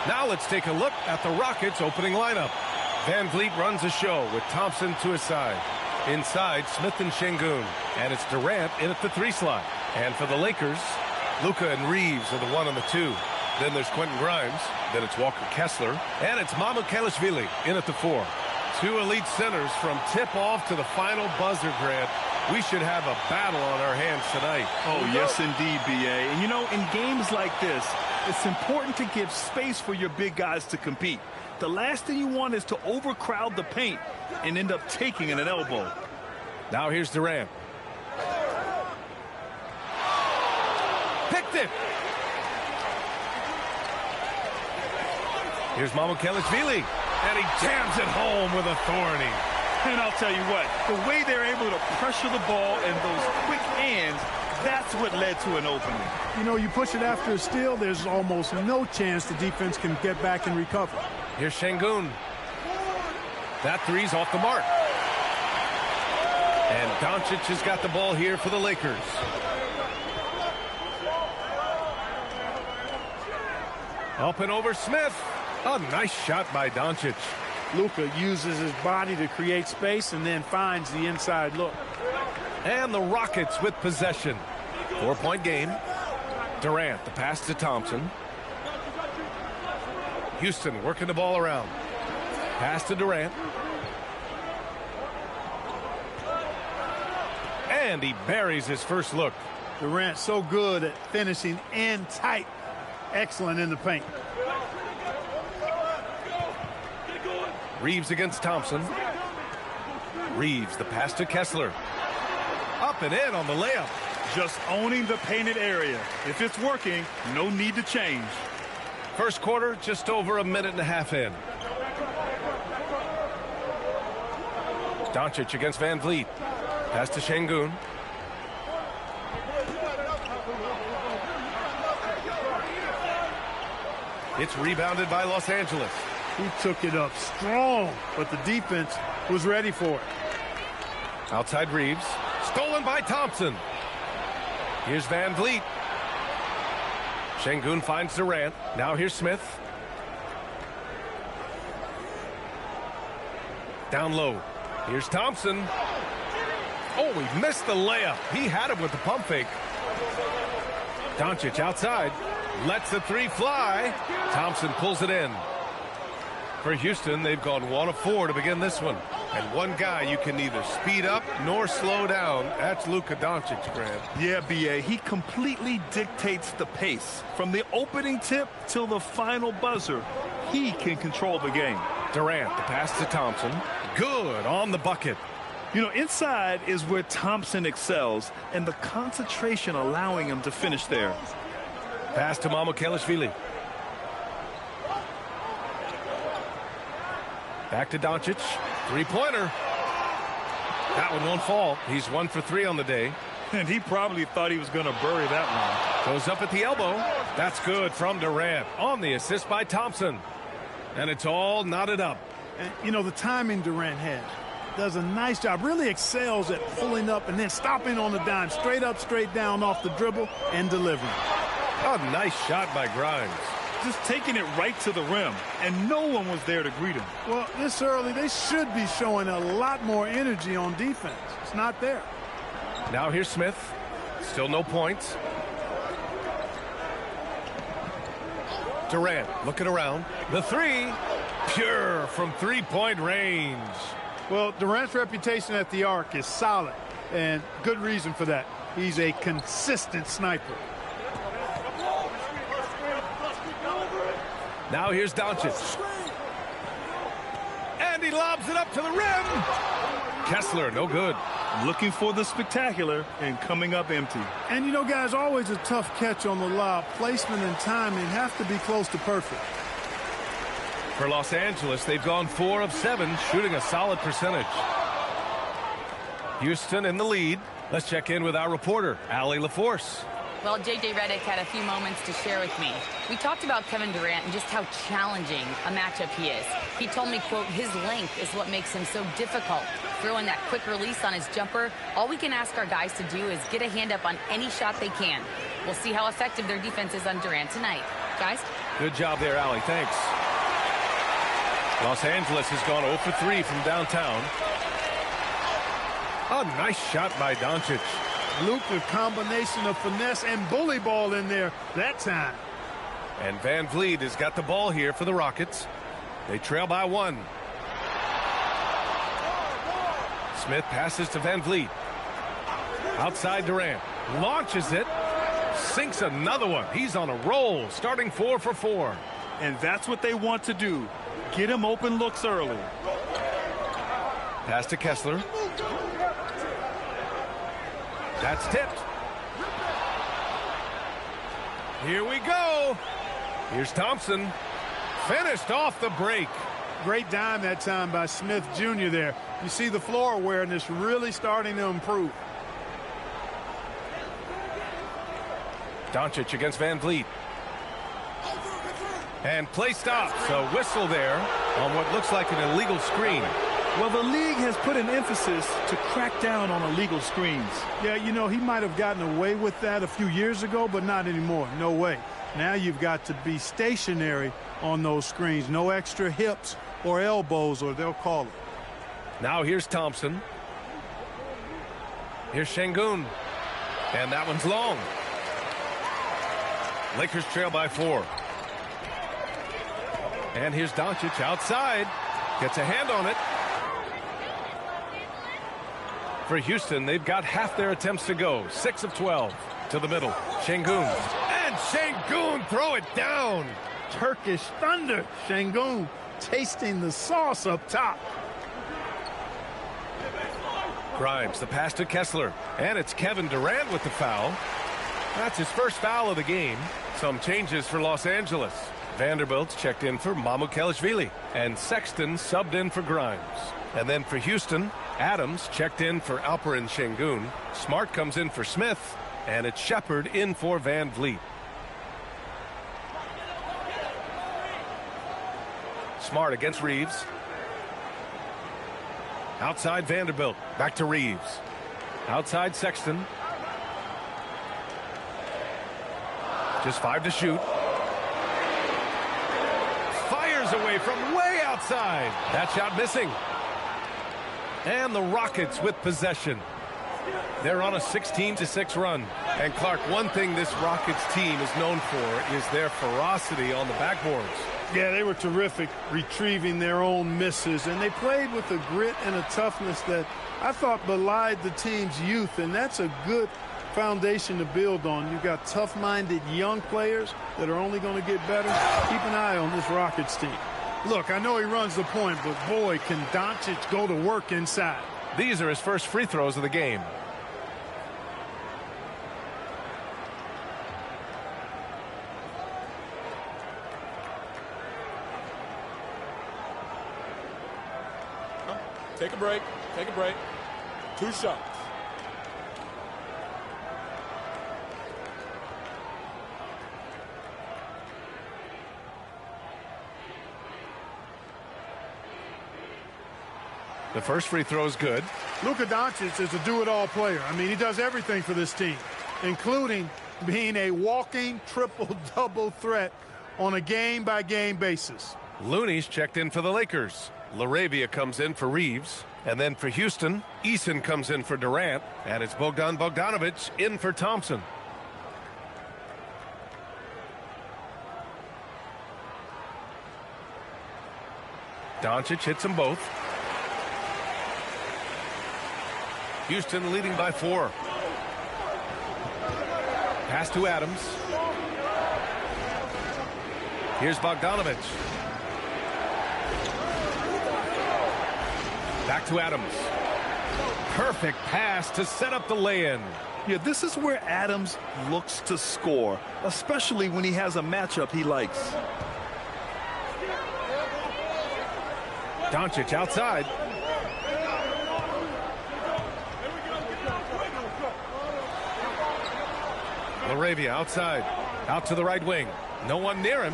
Now let's take a look at the Rockets' opening lineup. Van Vliet runs the show with Thompson to his side. Inside, Smith and Şengün. And it's Durant in at the 3 slot. And for the Lakers, Luka and Reeves are the 1 and the 2. Then there's Quentin Grimes. Then it's Walker Kessler. And it's Mamukelashvili in at the 4. 2 elite centers from tip-off to the final buzzer, Grant. We should have a battle on our hands tonight. Oh, yes, indeed, B.A. And, you know, in games like this, it's important to give space for your big guys to compete. The last thing you want is to overcrowd the paint and end up taking an elbow. Now here's Durant. Picked it. Here's Mamukelashvili. And he jams it home with authority. And I'll tell you what, the way they're able to pressure the ball and those quick hands, that's what led to an opening. You know, you push it after a steal, there's almost no chance the defense can get back and recover. Here's Şengün. That three's off the mark. And Doncic has got the ball here for the Lakers. Up and over Smith. A nice shot by Doncic. Luka uses his body to create space and then finds the inside look. And the Rockets with possession. 4-point game. Durant, the pass to Thompson. Houston working the ball around. Pass to Durant. And he buries his first look. Durant so good at finishing in tight. Excellent in the paint. Reeves against Thompson. Reeves, the pass to Kessler. Up and in on the layup. Just owning the painted area. If it's working, no need to change. First quarter, just over a minute and a half in. Doncic against Van Vliet. Pass to Şengün. It's rebounded by Los Angeles. He took it up strong, but the defense was ready for it. Outside Reeves. Stolen by Thompson. Here's Van Vliet. Şengün finds Durant. Now here's Smith. Down low. Here's Thompson. Oh, he missed the layup. He had him with the pump fake. Doncic outside. Lets the three fly. Thompson pulls it in. For Houston, they've gone 1 of 4 to begin this one. And one guy you can neither speed up nor slow down. That's Luka Doncic, Grant. Yeah, B.A., he completely dictates the pace. From the opening tip till the final buzzer, he can control the game. Durant, the pass to Thompson. Good on the bucket. You know, inside is where Thompson excels, and the concentration allowing him to finish there. Pass to Mamukelashvili. Back to Doncic. Three-pointer. That one won't fall. He's 1 for 3 on the day. And he probably thought he was going to bury that one. Goes up at the elbow. That's good from Durant on the assist by Thompson. And it's all knotted up. And, you know, the timing Durant has. Does a nice job. Really excels at pulling up and then stopping on the dime. Straight up, straight down off the dribble and delivering. A nice shot by Grimes. Just taking it right to the rim, and no one was there to greet him. Well, this early, they should be showing a lot more energy on defense. It's not there. Now here's Smith. Still no points. Durant looking around. The three, pure from three-point range. Well, Durant's reputation at the arc is solid, and good reason for that. He's a consistent sniper. Now here's Doncic. And he lobs it up to the rim. Kessler, no good. Looking for the spectacular and coming up empty. And, you know, guys, always a tough catch on the lob. Placement and timing have to be close to perfect. For Los Angeles, they've gone 4 of 7, shooting a solid percentage. Houston in the lead. Let's check in with our reporter, Allie LaForce. Well, J.J. Redick had a few moments to share with me. We talked about Kevin Durant and just how challenging a matchup he is. He told me, quote, his length is what makes him so difficult. Throwing that quick release on his jumper, all we can ask our guys to do is get a hand up on any shot they can. We'll see how effective their defense is on Durant tonight. Guys? Good job there, Allie. Thanks. Los Angeles has gone 0 for 3 from downtown. A nice shot by Doncic. Luke, a combination of finesse and bully ball in there that time. And Van Vliet has got the ball here for the Rockets. They trail by 1. Smith passes to Van Vliet. Outside Durant. Launches it. Sinks another one. He's on a roll, starting 4 for 4. And that's what they want to do. Get him open looks early. Pass to Kessler. That's tipped. Here we go. Here's Thompson. Finished off the break. Great dime that time by Smith Jr. there. You see the floor awareness really starting to improve. Doncic against Van Vliet. And play stops. A whistle there on what looks like an illegal screen. Well, the league has put an emphasis to crack down on illegal screens. Yeah, you know, he might have gotten away with that a few years ago, but not anymore. No way. Now you've got to be stationary on those screens. No extra hips or elbows, or they'll call it. Now here's Thompson. Here's Şengün. And that one's long. Lakers trail by 4. And here's Doncic outside. Gets a hand on it. For Houston, they've got half their attempts to go. 6 of 12 to the middle. Şengün. And Şengün throw it down. Turkish thunder. Şengün tasting the sauce up top. Grimes, the pass to Kessler. And it's Kevin Durant with the foul. That's his first foul of the game. Some changes for Los Angeles. Vanderbilt's checked in for Mamukelashvili. And Sexton subbed in for Grimes. And then for Houston, Adams checked in for Alperen Şengün. Smart comes in for Smith. And it's Shepard in for Van Vliet. Smart against Reeves. Outside Vanderbilt. Back to Reeves. Outside Sexton. Just 5 to shoot. Fires away from way outside. That shot missing. And the Rockets with possession. They're on a 16-6 run. And Clark, one thing this Rockets team is known for is their ferocity on the backboards. Yeah, they were terrific retrieving their own misses, and they played with a grit and a toughness that I thought belied the team's youth, and that's a good foundation to build on. You've got tough-minded young players that are only going to get better. Keep an eye on this Rockets team. Look, I know he runs the point, but boy, can Doncic go to work inside. These are his first free throws of the game. Take a break. Take a break. 2 shots. The first free throw is good. Luka Doncic is a do-it-all player. I mean, he does everything for this team, including being a walking triple-double threat on a game-by-game basis. Looney's checked in for the Lakers. LaRavia comes in for Reeves. And then for Houston, Eason comes in for Durant. And it's Bogdan Bogdanović in for Thompson. Doncic hits them both. Houston leading by 4. Pass to Adams. Here's Bogdanović. Back to Adams. Perfect pass to set up the lay-in. Yeah, this is where Adams looks to score, especially when he has a matchup he likes. Doncic outside. LaRavia outside. Out to the right wing. No one near him.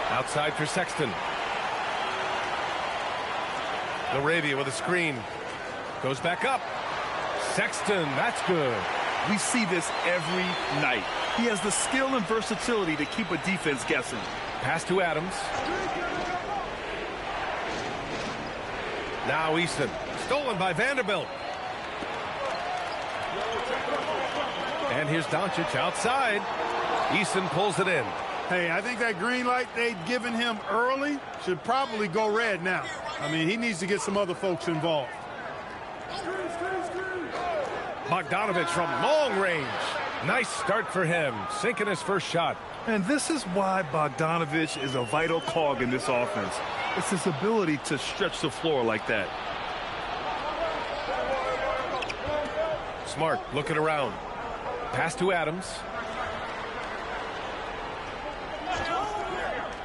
Outside for Sexton. LaRavia with a screen. Goes back up. Sexton, that's good. We see this every night. He has the skill and versatility to keep a defense guessing. Pass to Adams. Now Eason. Stolen by Vanderbilt. And here's Doncic outside. Eason pulls it in. Hey, I think that green light they'd given him early should probably go red now. I mean, he needs to get some other folks involved. Bogdanovich from long range. Nice start for him, sinking his first shot. And this is why Bogdanovich is a vital cog in this offense. It's his ability to stretch the floor like that. Smart looking around. Pass to Adams.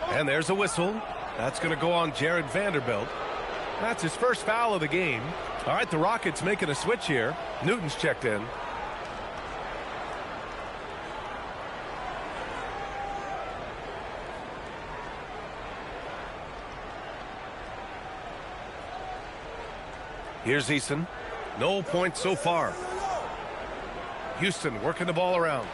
And there's a whistle. That's going to go on Jared Vanderbilt. That's his first foul of the game. All right, the Rockets making a switch here. Newton's checked in. Here's Eason. No points so far. Houston working the ball around.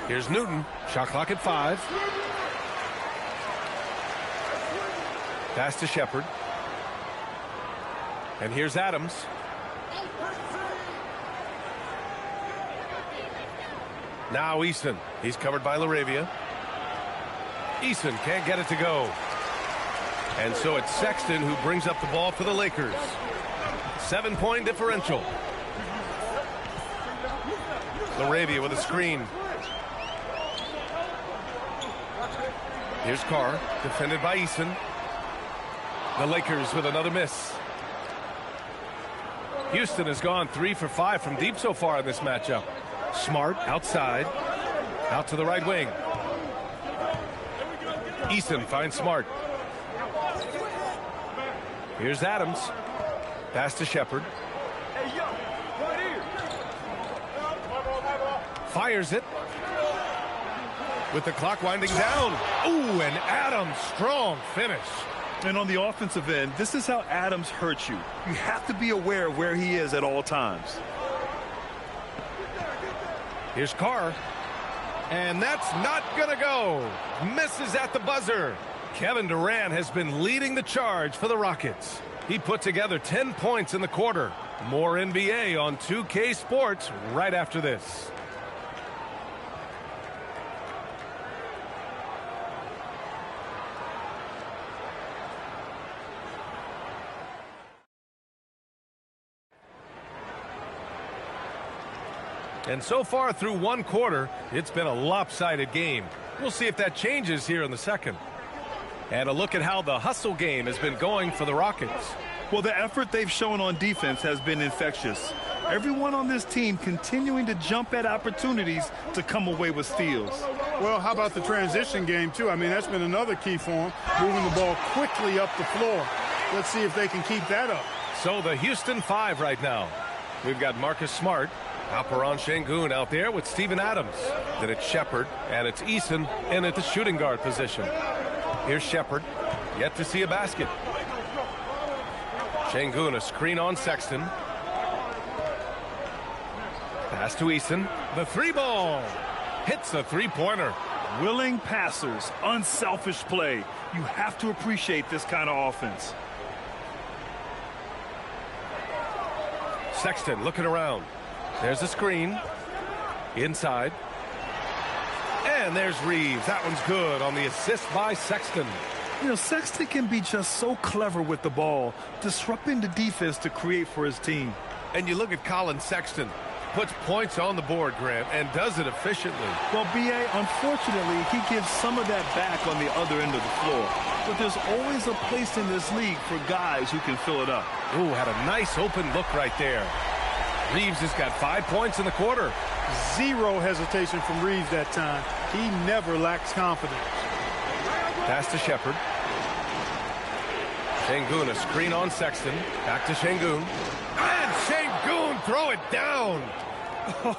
Here's Newton. Shot clock at 5. Pass to Shepherd. And here's Adams. Now Eason. He's covered by LaRavia. Eason can't get it to go. And so it's Sexton who brings up the ball for the Lakers. 7-point differential. LaRavia with a screen. Here's Carr, defended by Eason. The Lakers with another miss. Houston has gone 3 for 5 from deep so far in this matchup. Smart outside, out to the right wing. Eason finds Smart. Here's Adams. Pass to Shepherd. Fires it. With the clock winding down. Ooh, and Adams, strong finish. And on the offensive end, this is how Adams hurts you. You have to be aware of where he is at all times. Here's Carr. And that's not going to go. Misses at the buzzer. Kevin Durant has been leading the charge for the Rockets. He put together 10 points in the quarter. More NBA on 2K Sports right after this. And so far through one quarter, it's been a lopsided game. We'll see if that changes here in the second. And a look at how the hustle game has been going for the Rockets. Well, the effort they've shown on defense has been infectious. Everyone on this team continuing to jump at opportunities to come away with steals. Well, how about the transition game, too? I mean, that's been another key for them, moving the ball quickly up the floor. Let's see if they can keep that up. So the Houston 5 right now. We've got Marcus Smart, Alperen Sengun out there with Steven Adams. Then it's Shepherd, and it's Eason in at the shooting guard position. Here's Shepherd, yet to see a basket. Sengun, a screen on Sexton. Pass to Eason. The 3-ball. Hits a 3-pointer. Willing passers, unselfish play. You have to appreciate this kind of offense. Sexton looking around. There's a screen. Inside. And there's Reeves. That one's good on the assist by Sexton. You know, Sexton can be just so clever with the ball, disrupting the defense to create for his team. And you look at Colin Sexton. Puts points on the board, Grant, and does it efficiently. Well, B.A., unfortunately, he gives some of that back on the other end of the floor. But there's always a place in this league for guys who can fill it up. Ooh, had a nice open look right there. Reeves has got 5 points in the quarter. Zero hesitation from Reeves that time. He never lacks confidence. Pass to Shepherd. Sengun, a screen on Sexton. Back to Sengun. And Sengun, throw it down.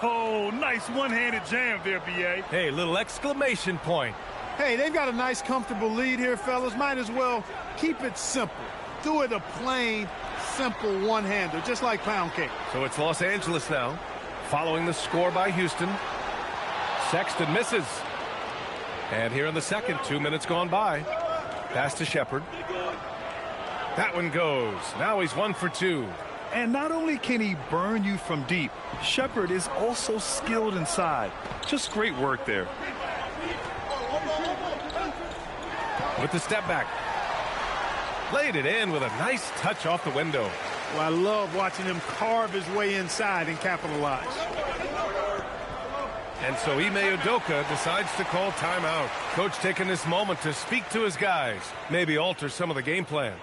Oh, nice one-handed jam there, B.A. Hey, little exclamation point. Hey, they've got a nice, comfortable lead here, fellas. Might as well keep it simple. Do it a plain, simple one-hander, just like pound cake. So it's Los Angeles now, following the score by Houston. Sexton misses. And here in the second, 2 minutes gone by. Pass to Shepard. That one goes. Now he's 1 for 2. And not only can he burn you from deep, Shepard is also skilled inside. Just great work there. With the step back. Laid it in with a nice touch off the window. Well, I love watching him carve his way inside and capitalize. And so Ime Udoka decides to call timeout. Coach taking this moment to speak to his guys, maybe alter some of the game plan.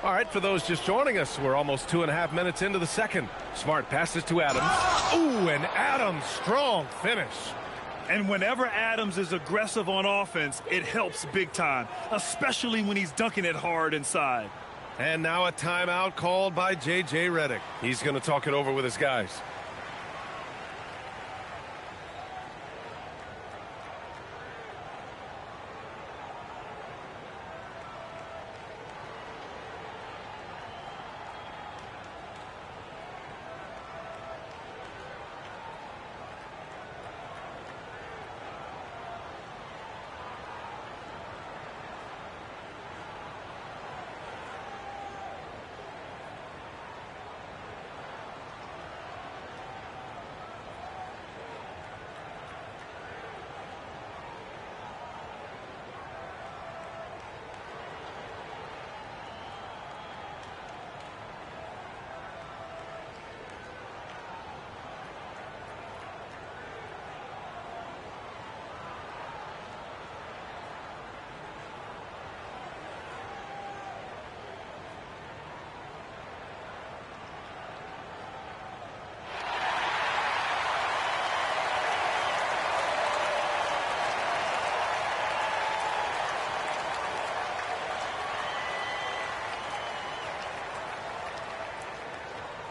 All right, for those just joining us, we're almost 2.5 minutes into the second. Smart passes to Adams. Ooh, and Adams, strong finish. And whenever Adams is aggressive on offense, it helps big time, especially when he's dunking it hard inside. And now a timeout called by J.J. Redick. He's going to talk it over with his guys.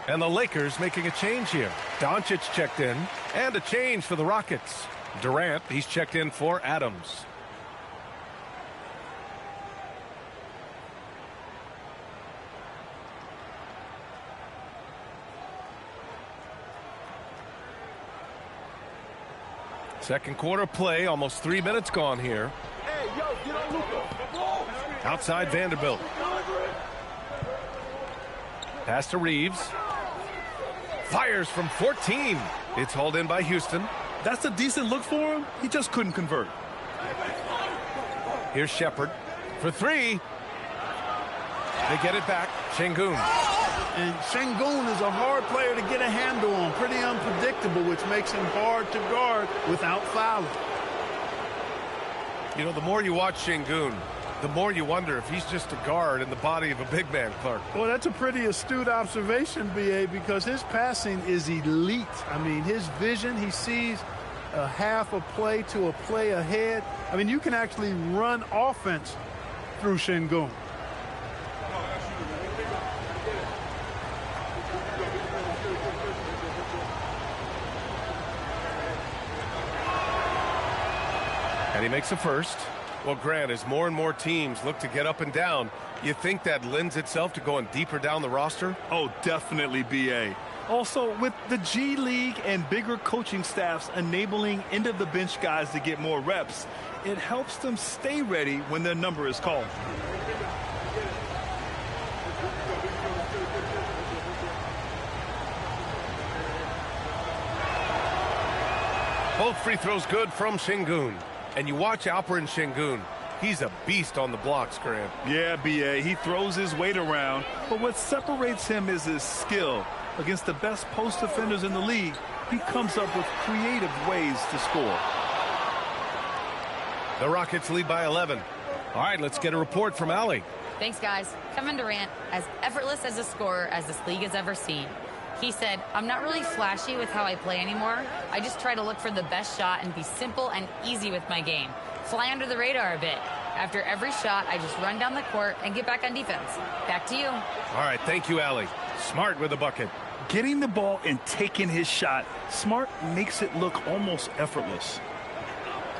And the Lakers making a change here. Doncic checked in, and a change for the Rockets. Durant, he's checked in for Adams. Second quarter play, almost 3 minutes gone here. Hey, yo, get on Luka. Outside Vanderbilt. Pass to Reeves. Fires from 14. It's hauled in by Houston. That's a decent look for him. He just couldn't convert. Here's Shepard for three. They get it back. Şengün. And Şengün is a hard player to get a handle on. Pretty unpredictable, which makes him hard to guard without fouling. You know, the more you watch Şengün, the more you wonder if he's just a guard in the body of a big man, Clark. Well, that's a pretty astute observation, B.A., because his passing is elite. I mean, his vision, he sees a half a play to a play ahead. I mean, you can actually run offense through Şengün. And he makes a first. Well, Grant, as more and more teams look to get up and down, you think that lends itself to going deeper down the roster? Oh, definitely, B.A. Also, with the G League and bigger coaching staffs enabling end-of-the-bench guys to get more reps, it helps them stay ready when their number is called. Both free throws good from Şengün. And you watch Alperen Şengün. He's a beast on the blocks, Grant. Yeah, B.A., he throws his weight around, but what separates him is his skill. Against the best post defenders in the league, he comes up with creative ways to score. The Rockets lead by 11. All right, let's get a report from Allie. Thanks, guys. Kevin Durant, as effortless as a scorer as this league has ever seen. He said, I'm not really flashy with how I play anymore. I just try to look for the best shot and be simple and easy with my game. Fly under the radar a bit. After every shot, I just run down the court and get back on defense. Back to you. All right, thank you, Allie. Smart with the bucket. Getting the ball and taking his shot, Smart makes it look almost effortless.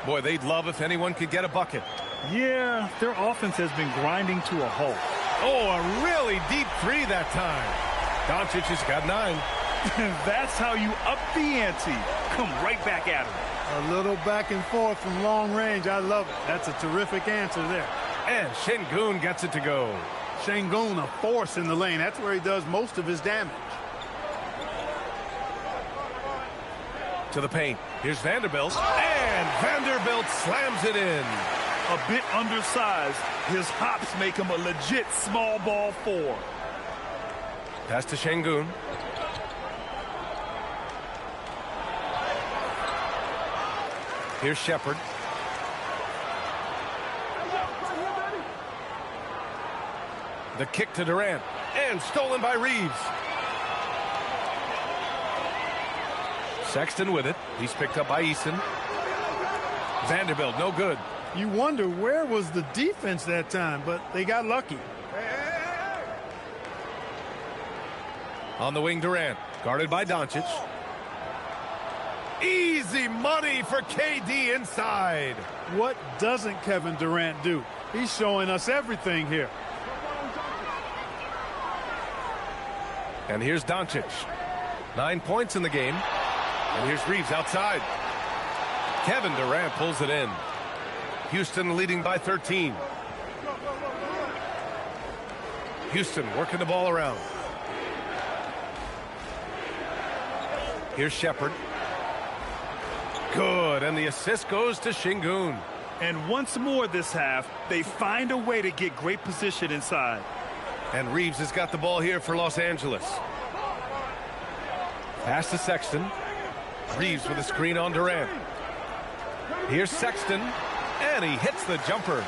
Boy, they'd love if anyone could get a bucket. Yeah, their offense has been grinding to a halt. Oh, a really deep three that time. Doncic has got 9. That's how you up the ante. Come right back at him. A little back and forth from long range. I love it. That's a terrific answer there. And Şengün gets it to go. Şengün, a force in the lane. That's where he does most of his damage. To the paint. Here's Vanderbilt. And Vanderbilt slams it in. A bit undersized. His hops make him a legit small ball 4. Pass to Şengün. Here's Shepherd. The kick to Durant. And stolen by Reeves. Sexton with it. He's picked up by Eason. Vanderbilt, no good. You wonder where was the defense that time, but they got lucky. On the wing, Durant. Guarded by Doncic. Easy money for KD inside. What doesn't Kevin Durant do? He's showing us everything here. And here's Doncic. 9 points in the game. And here's Reeves outside. Kevin Durant pulls it in. Houston leading by 13. Houston working the ball around. Here's Shepherd. Good, and the assist goes to Şengün. And once more this half, they find a way to get great position inside. And Reeves has got the ball here for Los Angeles. Pass to Sexton. Reeves with a screen on Durant. Here's Sexton, and he hits the jumper.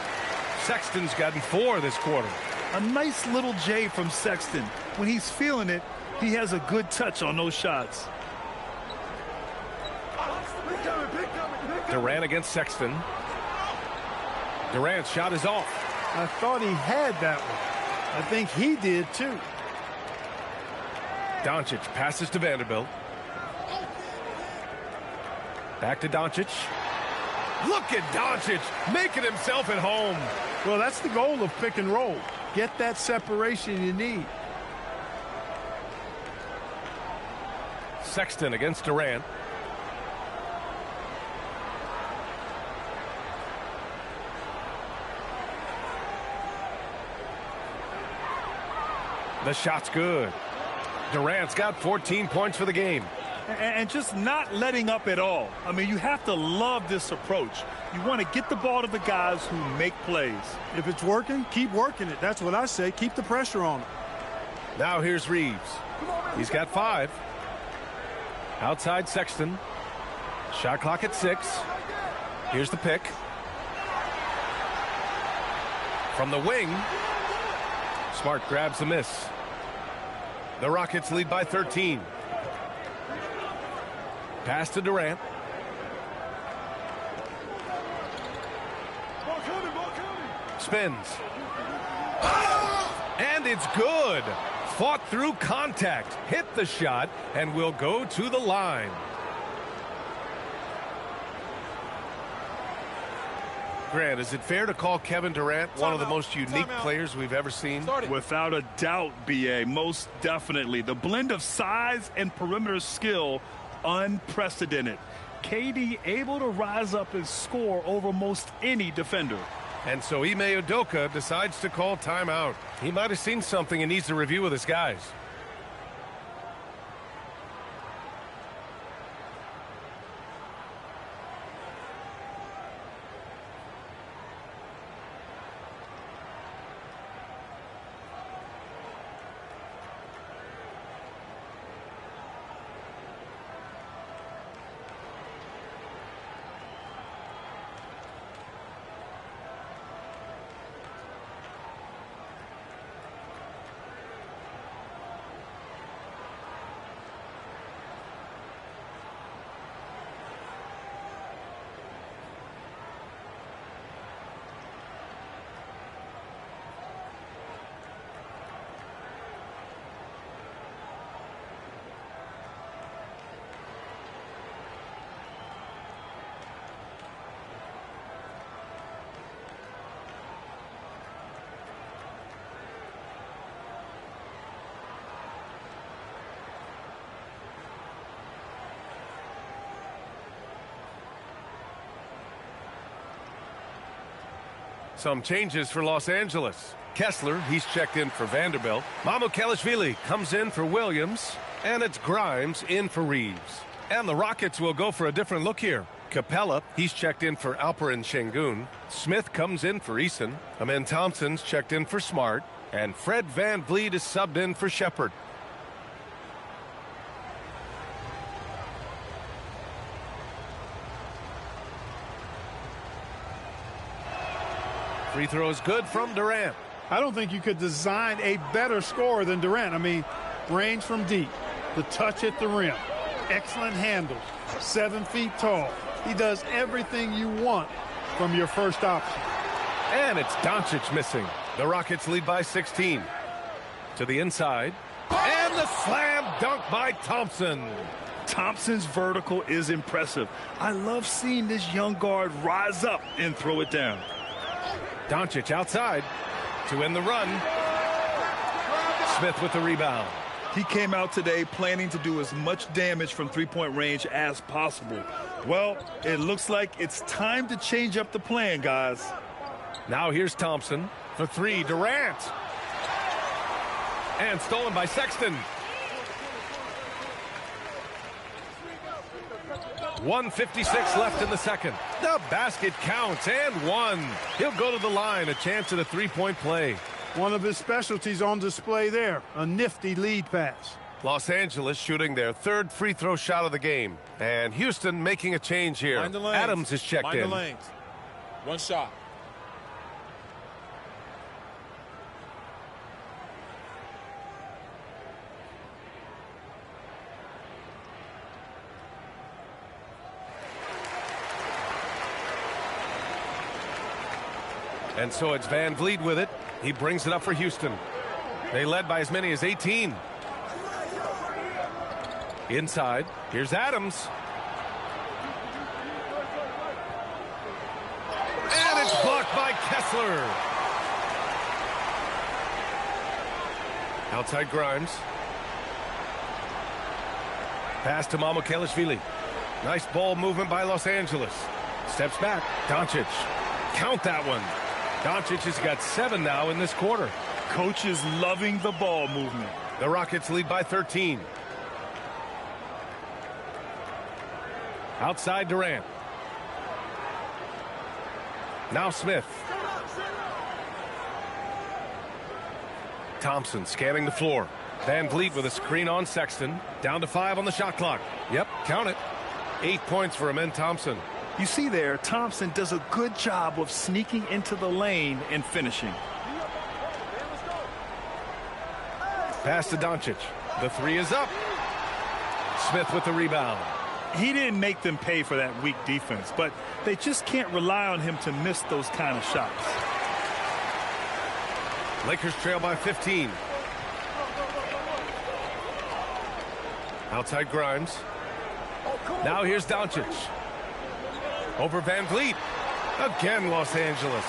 Sexton's gotten 4 this quarter. A nice little J from Sexton. When he's feeling it, he has a good touch on those shots. Durant against Sexton. Durant's shot is off. I thought he had that one. I think he did too. Doncic passes to Vanderbilt. Back to Doncic. Look at Doncic making himself at home. Well, that's the goal of pick and roll. Get that separation you need. Sexton against Durant. The shot's good. Durant's got 14 points for the game. And just not letting up at all. I mean, you have to love this approach. You want to get the ball to the guys who make plays. If it's working, keep working it. That's what I say. Keep the pressure on him. Now here's Reeves. He's got 5. Outside Sexton. Shot clock at 6. Here's the pick. From the wing, Smart grabs the miss. The Rockets lead by 13. Pass to Durant. Spins. And it's good. Fought through contact, hit the shot, and will go to the line. Grant, is it fair to call Kevin Durant one of the most unique players we've ever seen? Without a doubt, B.A., most definitely. The blend of size and perimeter skill, unprecedented. KD able to rise up and score over most any defender. And so Ime Udoka decides to call timeout. He might have seen something and needs to review with his guys. Some changes for Los Angeles. Kessler, he's checked in for Vanderbilt. Mamukelashvili comes in for Williams. And it's Grimes in for Reeves. And the Rockets will go for a different look here. Capella, he's checked in for Alperen Şengün. Smith comes in for Eason. Amen Thompson's checked in for Smart. And Fred VanVleet is subbed in for Shepherd. Free throw is good from Durant. I don't think you could design a better scorer than Durant. I mean, range from deep, the touch at the rim, excellent handles, 7 feet tall. He does everything you want from your first option. And it's Doncic missing. The Rockets lead by 16. To the inside. And the slam dunk by Thompson. Thompson's vertical is impressive. I love seeing this young guard rise up and throw it down. Doncic outside to end the run. Smith with the rebound. He came out today planning to do as much damage from three-point range as possible. Well, it looks like it's time to change up the plan, guys. Now here's Thompson for three. Durant. And stolen by Sexton. 1:56 left in the second. The basket counts and one. He'll go to the line. A chance at a three-point play. One of his specialties on display there. A nifty lead pass. Los Angeles shooting their third free throw shot of the game. And Houston making a change here. Adams is checked in. One shot. And so it's VanVleet with it. He brings it up for Houston. They led by as many as 18. Inside. Here's Adams. And it's blocked by Kessler. Outside Grimes. Pass to Mamukelashvili. Nice ball movement by Los Angeles. Steps back. Doncic. Count that one. Doncic has got 7 now in this quarter. Coach is loving the ball movement. The Rockets lead by 13. Outside Durant. Now Smith. Thompson scanning the floor. VanVleet with a screen on Sexton. Down to 5 on the shot clock. Yep, count it. 8 points for Amen Thompson. You see there, Thompson does a good job of sneaking into the lane and finishing. Pass to Doncic. The three is up. Smith with the rebound. He didn't make them pay for that weak defense, but they just can't rely on him to miss those kind of shots. Lakers trail by 15. Outside Grimes. Now here's Doncic. Over Van Vliet. Again, Los Angeles.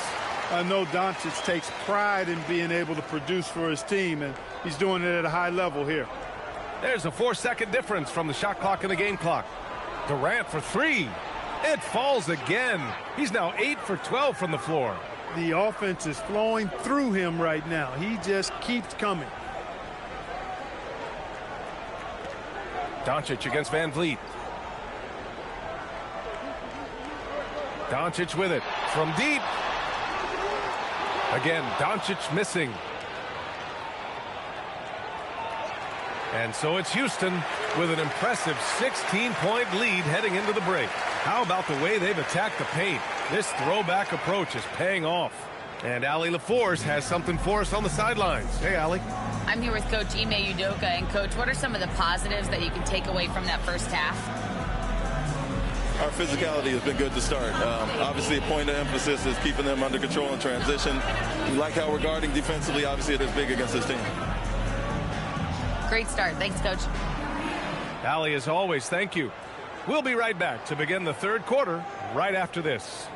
I know Doncic takes pride in being able to produce for his team, and he's doing it at a high level here. There's a 4-second difference from the shot clock and the game clock. Durant for three. It falls again. He's now 8 for 12 from the floor. The offense is flowing through him right now. He just keeps coming. Doncic against Van Vliet. Doncic with it from deep. Again, Doncic missing. And so it's Houston with an impressive 16-point lead heading into the break. How about the way they've attacked the paint? This throwback approach is paying off. And Allie LaForce has something for us on the sidelines. Hey, Allie. I'm here with Coach Ime Udoka. And, Coach, what are some of the positives that you can take away from that first half? Our physicality has been good to start. Obviously, a point of emphasis is keeping them under control in transition. We like how we're guarding defensively. Obviously, it is big against this team. Great start. Thanks, Coach. Allie, as always, thank you. We'll be right back to begin the third quarter right after this.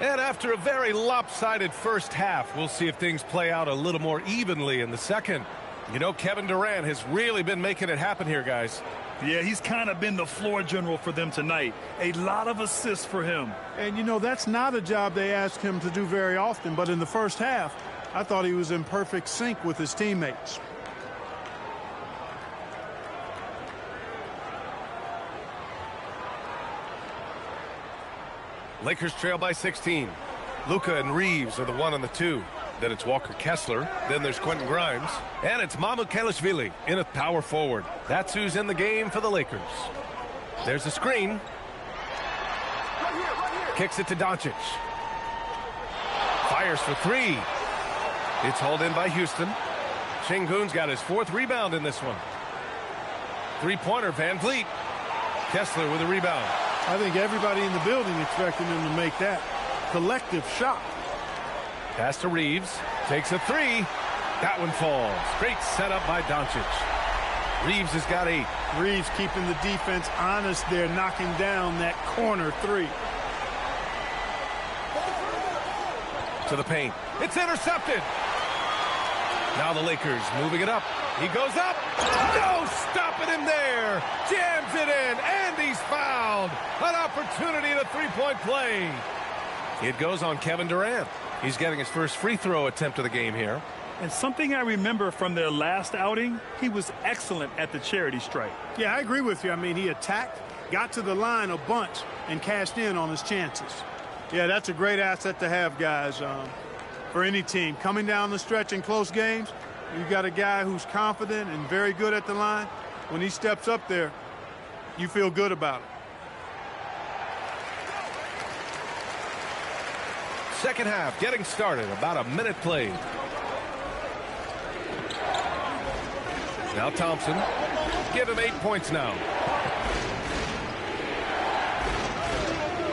And after a very lopsided first half, we'll see if things play out a little more evenly in the second. You know, Kevin Durant has really been making it happen here, guys. Yeah, he's kind of been the floor general for them tonight. A lot of assists for him. And, you know, that's not a job they ask him to do very often. But in the first half, I thought he was in perfect sync with his teammates. Lakers trail by 16. Luka and Reeves are the 1 and the 2. Then it's Walker Kessler. Then there's Quentin Grimes. And it's Mamukelashvili in at power forward. That's who's in the game for the Lakers. There's a screen. Kicks it to Doncic. Fires for three. It's hauled in by Houston. Şengün's got his 4th rebound in this one. Three-pointer, Van Vliet. Kessler with a rebound. I think everybody in the building expected him to make that collective shot. Pass to Reeves. Takes a three. That one falls. Great setup by Doncic. Reeves has got 8. Reeves keeping the defense honest there, knocking down that corner three. To the paint. It's intercepted. Now the Lakers moving it up. He goes up. No stopping him there. Jams it in, and he's fouled. An opportunity at a three-point play. It goes on Kevin Durant. He's getting his first free throw attempt of the game here. And something I remember from their last outing, he was excellent at the charity stripe. Yeah, I agree with you. I mean, he attacked, got to the line a bunch, and cashed in on his chances. Yeah, that's a great asset to have, guys, for any team. Coming down the stretch in close games, you got a guy who's confident and very good at the line. When he steps up there, you feel good about it. Second half getting started. About a minute played. Now Thompson. Give him 8 points now.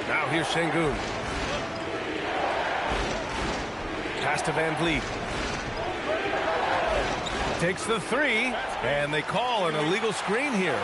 Now here's Şengün. Pass to Van Vliet. takes the three, and they call an illegal screen here.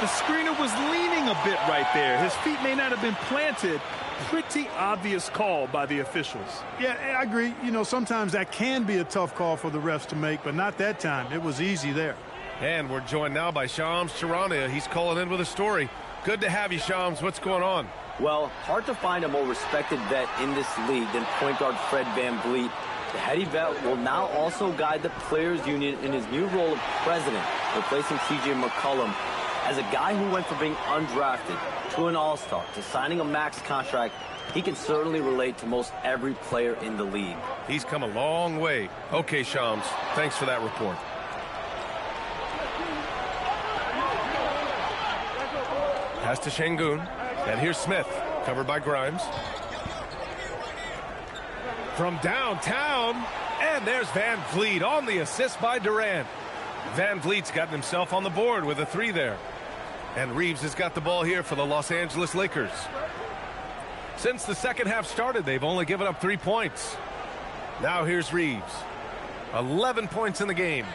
The screener was leaning a bit right there. His feet may not have been planted. Pretty obvious call by the officials. Yeah, I agree. You know, sometimes that can be a tough call for the refs to make, but not that time. It was easy there. And we're joined now by Shams Charania. He's calling in with a story. Good to have you, Shams. What's going on? Well, hard to find a more respected vet in this league than point guard Fred VanVleet. The heady vet will now also guide the Players Union in his new role of president, replacing C.J. McCollum. As a guy who went from being undrafted to an all-star to signing a max contract, he can certainly relate to most every player in the league. He's come a long way. Okay, Shams, thanks for that report. Pass to Şengün, and here's Smith, covered by Grimes. From downtown, and there's VanVleet on the assist by Durant. VanVleet's gotten himself on the board with a three there. And Reeves has got the ball here for the Los Angeles Lakers. Since the second half started, they've only given up 3 points. Now here's Reeves. 11 points in the game.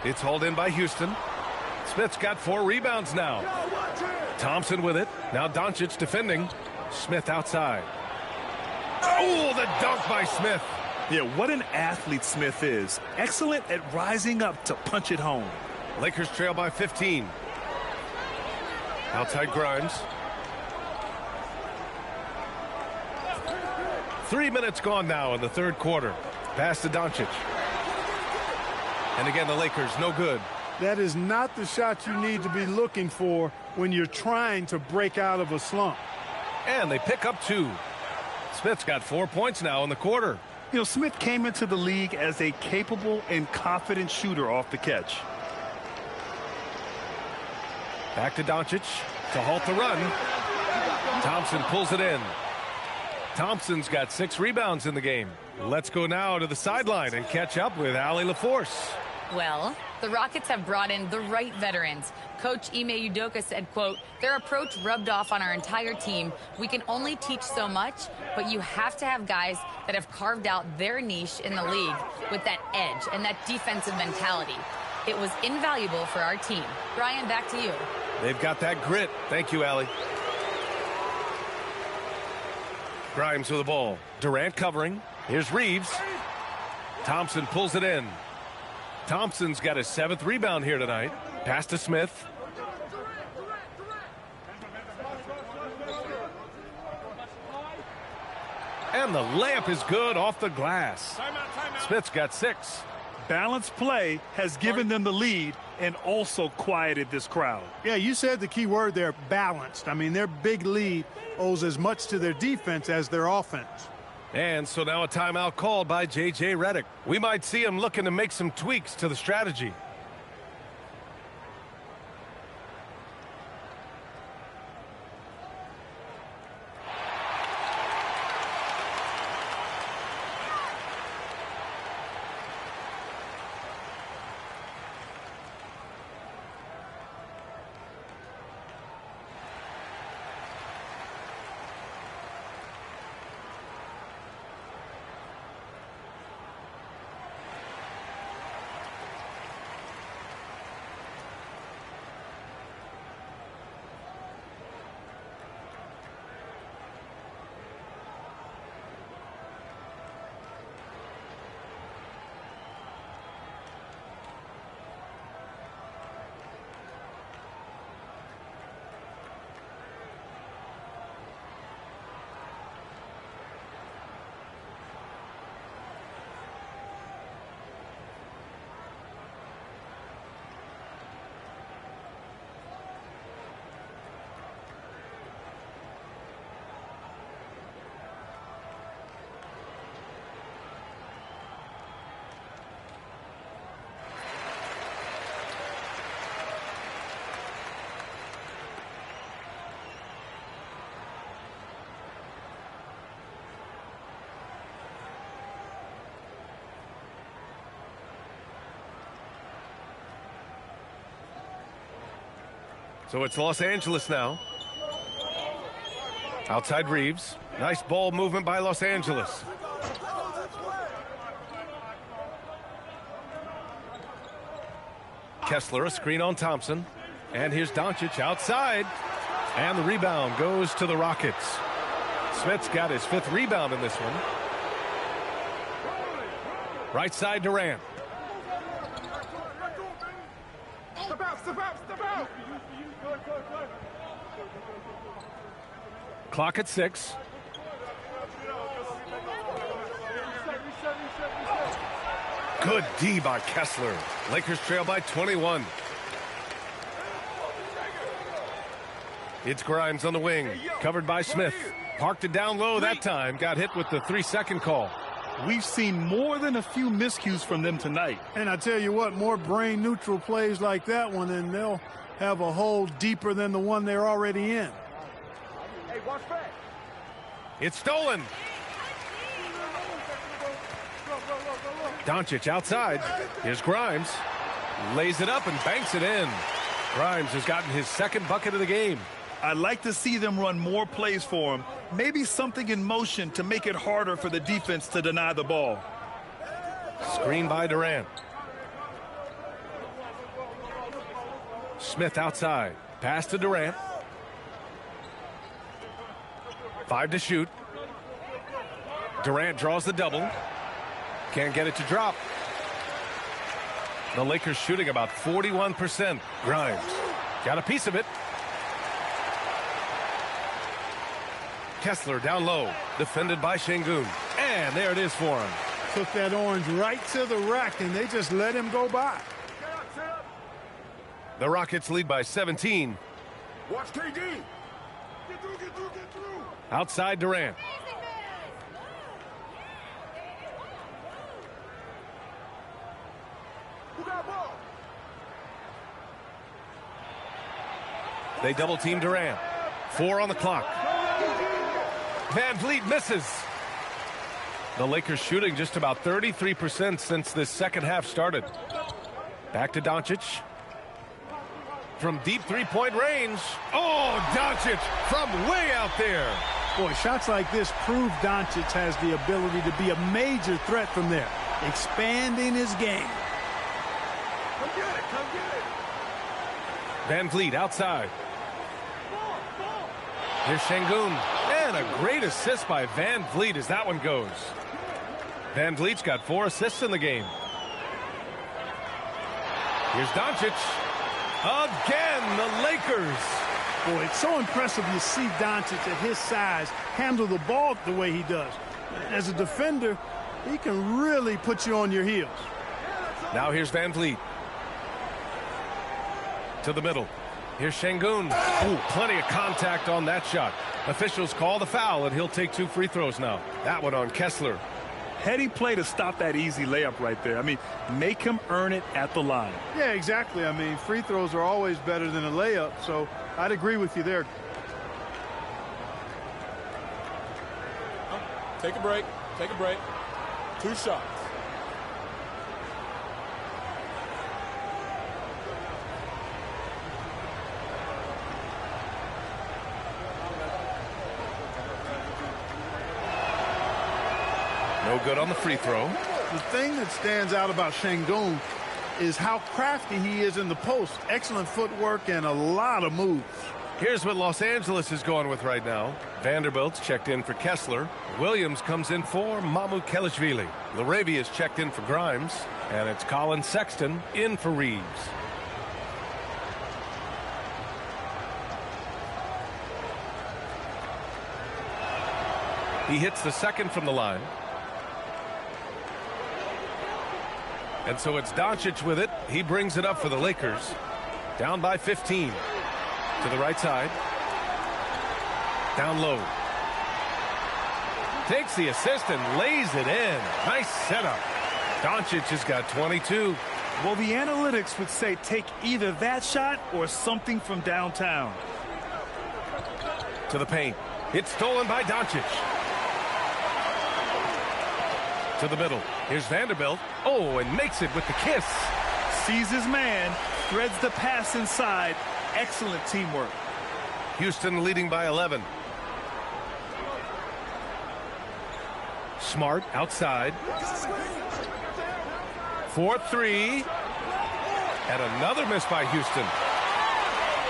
It's hauled in by Houston. Smith's got 4 rebounds now. Thompson with it. Now Doncic defending. Smith outside. Oh, the dunk by Smith. Yeah, what an athlete Smith is. Excellent at rising up to punch it home. Lakers trail by 15. Outside Grimes. 3 minutes gone now in the third quarter. Pass to Doncic. And again, the Lakers, no good. That is not the shot you need to be looking for when you're trying to break out of a slump. And they pick up 2. Smith's got 4 points now in the quarter. You know, Smith came into the league as a capable and confident shooter off the catch. Back to Doncic to halt the run. Thompson pulls it in. Thompson's got 6 rebounds in the game. Let's go now to the sideline and catch up with Allie LaForce. Well, the Rockets have brought in the right veterans. Coach Ime Udoka said, quote, their approach rubbed off on our entire team. We can only teach so much, but you have to have guys that have carved out their niche in the league with that edge and that defensive mentality. It was invaluable for our team. Brian, back to you. They've got that grit. Thank you, Allie. Grimes with the ball. Durant covering. Here's Reeves. Thompson pulls it in. Thompson's got his 7th rebound here tonight. Pass to Smith. And the layup is good off the glass. Smith's got 6. Balanced play has given them the lead and also quieted this crowd. Yeah, you said the key word there, balanced. I mean, their big lead owes as much to their defense as their offense. And so now a timeout called by J.J. Redick. We might see him looking to make some tweaks to the strategy. So it's Los Angeles now. Outside Reeves. Nice ball movement by Los Angeles. Kessler, a screen on Thompson. And here's Doncic outside. And the rebound goes to the Rockets. Smith's got his 5th rebound in this one. Right side Durant. Step out, step out, step out. Clock at 6. Good D by Kessler. Lakers trail by 21. It's Grimes on the wing, covered by Smith. Parked it down low that time. Got hit with the 3-second call. We've seen more than a few miscues from them tonight. And I tell you what, more brain-neutral plays like that one, and they'll have a hole deeper than the one they're already in. Hey, watch back. It's stolen. Doncic outside. Here's Grimes. Lays it up and banks it in. Grimes has gotten his 2nd bucket of the game. I'd like to see them run more plays for him. Maybe something in motion to make it harder for the defense to deny the ball. Screen by Durant. Smith outside. Pass to Durant. 5 to shoot. Durant draws the double. Can't get it to drop. The Lakers shooting about 41%. Grimes got a piece of it. Kessler down low, defended by Şengün. And there it is for him. Took that orange right to the rack, and they just let him go by. The Rockets lead by 17. Watch KD. Get through, get through, get through. Outside Durant. Who got ball? They double team Durant. 4 on the clock. Van Vliet misses. The Lakers shooting just about 33% since this second half started. Back to Doncic. From deep 3-point range. Oh, Doncic from way out there. Boy, shots like this prove Doncic has the ability to be a major threat from there, expanding his game. Come get it, come get it. Van Vliet outside. Here's Şengün. And a great assist by Van Vliet as that one goes. Van Vliet's got 4 assists in the game. Here's Doncic. Again, the Lakers. Boy, it's so impressive you see Doncic at his size handle the ball the way he does. As a defender, he can really put you on your heels. Now here's Van Vliet. To the middle. Here's Şengün. Ooh, plenty of contact on that shot. Officials call the foul, and he'll take 2 free throws now. That one on Kessler. Heady play to stop that easy layup right there. I mean, make him earn it at the line. Yeah, exactly. I mean, free throws are always better than a layup, so I'd agree with you there. Take a break. Take a break. 2 shots. No good on the free throw. The thing that stands out about Şengün is how crafty he is in the post. Excellent footwork and a lot of moves. Here's what Los Angeles is going with right now. Vanderbilt's checked in for Kessler. Williams comes in for Mamukelashvili. Larabia's checked in for Grimes. And it's Colin Sexton in for Reeves. He hits the second from the line. And so it's Doncic with it. He brings it up for the Lakers. Down by 15. To the right side. Down low. Takes the assist and lays it in. Nice setup. Doncic has got 22. Well, the analytics would say take either that shot or something from downtown. To the paint. It's stolen by Doncic. To the middle. Here's Vanderbilt. Oh, and makes it with the kiss. Sees his man, threads the pass inside, excellent teamwork. Houston leading by 11. Smart outside. 4-3. And another miss by Houston.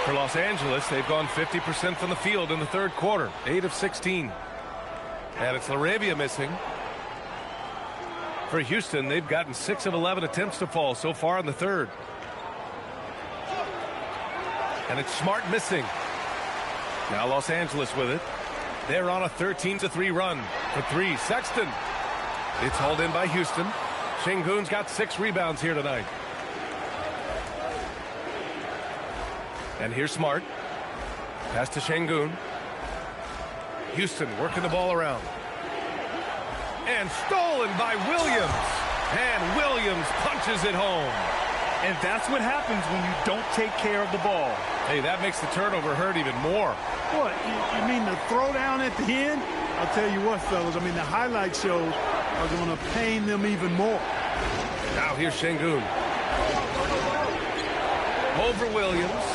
For Los Angeles, they've gone 50% from the field in the third quarter. 8 of 16. And it's LaRavia missing. For Houston, they've gotten 6 of 11 attempts to fall so far in the third. And it's Smart missing. Now Los Angeles with it. They're on a 13-3 run. For 3, Sexton. It's hauled in by Houston. Şengün's got 6 rebounds here tonight. And here's Smart. Pass to Şengün. Houston working the ball around. And stolen by Williams. And Williams punches it home. And that's what happens when you don't take care of the ball. Hey, that makes the turnover hurt even more. What, you mean the throwdown at the end? I'll tell you what, fellas, I mean, the highlight shows are going to pain them even more. Now here's Şengün. Over Williams.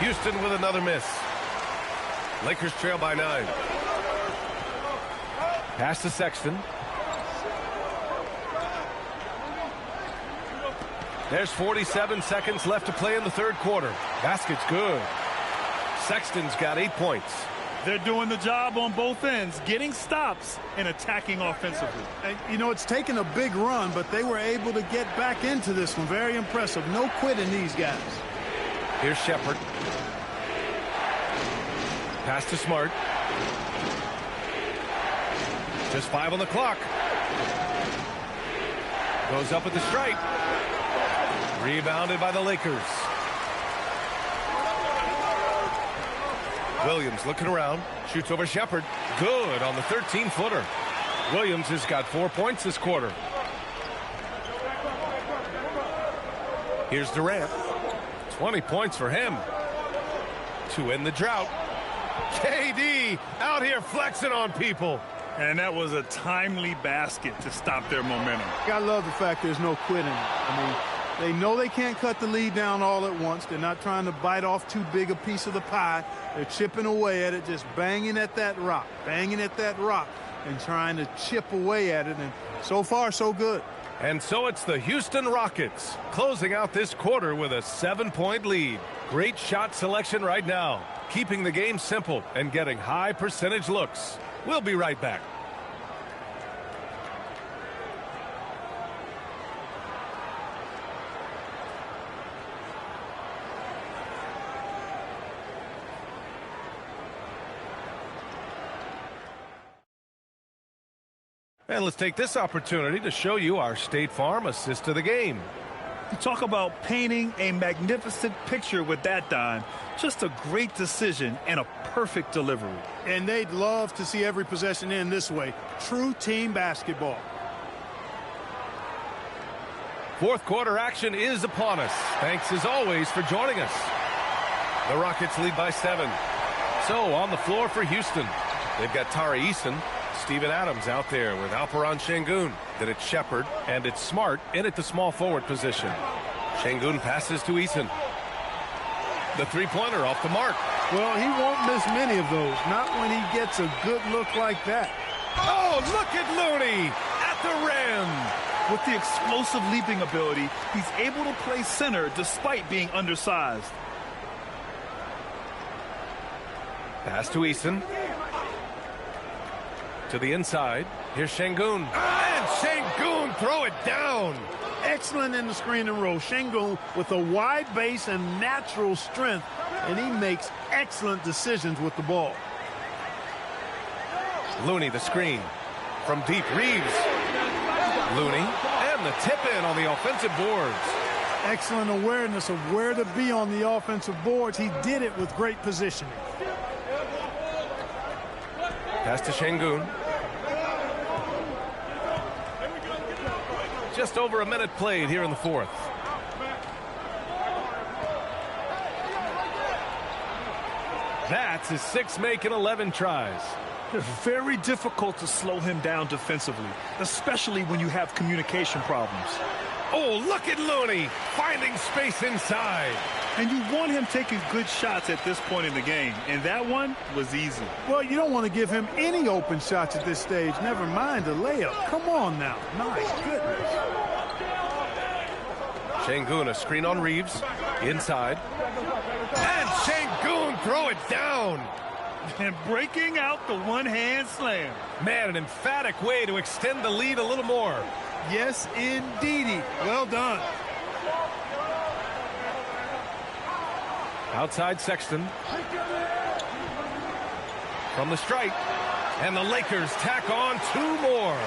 Houston with another miss. Lakers trail by 9. Pass to Sexton. There's 47 seconds left to play in the third quarter. Basket's good. Sexton's got 8 points. They're doing the job on both ends, getting stops and attacking offensively. And, you know, it's taken a big run, but they were able to get back into this one. Very impressive. No quitting these guys. Here's Shepherd. Pass to Smart. Just 5 on the clock. Goes up at the stripe. Rebounded by the Lakers. Williams looking around. Shoots over Shepherd. Good on the 13-footer. Williams has got 4 points this quarter. Here's Durant. 20 points for him. To end the drought. KD out here flexing on people. And that was a timely basket to stop their momentum. I love the fact there's no quitting. I mean, they know they can't cut the lead down all at once. They're not trying to bite off too big a piece of the pie. They're chipping away at it, just banging at that rock, and trying to chip away at it. And so far, so good. And so it's the Houston Rockets closing out this quarter with a 7-point lead. Great shot selection right now, keeping the game simple and getting high percentage looks. We'll be right back. And let's take this opportunity to show you our State Farm assist to the game. You talk about painting a magnificent picture with that dime. Just a great decision and a perfect delivery. And they'd love to see every possession end this way. True team basketball. Fourth quarter action is upon us. Thanks as always for joining us. The Rockets lead by 7. So on the floor for Houston, they've got Tari Eason, Steven Adams out there with Alperen Şengün. Then it's Shepherd, and it's Smart in at the small forward position. Şengün passes to Eason. The three-pointer off the mark. Well, he won't miss many of those. Not when he gets a good look like that. Oh, look at Looney at the rim. With the explosive leaping ability, he's able to play center despite being undersized. Pass to Eason. To the inside. Here's Şengün. And Şengün throw it down. Excellent in the screen and roll. Şengün with a wide base and natural strength, and he makes excellent decisions with the ball. Looney the screen. From deep, Reeves. Looney and the tip in on the offensive boards. Excellent awareness of where to be on the offensive boards. He did it with great positioning. Pass to Şengün. Just over a minute played here in the fourth. That's his 6 make in 11 tries. It's very difficult to slow him down defensively, especially when you have communication problems. Oh, look at Looney finding space inside. And you want him taking good shots at this point in the game. And that one was easy. Well, you don't want to give him any open shots at this stage. Never mind a layup. Come on now. My goodness. Şengün, a screen on Reeves. Inside. And Şengün throw it down. And breaking out the one-hand slam. Man, an emphatic way to extend the lead a little more. Yes, indeedy. Well done. Outside Sexton. From the stripe. And the Lakers tack on 2 more.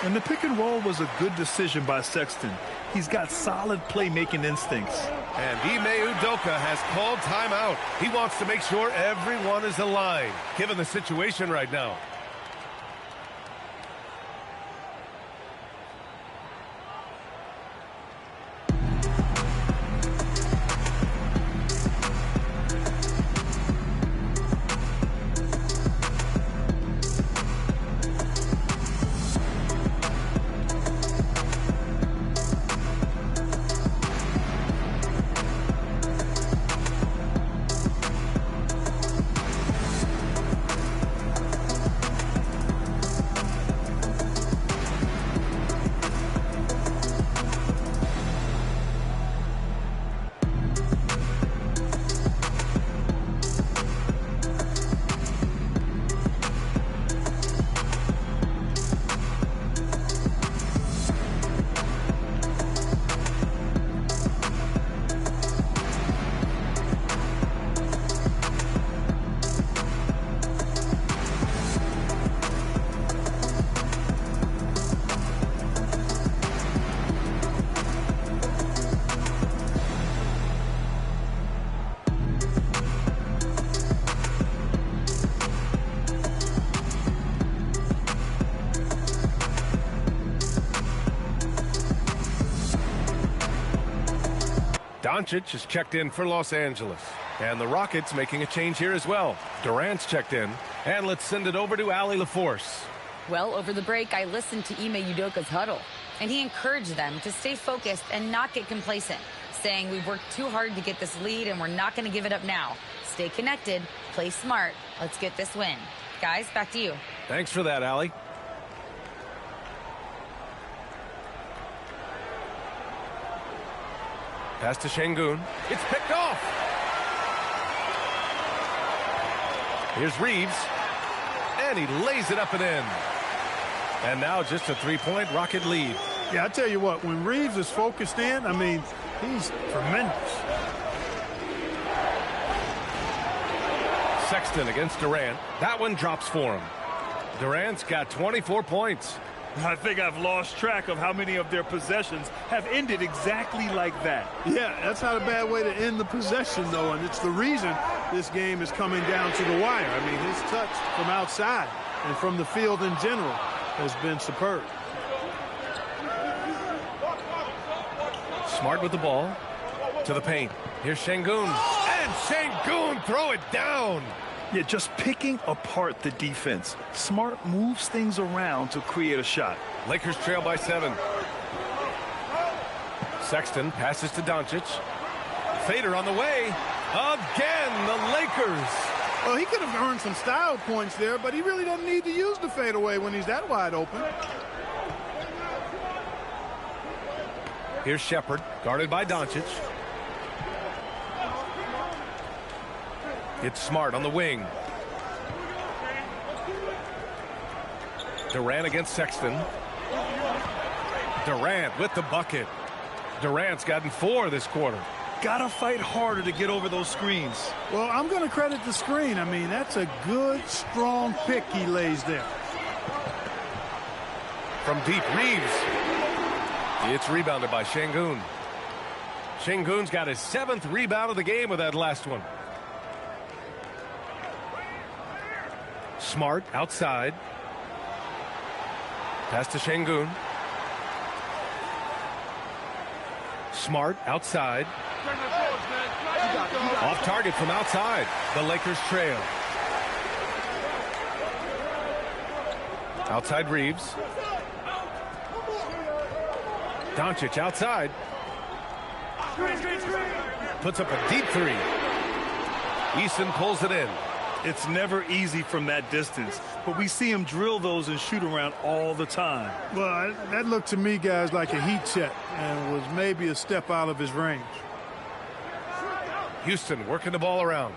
And the pick and roll was a good decision by Sexton. He's got solid playmaking instincts. And Ime Udoka has called timeout. He wants to make sure everyone is aligned, given the situation right now. Doncic is checked in for Los Angeles. And the Rockets making a change here as well. Durant's checked in. And let's send it over to Allie LaForce. Well, over the break, I listened to Ime Udoka's huddle, and he encouraged them to stay focused and not get complacent, saying we've worked too hard to get this lead and we're not going to give it up now. Stay connected, play smart, let's get this win. Guys, back to you. Thanks for that, Allie. Pass to Şengün. It's picked off. Here's Reeves. And he lays it up and in. And now just a 3-point Rocket lead. Yeah, I tell you what, when Reeves is focused in, I mean, he's tremendous. Sexton against Durant. That one drops for him. Durant's got 24 points. I think I've lost track of how many of their possessions have ended exactly like that. Yeah, that's not a bad way to end the possession, though, and it's the reason this game is coming down to the wire. I mean, his touch from outside and from the field in general has been superb. Smart with the ball. To the paint. Here's Şengün. And Şengün throw it down. Yeah, just picking apart the defense. Smart moves things around to create a shot. Lakers trail by 7. Sexton passes to Doncic. Fader on the way. Again, the Lakers. Well, he could have earned some style points there, but he really doesn't need to use the fadeaway when he's that wide open. Here's Shepherd, guarded by Doncic. It's Smart on the wing. Durant against Sexton. Durant with the bucket. Durant's gotten 4 this quarter. Gotta fight harder to get over those screens. Well, I'm going to credit the screen. I mean, that's a good, strong pick he lays there. From deep, Reeves. It's rebounded by Şengün. Şengün's got his 7th rebound of the game with that last one. Smart outside. Pass to Şengün. Smart outside. Off target from outside. The Lakers trail. Outside Reeves. Doncic outside. Puts up a deep three. Eason pulls it in. It's never easy from that distance, but we see him drill those and shoot around all the time. Well, that looked to me, guys, like a heat check and was maybe a step out of his range. Houston working the ball around.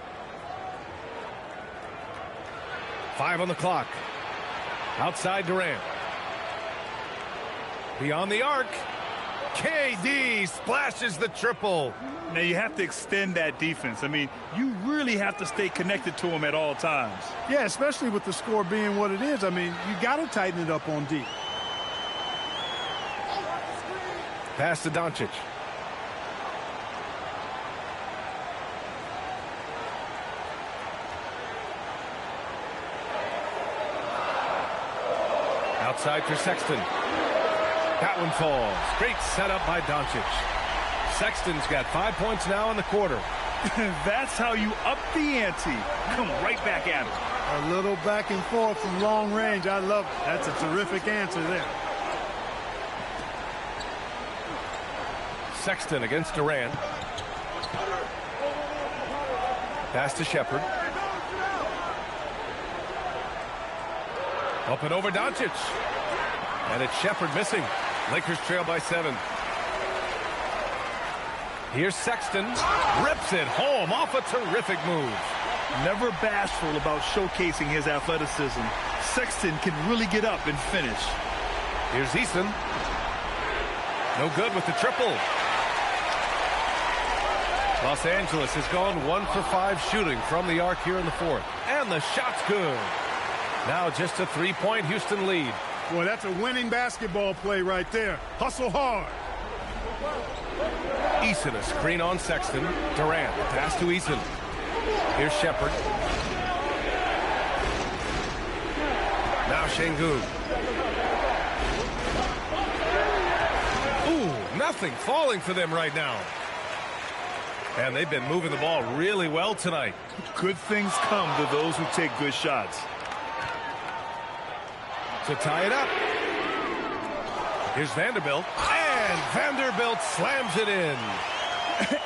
5 on the clock. Outside Durant. Beyond the arc. KD splashes the triple. Now you have to extend that defense. I mean, you really have to stay connected to him at all times. Yeah, especially with the score being what it is. I mean, you got to tighten it up on D. Pass to Doncic. Outside for Sexton. That one falls. Great setup by Doncic. Sexton's got 5 points now in the quarter. That's how you up the ante. Come right back at it. A little back and forth from long range. I love it. That's a terrific answer there. Sexton against Durant. Pass to Shepherd. Up and over Doncic. And it's Shepherd missing. Lakers trail by 7. Here's Sexton. Rips it home off a terrific move. Never bashful about showcasing his athleticism. Sexton can really get up and finish. Here's Eason. No good with the triple. Los Angeles has gone 1 for 5 shooting from the arc here in the 4th. And the shot's good. Now just a 3-point Houston lead. Boy, that's a winning basketball play right there. Hustle hard. Eason a screen on Sexton. Durant, pass to Eason. Here's Shepherd. Now Şengün. Ooh, nothing falling for them right now. And they've been moving the ball really well tonight. Good things come to those who take good shots. To tie it up. Here's Vanderbilt. And Vanderbilt slams it in.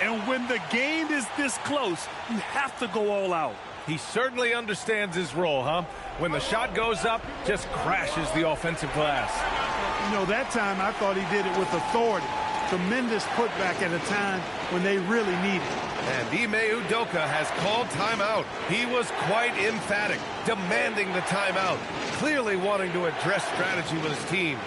And when the game is this close, you have to go all out. He certainly understands his role, huh? When the shot goes up, just crashes the offensive glass. You know, that time I thought he did it with authority. Tremendous putback at a time when they really need it. And Ime Udoka has called timeout. He was quite emphatic, demanding the timeout, clearly wanting to address strategy with his team.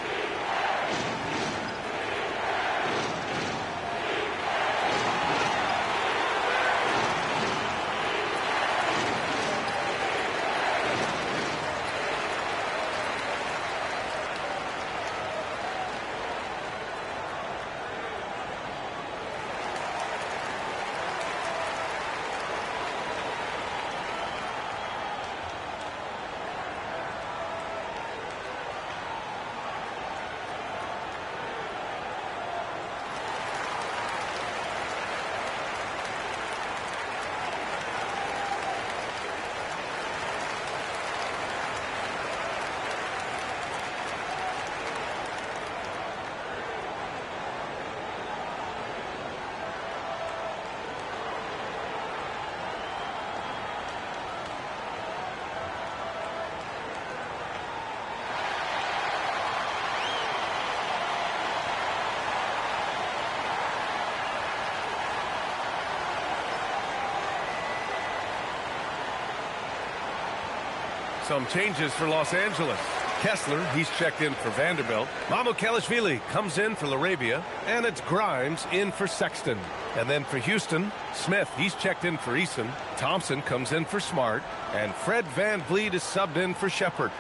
Some changes for Los Angeles. Kessler, he's checked in for Vanderbilt. Mamukelashvili comes in for LaRabia. And it's Grimes in for Sexton. And then for Houston, Smith, he's checked in for Eason. Thompson comes in for Smart. And Fred VanVleet is subbed in for Shepherd.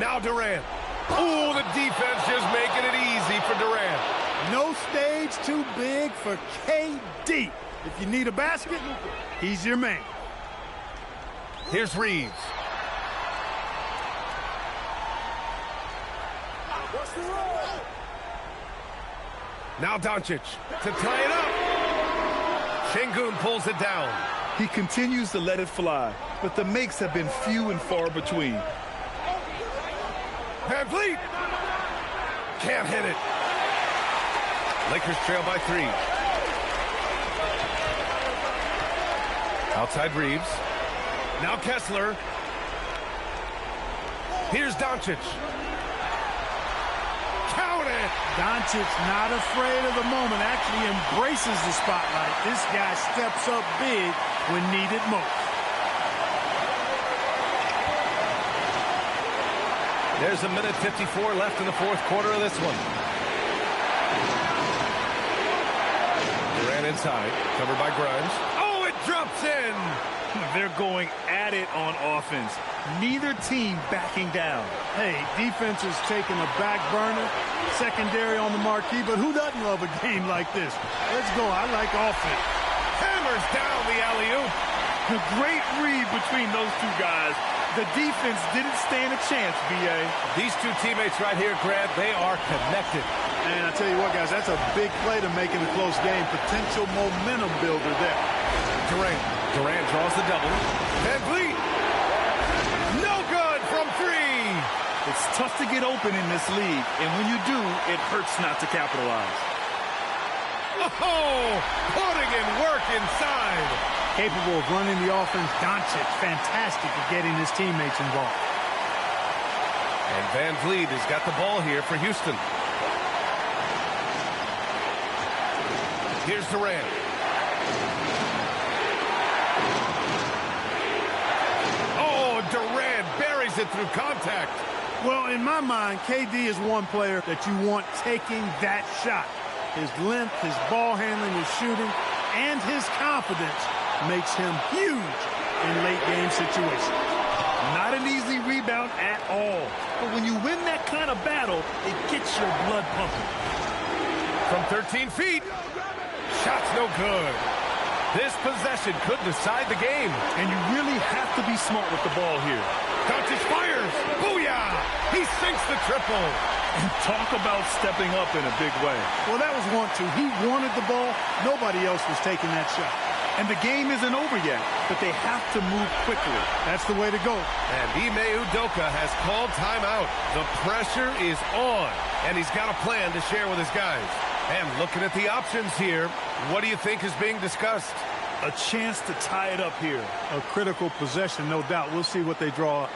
Now Durant. Oh, the defense just making it easy for Durant. No stage too big for KD. If you need a basket, he's your man. Here's Reeves. Now Doncic to tie it up. Şengün pulls it down. He continues to let it fly, but the makes have been few and far between. VanVleet can't hit it. Lakers trail by 3. Outside Reeves. Now Kessler. Here's Doncic. Count it! Doncic not afraid of the moment, actually embraces the spotlight. This guy steps up big when needed most. There's a minute 54 left in the fourth quarter of this one. Durant inside, covered by Grimes. Oh, it drops in! They're going at it on offense. Neither team backing down. Hey, defense is taking a back burner, secondary on the marquee, but who doesn't love a game like this? Let's go. I like offense. Hammers down the alley-oop. A great read between those two guys. The defense didn't stand a chance, B.A. These two teammates right here, Grant, they are connected. And I tell you what, guys, that's a big play to make in a close game. Potential momentum builder there. Durant draws the double. VanVleet. No good from 3. It's tough to get open in this league, and when you do, it hurts not to capitalize. Oh, putting in work inside. Capable of running the offense. Doncic, fantastic at getting his teammates involved. And VanVleet has got the ball here for Houston. Here's Durant. Oh, Durant buries it through contact. Well, in my mind, KD is one player that you want taking that shot. His length, his ball handling, his shooting, and his confidence makes him huge in late-game situations. Not an easy rebound at all. But when you win that kind of battle, it gets your blood pumping. From 13 feet. Shot's no good. This possession could decide the game. And you really have to be smart with the ball here. Doncic fires. Booyah! He sinks the triple. And talk about stepping up in a big way. Well, that was 1-2. He wanted the ball. Nobody else was taking that shot. And the game isn't over yet, but they have to move quickly. That's the way to go. And Ime Udoka has called timeout. The pressure is on, and he's got a plan to share with his guys. And looking at the options here, what do you think is being discussed? A chance to tie it up here. A critical possession, no doubt. We'll see what they draw up.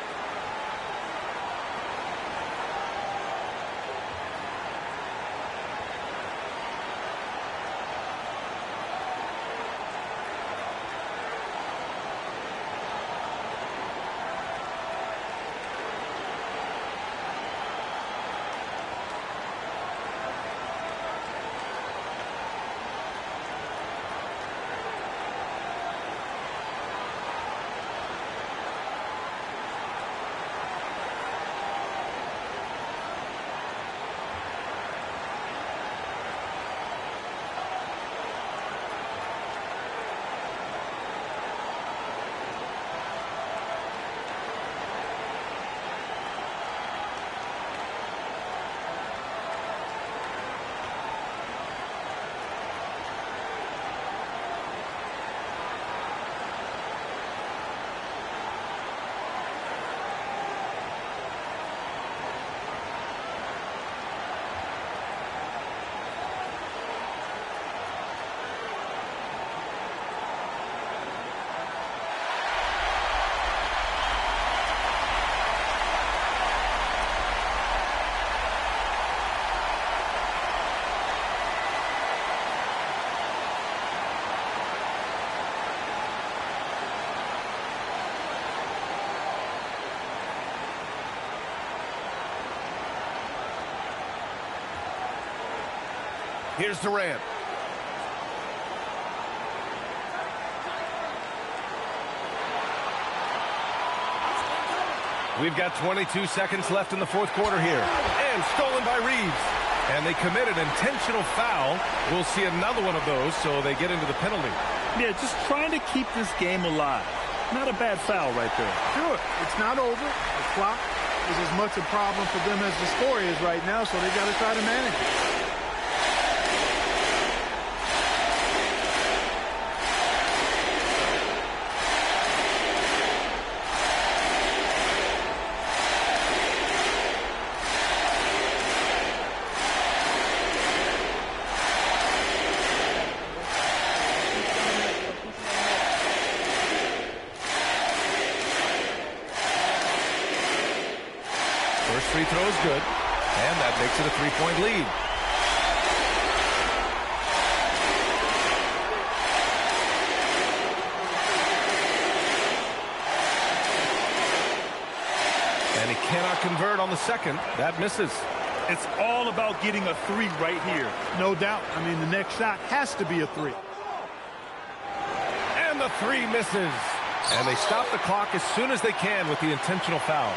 Here's Durant. We've got 22 seconds left in the fourth quarter here. And stolen by Reeves. And they committed intentional foul. We'll see another one of those, so they get into the penalty. Yeah, just trying to keep this game alive. Not a bad foul right there. Sure, it's not over. The clock is as much a problem for them as the score is right now, so they got to try to manage it. free throw is good, and that makes it a 3-point lead. And he cannot convert on the second. That misses. It's all about getting a three right here. No doubt. I mean, the next shot has to be a three. And the three misses. And they stop the clock as soon as they can with the intentional foul.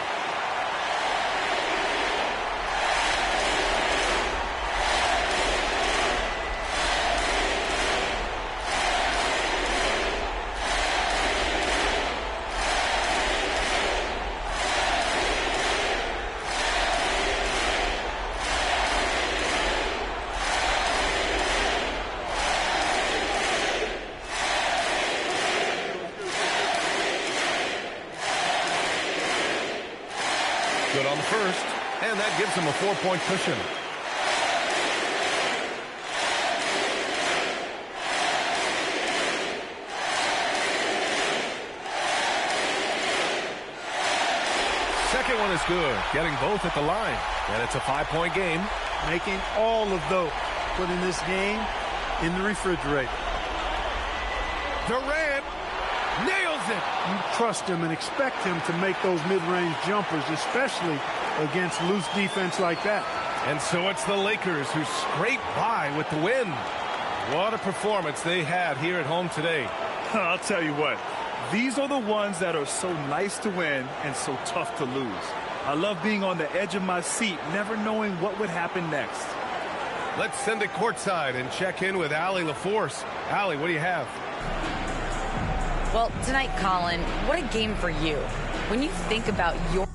Good on the first, and that gives them a 4-point cushion. Second one is good, getting both at the line, and it's a 5-point game. Making all of those, putting this game in the refrigerator. Durant nails it. You trust him and expect him to make those mid-range jumpers, especially against loose defense like that. And so it's the Lakers who scrape by with the win. What a performance they had here at home today. I'll tell you what, these are the ones that are so nice to win and so tough to lose. I love being on the edge of my seat, never knowing what would happen next. Let's send it courtside and check in with Allie LaForce. Allie, what do you have? Well, tonight, Colin, what a game for you. When you think about your...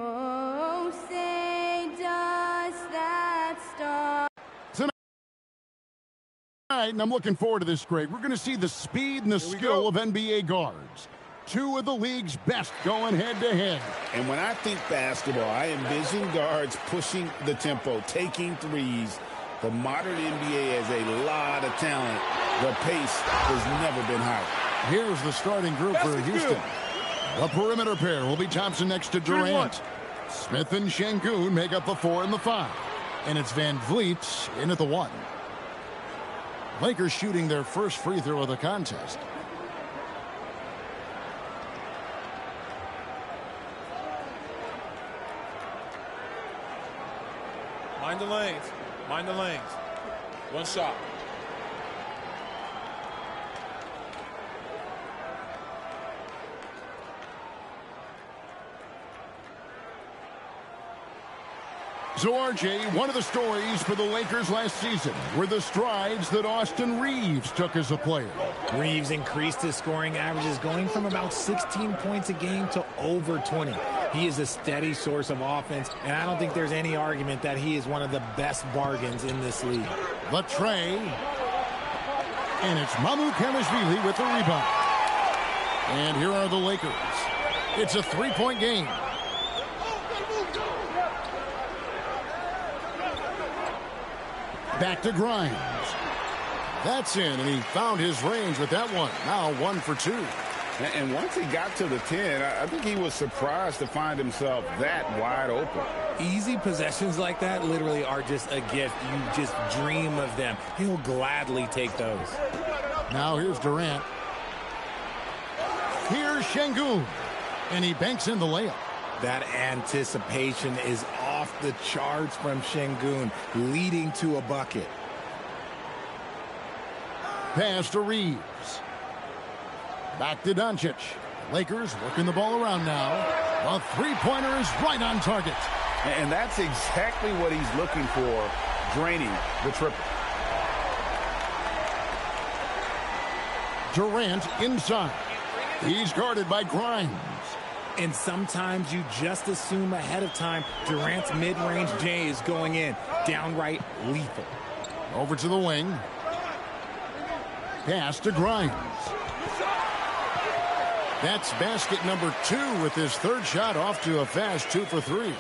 Oh, say does that star... Tonight, and I'm looking forward to this, Greg. We're going to see the speed and the skill of NBA guards. Two of the league's best going head-to-head. And when I think basketball, I envision guards pushing the tempo, taking threes. The modern NBA has a lot of talent. The pace has never been higher. Here's the starting group for Houston. The perimeter pair will be Thompson next to Durant. Smith and Şengün make up the 4 and the 5. And it's Van Vliet in at the 1. Lakers shooting their first free throw of the contest. Mind the lanes. Mind the lanes. One shot. So, RJ, one of the stories for the Lakers last season were the strides that Austin Reeves took as a player. Reeves increased his scoring averages, going from about 16 points a game to over 20. He is a steady source of offense, and I don't think there's any argument that he is one of the best bargains in this league. The tray. And it's Mamoukelashvili with the rebound. And here are the Lakers. It's a 3-point game. Back to Grimes. That's in, and he found his range with that one. Now 1 for 2. And once he got to the 10, I think he was surprised to find himself that wide open. Easy possessions like that literally are just a gift. You just dream of them. He'll gladly take those. Now here's Durant. Here's Şengün. And he banks in the layup. That anticipation is off the charts from Şengün, leading to a bucket. Pass to Reeves. Back to Doncic. Lakers working the ball around now. The three-pointer is right on target. And that's exactly what he's looking for, draining the triple. Durant inside. He's guarded by Grimes. And sometimes you just assume ahead of time Durant's mid-range J is going in. Downright lethal. Over to the wing. Pass to Grimes. That's basket number 2 with his third shot off to a fast 2 for 3.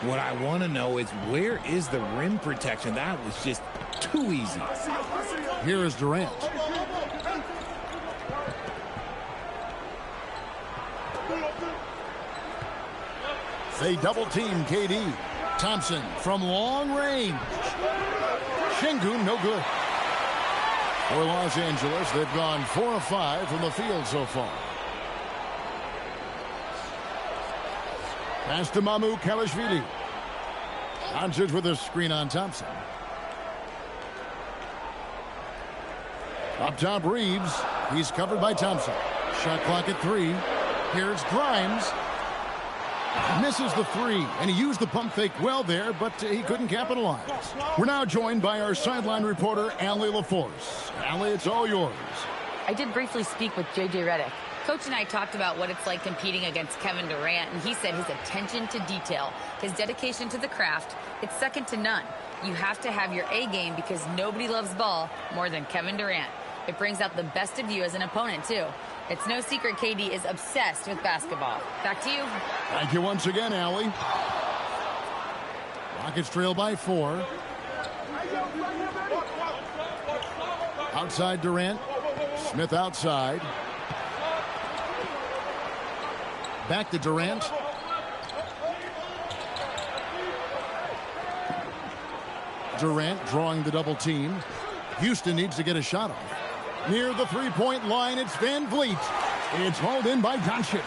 What I want to know is where is the rim protection? That was just too easy. Here is Durant. They double-team KD. Thompson from long range. Şengün, no good. For Los Angeles, they've gone 4 of 5 from the field so far. Pass to Mamoukelashvili. Doncic with a screen on Thompson. Up top, Reeves. He's covered by Thompson. Shot clock at 3. Here's Grimes. Misses the 3, and he used the pump fake well there, but he couldn't capitalize. We're now joined by our sideline reporter, Allie LaForce. Allie, it's all yours. I did briefly speak with J.J. Redick. Coach and I talked about what it's like competing against Kevin Durant, and he said his attention to detail, his dedication to the craft, it's second to none. You have to have your A game because nobody loves ball more than Kevin Durant. It brings out the best of you as an opponent, too. It's no secret KD is obsessed with basketball. Back to you. Thank you once again, Allie. Rockets trail by 4. Outside Durant. Smith outside. Back to Durant. Durant drawing the double team. Houston needs to get a shot off. Near the three-point line, it's VanVleet. It's hauled in by Doncic.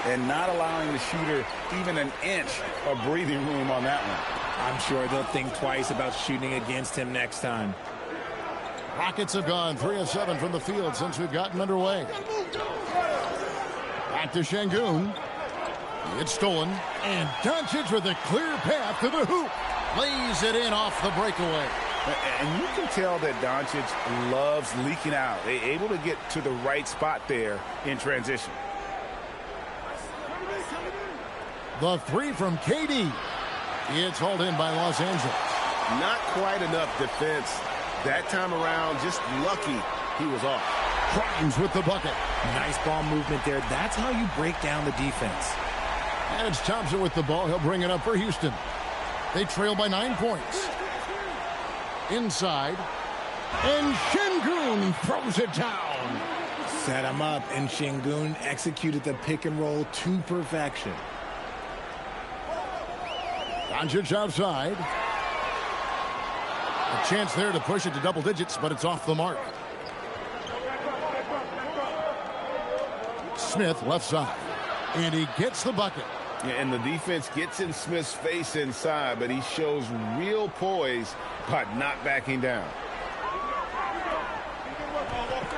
And not allowing the shooter even an inch of breathing room on that one. I'm sure they'll think twice about shooting against him next time. Rockets have gone 3 of 7 from the field since we've gotten underway. Back to Şengün. It's stolen. And Doncic with a clear path to the hoop. Lays it in off the breakaway. And you can tell that Doncic loves leaking out. They're able to get to the right spot there in transition. The 3 from KD. It's hauled in by Los Angeles. Not quite enough defense. That time around, just lucky he was off. Grimes with the bucket. Nice ball movement there. That's how you break down the defense. And it's Thompson with the ball. He'll bring it up for Houston. They trail by 9 points. Inside. And Şengün throws it down. Set him up, and Şengün executed the pick and roll to perfection. Doncic outside. A chance there to push it to double digits, but it's off the mark. Smith left side. And he gets the bucket. And the defense gets in Smith's face inside, but he shows real poise by not backing down.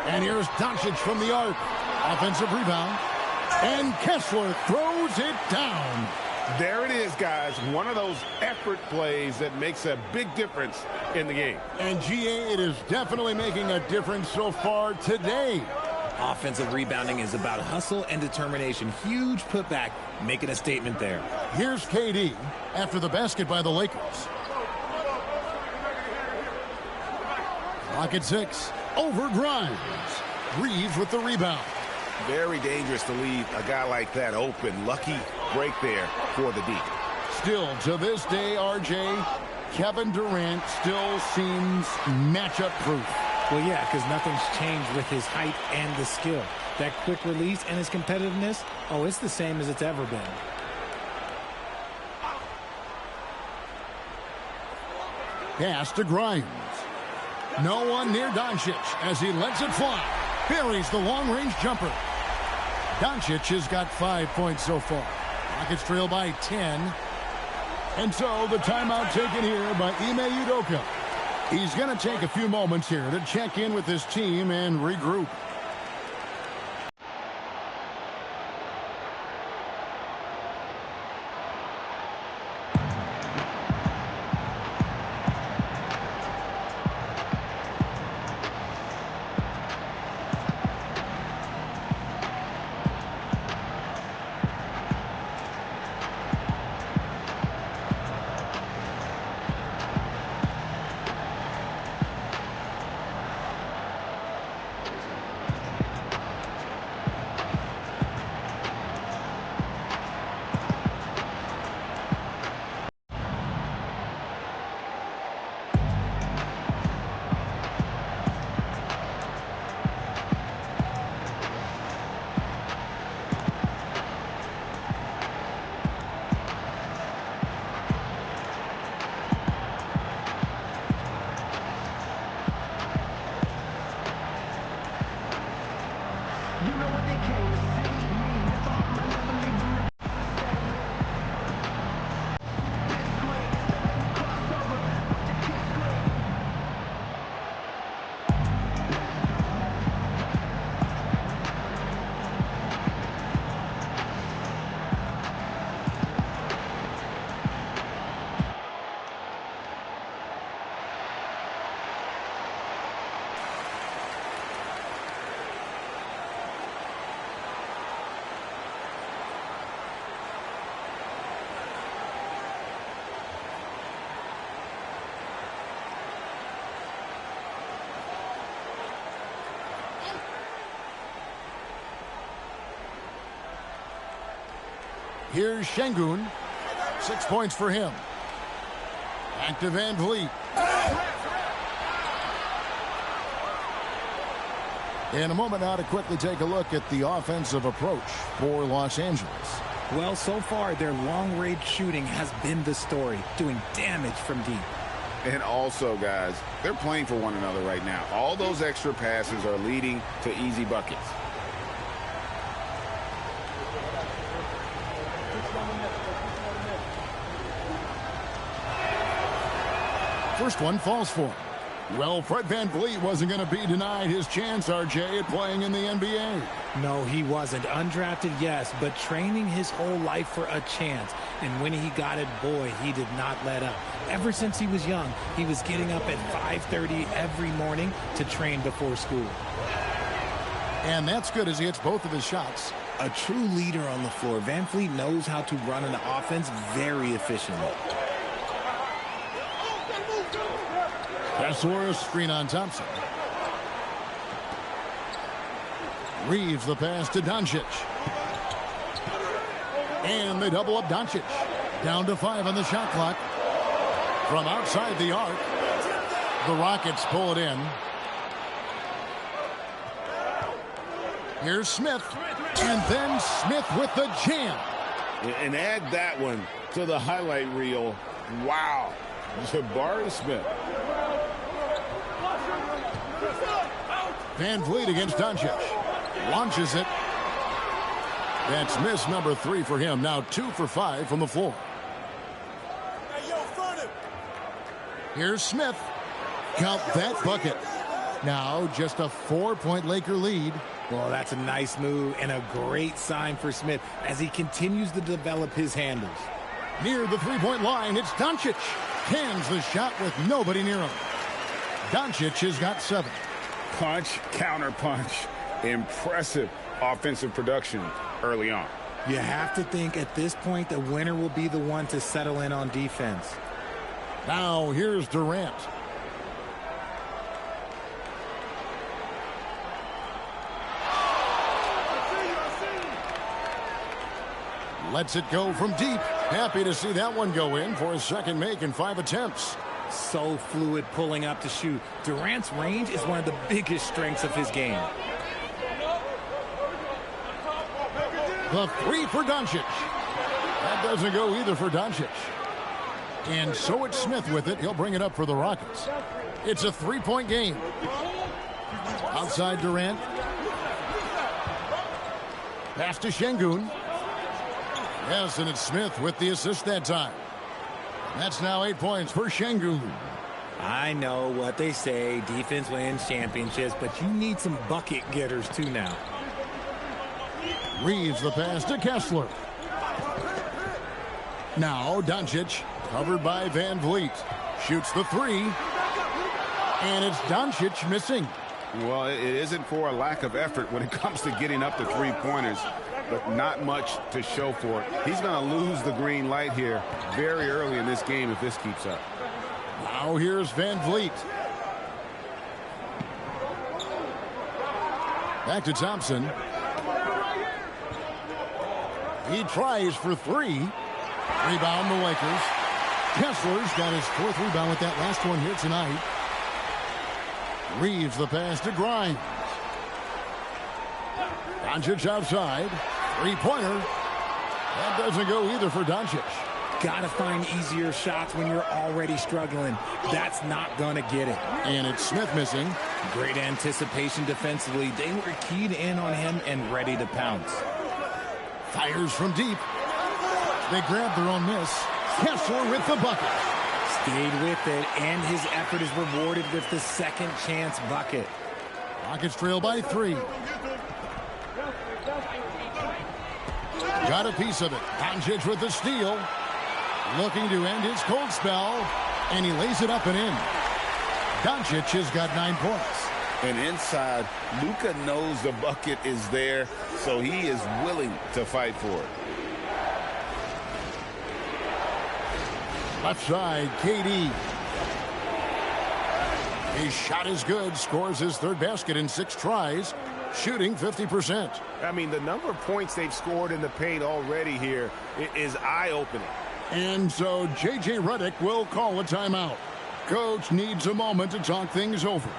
And here's Doncic from the arc. Offensive rebound. And Kessler throws it down. There it is, guys. One of those effort plays that makes a big difference in the game. And GA, it is definitely making a difference so far today. Offensive rebounding is about hustle and determination. Huge putback, making a statement there. Here's KD after the basket by the Lakers. Clock at 6. Over Grimes. Reeves with the rebound. Very dangerous to leave a guy like that open. Lucky break there for the D. Still, to this day, RJ, Kevin Durant still seems matchup proof. Well, yeah, because nothing's changed with his height and the skill. That quick release and his competitiveness, oh, it's the same as it's ever been. Pass to Grimes. No one near Doncic as he lets it fly. Buries the long-range jumper. Doncic has got 5 points so far. Rockets trail by 10. And so the timeout taken here by Ime Udoka. He's going to take a few moments here to check in with his team and regroup. Here's Şengün. 6 points for him. Back to Van Vliet. In a moment now to quickly take a look at the offensive approach for Los Angeles. Well, so far, their long-range shooting has been the story, doing damage from deep. And also, guys, they're playing for one another right now. All those extra passes are leading to easy buckets. First one falls for him. Well, Fred Van Vliet wasn't going to be denied his chance, RJ, at playing in the NBA. No, he wasn't. Undrafted, yes, but training his whole life for a chance. And when he got it, boy, he did not let up. Ever since he was young, he was getting up at 5:30 every morning to train before school. And that's good as he hits both of his shots. A true leader on the floor. Van Vliet knows how to run an offense very efficiently. Kessler, screen on Thompson. Reeves the pass to Doncic. And they double up Doncic. Down to 5 on the shot clock. From outside the arc, the Rockets pull it in. Here's Smith. And then Smith with the jam. And add that one to the highlight reel. Wow. Jabari Smith. Van Vliet against Doncic. Launches it. That's miss number 3 for him. Now 2 for 5 from the floor. Here's Smith. Count that bucket. Now just a 4-point Laker lead. Well, that's a nice move and a great sign for Smith as he continues to develop his handles. Near the 3-point line, it's Doncic. Cans the shot with nobody near him. Doncic has got 7. Punch, counter punch. Impressive offensive production early on. You have to think at this point the winner will be the one to settle in on defense. Now here's Durant. Lets it go from deep. Happy to see that one go in for his second make in 5 attempts. So fluid pulling up to shoot. Durant's range is one of the biggest strengths of his game. The 3 for Doncic. That doesn't go either for Doncic. And so it's Smith with it. He'll bring it up for the Rockets. It's a 3-point game. Outside Durant. Pass to Şengün. Yes, and it's Smith with the assist that time. That's now 8 points for Şengün. I know what they say, defense wins championships, but you need some bucket getters too now. Reeves the pass to Kessler. Now Doncic, covered by Van Vliet. Shoots the 3. And it's Doncic missing. Well, it isn't for a lack of effort when it comes to getting up the 3-pointers, but not much to show for it. He's going to lose the green light here very early in this game if this keeps up. Now here's Van Vliet. Back to Thompson. He tries for 3. Rebound the Lakers. Kessler's got his 4th rebound with that last one here tonight. Reeves the pass to Grimes. Doncic outside. 3-pointer. That doesn't go either for Doncic. Gotta find easier shots when you're already struggling. That's not gonna get it. And it's Smith missing. Great anticipation defensively. They were keyed in on him and ready to pounce. Fires from deep. They grab their own miss. Kessler with the bucket. Stayed with it, and his effort is rewarded with the second chance bucket. Rockets trail by 3. Got a piece of it. Doncic with the steal. Looking to end his cold spell. And he lays it up and in. Doncic has got 9 points. And inside, Luka knows the bucket is there, so he is willing to fight for it. Left side, KD. His shot is good. Scores his 3rd basket in 6 tries. shooting 50%. I mean, the number of points they've scored in the paint already here is eye-opening. And so J.J. Redick will call a timeout. Coach needs a moment to talk things over.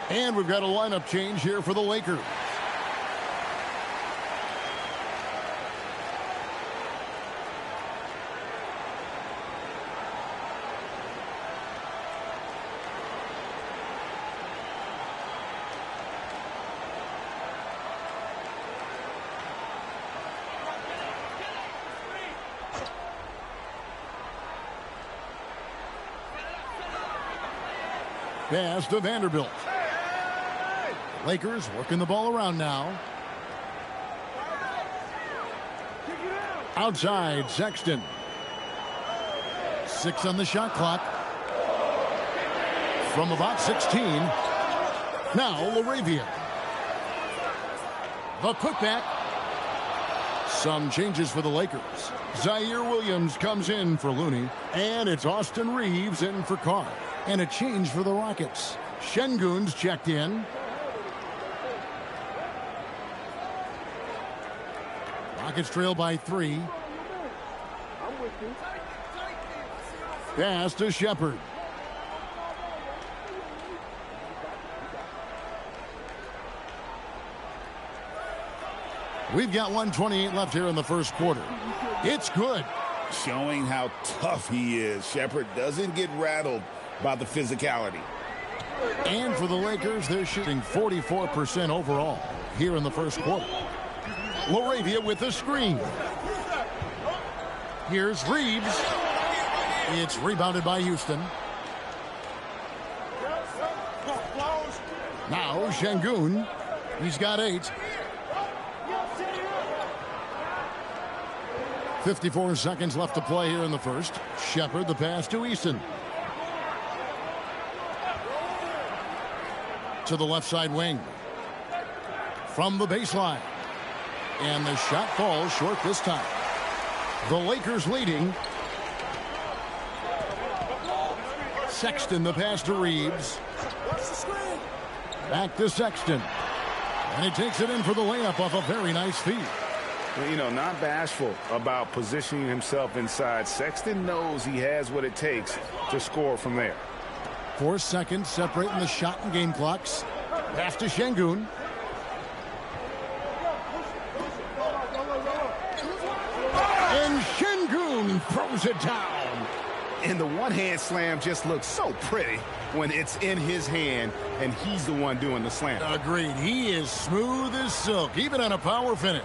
And we've got a lineup change here for the Lakers. Pass to Vanderbilt. Lakers working the ball around now. Outside, Sexton. 6 on the shot clock. From about 16. Now LaRavia. The putback. Some changes for the Lakers. Zaire Williams comes in for Looney. And it's Austin Reeves in for Carr. And a change for the Rockets. Şengün's checked in. Rockets trail by 3. Pass to Shepard. We've got 1:28 left here in the first quarter. It's good. Showing how tough he is. Shepard doesn't get rattled by the physicality. And for the Lakers, they're shooting 44% overall here in the first quarter. LaRavia with the screen. Here's Reeves. It's rebounded by Houston. Now Şengün. He's got 8. 54 seconds left to play here in the first. Shepard, the pass to Eason. To the left side wing. From the baseline. And the shot falls short this time. The Lakers leading. Sexton, the pass to Reeves. Back to Sexton. And he takes it in for the layup off a very nice feed. You know, not bashful about positioning himself inside. Sexton knows he has what it takes to score from there. 4 seconds separating the shot and game clocks. Pass to Şengün. And Şengün throws it down. And the one-hand slam just looks so pretty when it's in his hand and he's the one doing the slam. Agreed. He is smooth as silk, even on a power finish.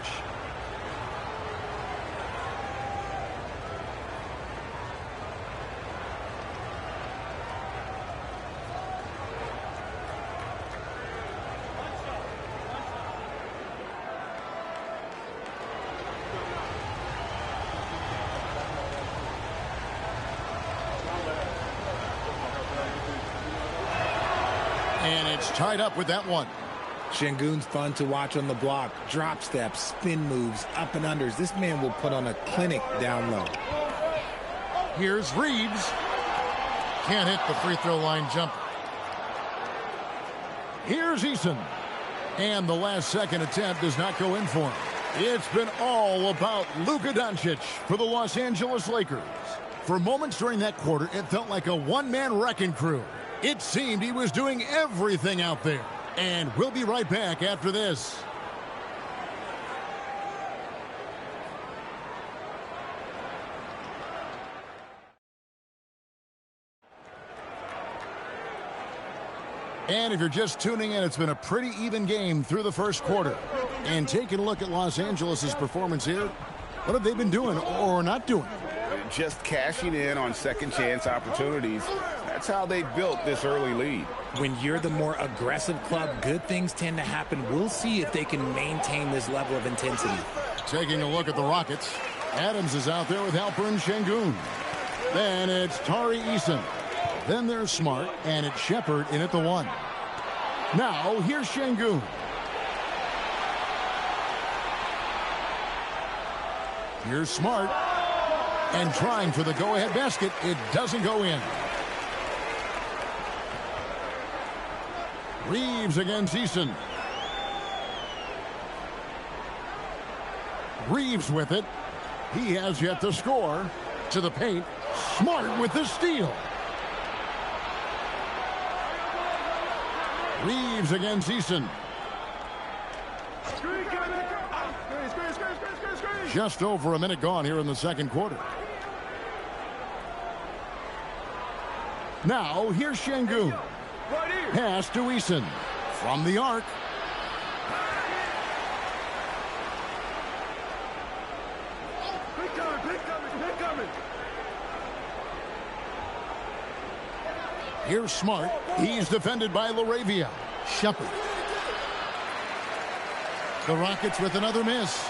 And it's tied up with that one. Şengün's fun to watch on the block. Drop steps, spin moves, up and unders. This man will put on a clinic down low. Here's Reeves. can't hit the free throw line jumper. Here's Eason. And the last second attempt does not go in for him. It's been all about Luka Doncic for the Los Angeles Lakers. For moments during that quarter, it felt like a one-man wrecking crew. It seemed he was doing everything out there. And we'll be right back after this. And if you're just tuning in, it's been a pretty even game through the first quarter. And taking a look at Los Angeles' performance here, what have they been doing or not doing? Just cashing in on second chance opportunities. That's how they built this early lead. When you're the more aggressive club, good things tend to happen. We'll see if they can maintain this level of intensity. Taking a look at the Rockets, Adams is out there with Alperen Sengun. Then it's Tari Eason. Then there's Smart, and it's Shepard in at the 1. Now, here's Sengun. Here's Smart. And trying for the go-ahead basket. It doesn't go in. Reeves against Eason. Reeves with it. He has yet to score. To the paint. Smart with the steal. Reeves against Eason. Just over a minute gone here in the second quarter. Now, here's Sengun. Pass to Eason. From the arc. Here's Smart. He's defended by LaRavia. Shepard. The Rockets with another miss.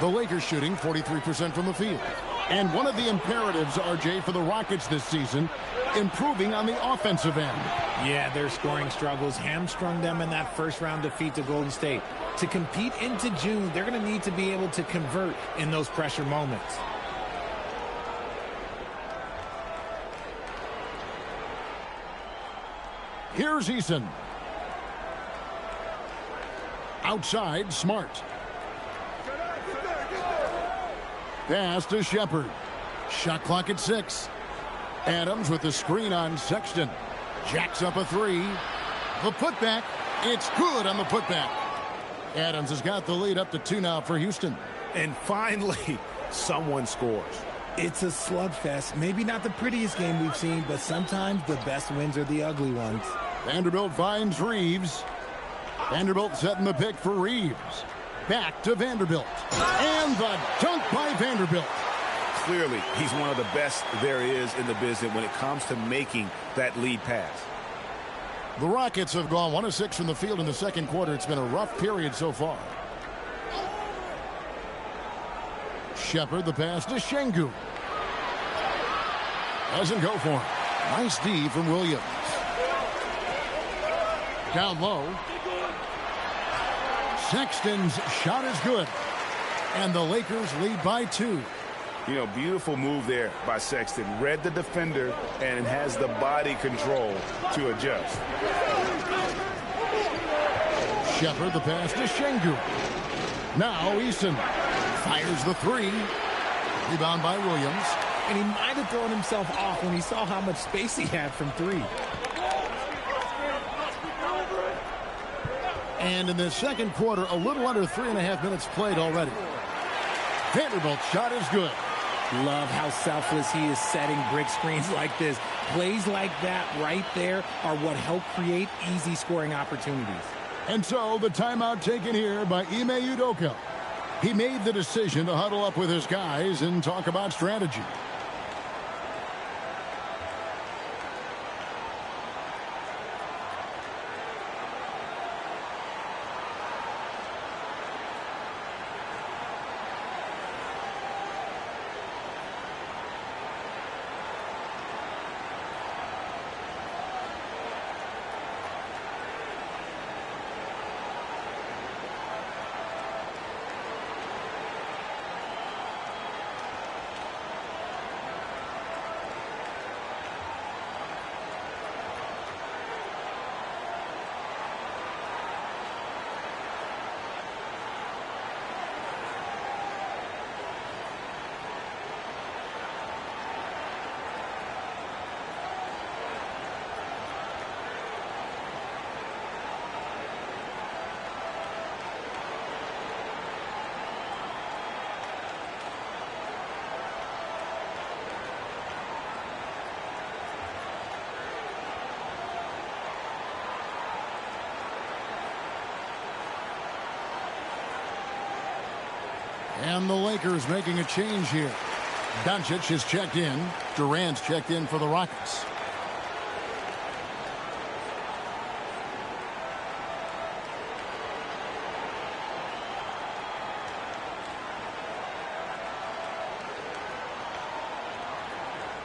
The Lakers shooting 43% from the field. And one of the imperatives, RJ, for the Rockets this season, improving on the offensive end. Yeah, their scoring struggles hamstrung them in that first-round defeat to Golden State. To compete into June, they're going to need to be able to convert in those pressure moments. Here's Eason. Outside, Smart. Pass to Shepard. Shot clock at 6. Adams with the screen on Sexton. Jacks up a 3. The putback. It's good on the putback. Adams has got the lead up to 2 now for Houston. And finally, someone scores. It's a slugfest. Maybe not the prettiest game we've seen, but sometimes the best wins are the ugly ones. Vanderbilt finds Reeves. Vanderbilt setting the pick for Reeves. Back to Vanderbilt. And the dunk by Vanderbilt. Clearly, he's one of the best there is in the business when it comes to making that lead pass. The Rockets have gone 1 of 6 from the field in the second quarter. It's been a rough period so far. Shepard, the pass to Sengun. Doesn't go for him. Nice D from Williams. Down low. Sexton's shot is good. And the Lakers lead by 2. You know, beautiful move there by Sexton. Read the defender and has the body control to adjust. Shepard, the pass to Sengun. Now Eason fires the 3. Rebound by Williams. And he might have thrown himself off when he saw how much space he had from 3. And in the second quarter, a little under 3.5 minutes played already. Vanderbilt's shot is good. Love how selfless he is setting brick screens like this. Plays like that right there are what help create easy scoring opportunities. And so the timeout taken here by Ime Udoka. He made the decision to huddle up with his guys and talk about strategy. And the Lakers making a change here. Doncic is checked in. Durant's checked in for the Rockets.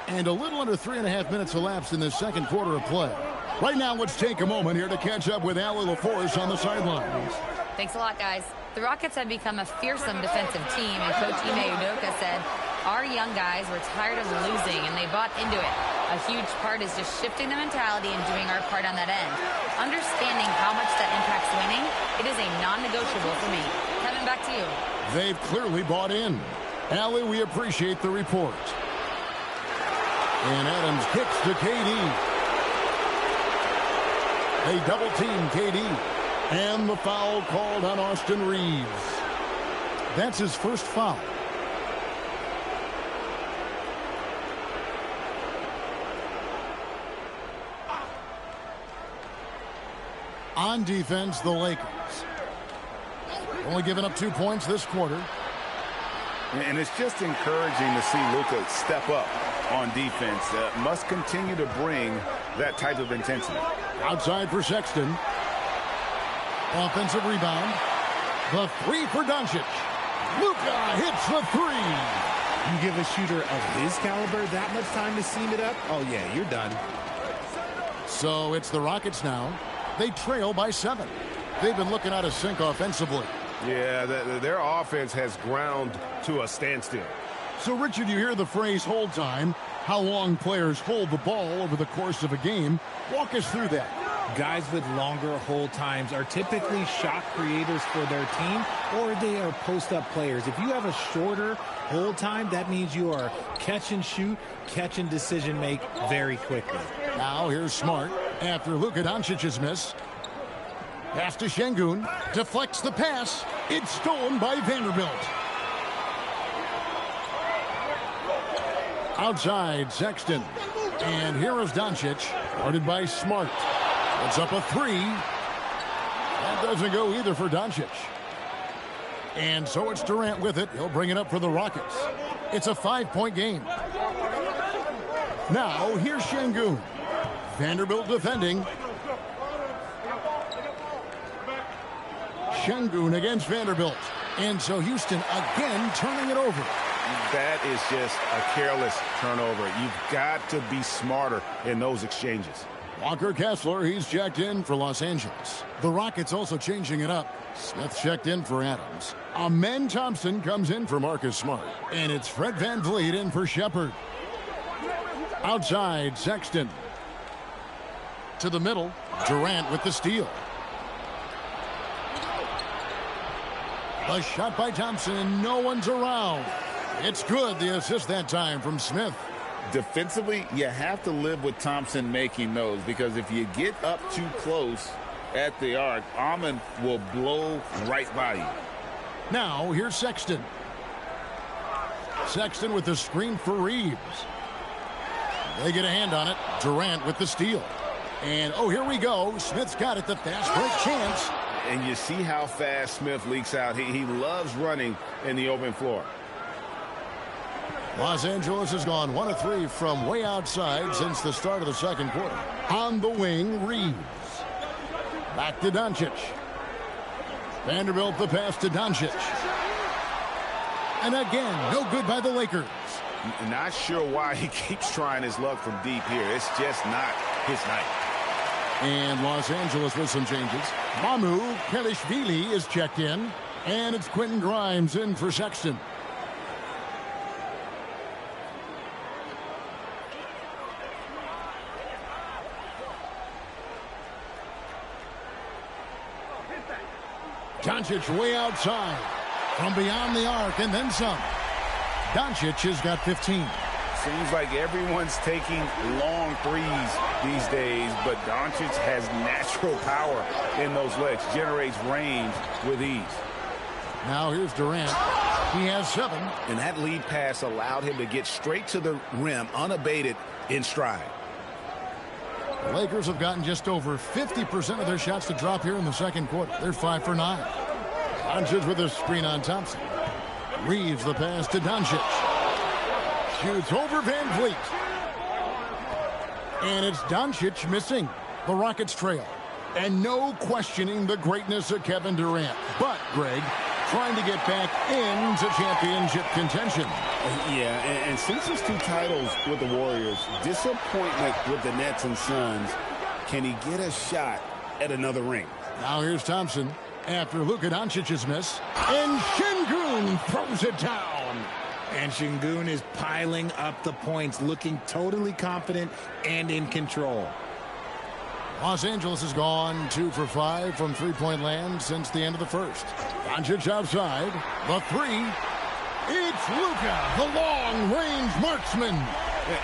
And a little under 3.5 minutes elapsed in the second quarter of play. Right now, let's take a moment here to catch up with Allie LaForce on the sidelines. Thanks a lot, guys. The Rockets have become a fearsome defensive team, and Coach Ime Udoka said, our young guys were tired of losing, and they bought into it. A huge part is just shifting the mentality and doing our part on that end. Understanding how much that impacts winning, it is a non-negotiable for me. Kevin, back to you. They've clearly bought in. Allie, we appreciate the report. And Adams kicks to KD. They double team KD. And the foul called on Austin Reeves. That's his first foul. On defense, the Lakers. Only giving up 2 points this quarter. And it's just encouraging to see Luka step up on defense. Must continue to bring that type of intensity. Outside for Sexton. Offensive rebound. The three for Doncic. Luka hits the three. You give a shooter of his caliber that much time to seam it up? Oh, yeah, you're done. So it's the Rockets now. They trail by 7. They've been looking out of sync offensively. Yeah, their offense has ground to a standstill. So, Richard, you hear the phrase hold time, how long players hold the ball over the course of a game. Walk us through that. Guys with longer hold times are typically shot creators for their team, or they are post-up players. If you have a shorter hold time, that means you are catch and shoot, catch and decision make very quickly. Now here's Smart after Luka Doncic's miss. Pass to Şengün. Deflects the pass. It's stolen by Vanderbilt. Outside, Sexton. And here is Doncic, guarded by Smart. It's up a three. That doesn't go either for Doncic. And so it's Durant with it. He'll bring it up for the Rockets. It's a 5-point game. Now, here's Şengün. Vanderbilt defending. Şengün against Vanderbilt. And so Houston again turning it over. That is just a careless turnover. You've got to be smarter in those exchanges. Walker Kessler, he's checked in for Los Angeles. The Rockets also changing it up. Smith checked in for Adams. Amen Thompson comes in for Marcus Smart. And it's Fred VanVleet in for Shepherd. Outside, Sexton. To the middle, Durant with the steal. A shot by Thompson, and no one's around. It's good, the assist that time from Smith. Defensively, you have to live with Thompson making those, because if you get up too close at the arc, Ahmed will blow right by you. Now, here's Sexton. Sexton with the screen for Reeves. They get a hand on it. Durant with the steal. And, oh, here we go. Smith's got it, the fast break chance. And you see how fast Smith leaks out. He loves running in the open floor. Los Angeles has gone 1 of 3 from way outside since the start of the second quarter. On the wing, Reeves. Back to Doncic. Vanderbilt the pass to Doncic. And again, no good by the Lakers. Not sure why he keeps trying his luck from deep here. It's just not his night. And Los Angeles with some changes. Mamu Kelishvili is checked in. And it's Quentin Grimes in for Sexton. Doncic way outside. From beyond the arc and then some. Doncic has got 15. Seems like everyone's taking long threes these days, but Doncic has natural power in those legs, generates range with ease. Now here's Durant. He has 7. And that lead pass allowed him to get straight to the rim, unabated in stride. The Lakers have gotten just over 50% of their shots to drop here in the second quarter. They're 5 for 9. Doncic with a screen on Thompson. Reeves the pass to Doncic. Shoots over Van Vliet. And it's Doncic missing. The Rockets trail. And no questioning the greatness of Kevin Durant. But, Greg, trying to get back into championship contention. Yeah, and since his 2 titles with the Warriors, disappointment with the Nets and Suns, can he get a shot at another ring? Now here's Thompson after Luka Doncic's miss. And Şengün throws it down. And Şengün is piling up the points, looking totally confident and in control. Los Angeles has gone 2 for 5 from three-point land since the end of the first. Doncic outside. The 3. It's Luka, the long-range marksman.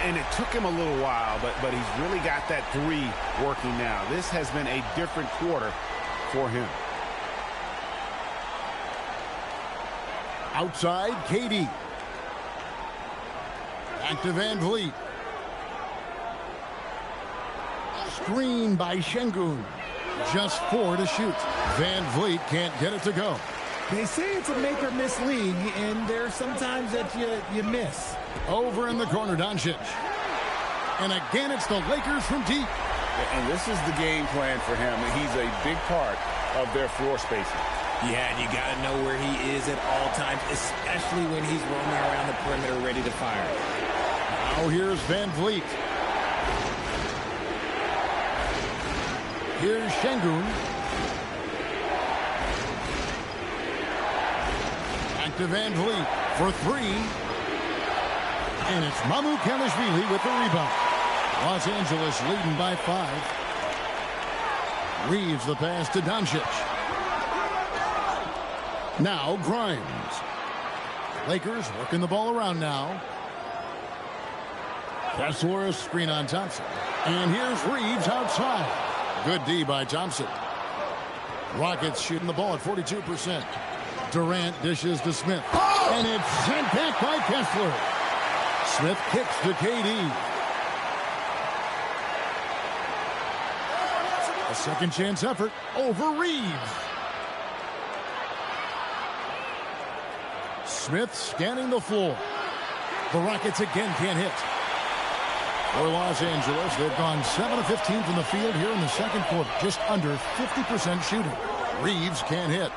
And it took him a little while, but he's really got that 3 working now. This has been a different quarter for him. Outside, KD. Back to Van Vliet. Screen by Şengün. Just 4 to shoot. Van Vliet can't get it to go. They say it's a make or miss league, and there's sometimes that you miss. Over in the corner, Doncic. And again, it's the Lakers from deep. And this is the game plan for him. He's a big part of their floor spacing. Yeah, and you got to know where he is at all times, especially when he's roaming around the perimeter ready to fire. Now here's Van Vliet. Here's Şengün. Back to Van Vliet for 3. And it's Mamukelashvili with the rebound. Los Angeles leading by 5. Reeves the pass to Doncic. Now Grimes. Lakers working the ball around now. Kessler screen on Thompson. And here's Reeves outside. Good D by Thompson. Rockets shooting the ball at 42%. Durant dishes to Smith. And it's sent back by Kessler. Smith kicks to KD. A second chance effort over Reeves. Smith scanning the floor. The Rockets again can't hit. For Los Angeles, they've gone 7 of 15 from the field here in the second quarter. Just under 50% shooting. Reeves can't hit.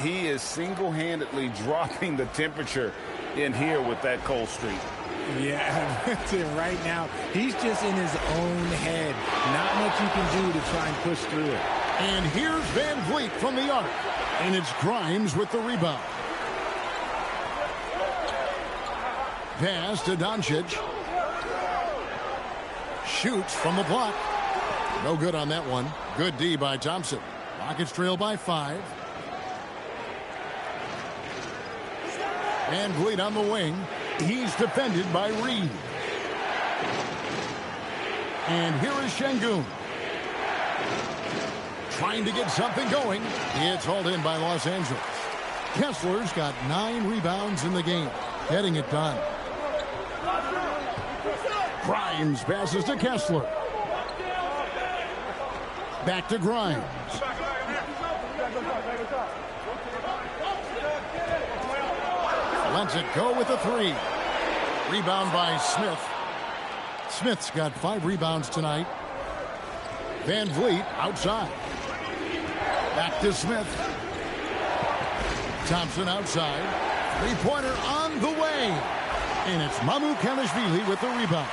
He is single-handedly dropping the temperature in here with that cold streak. Yeah, right now, he's just in his own head. Not much you can do to try and push through it. And here's Van Vliet from the arc. And it's Grimes with the rebound. Pass to Doncic. Shoots from the block. No good on that one. Good D by Thompson. Rockets trail by 5. Van Vliet on the wing. He's defended by Reed. And here is Şengün. Trying to get something going. It's hauled in by Los Angeles. Kessler's got 9 rebounds in the game. Getting it done. Grimes passes to Kessler. Back to Grimes. Lets it go with a 3. Rebound by Smith. Smith's got 5 rebounds tonight. Van Vliet outside. Back to Smith. Thompson outside. 3-pointer on the way. And it's Mamukelashvili with the rebound.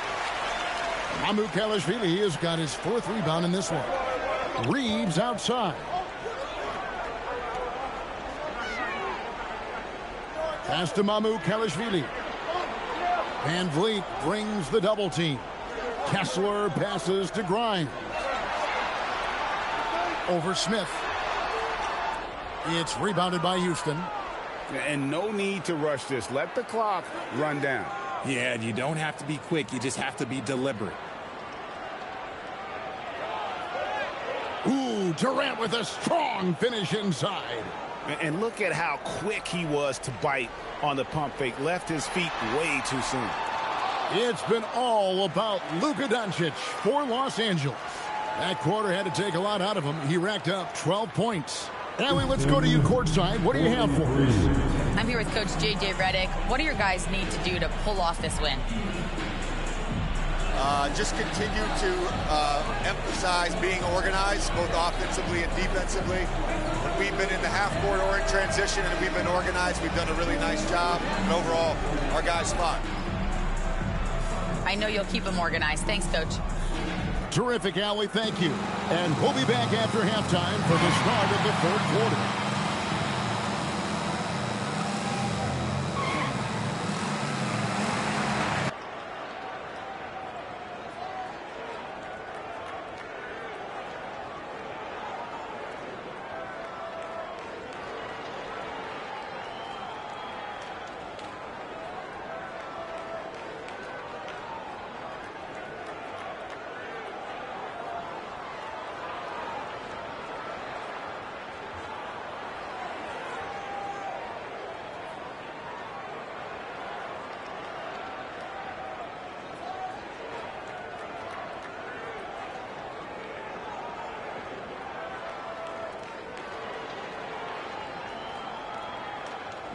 Mamukelashvili has got his 4th rebound in this one. Reeves outside. Pass to Mamukelashvili. Van Vliet brings the double team. Kessler passes to Grimes. Over Smith. It's rebounded by Houston. And no need to rush this. Let the clock run down. Yeah, and you don't have to be quick. You just have to be deliberate. Ooh, Durant with a strong finish inside. And look at how quick he was to bite on the pump fake. Left his feet way too soon. It's been all about Luka Doncic for Los Angeles. That quarter had to take a lot out of him. He racked up 12 points. Ellie, let's go to you courtside. What do you have for us? I'm here with Coach J.J. Redick. What do your guys need to do to pull off this win? Just continue to emphasize being organized, both offensively and defensively. When we've been in the half-court or in transition and we've been organized, we've done a really nice job. And overall, our guys fought. I know you'll keep them organized. Thanks, Coach. Terrific, Allie. Thank you. And we'll be back after halftime for the start of the fourth quarter.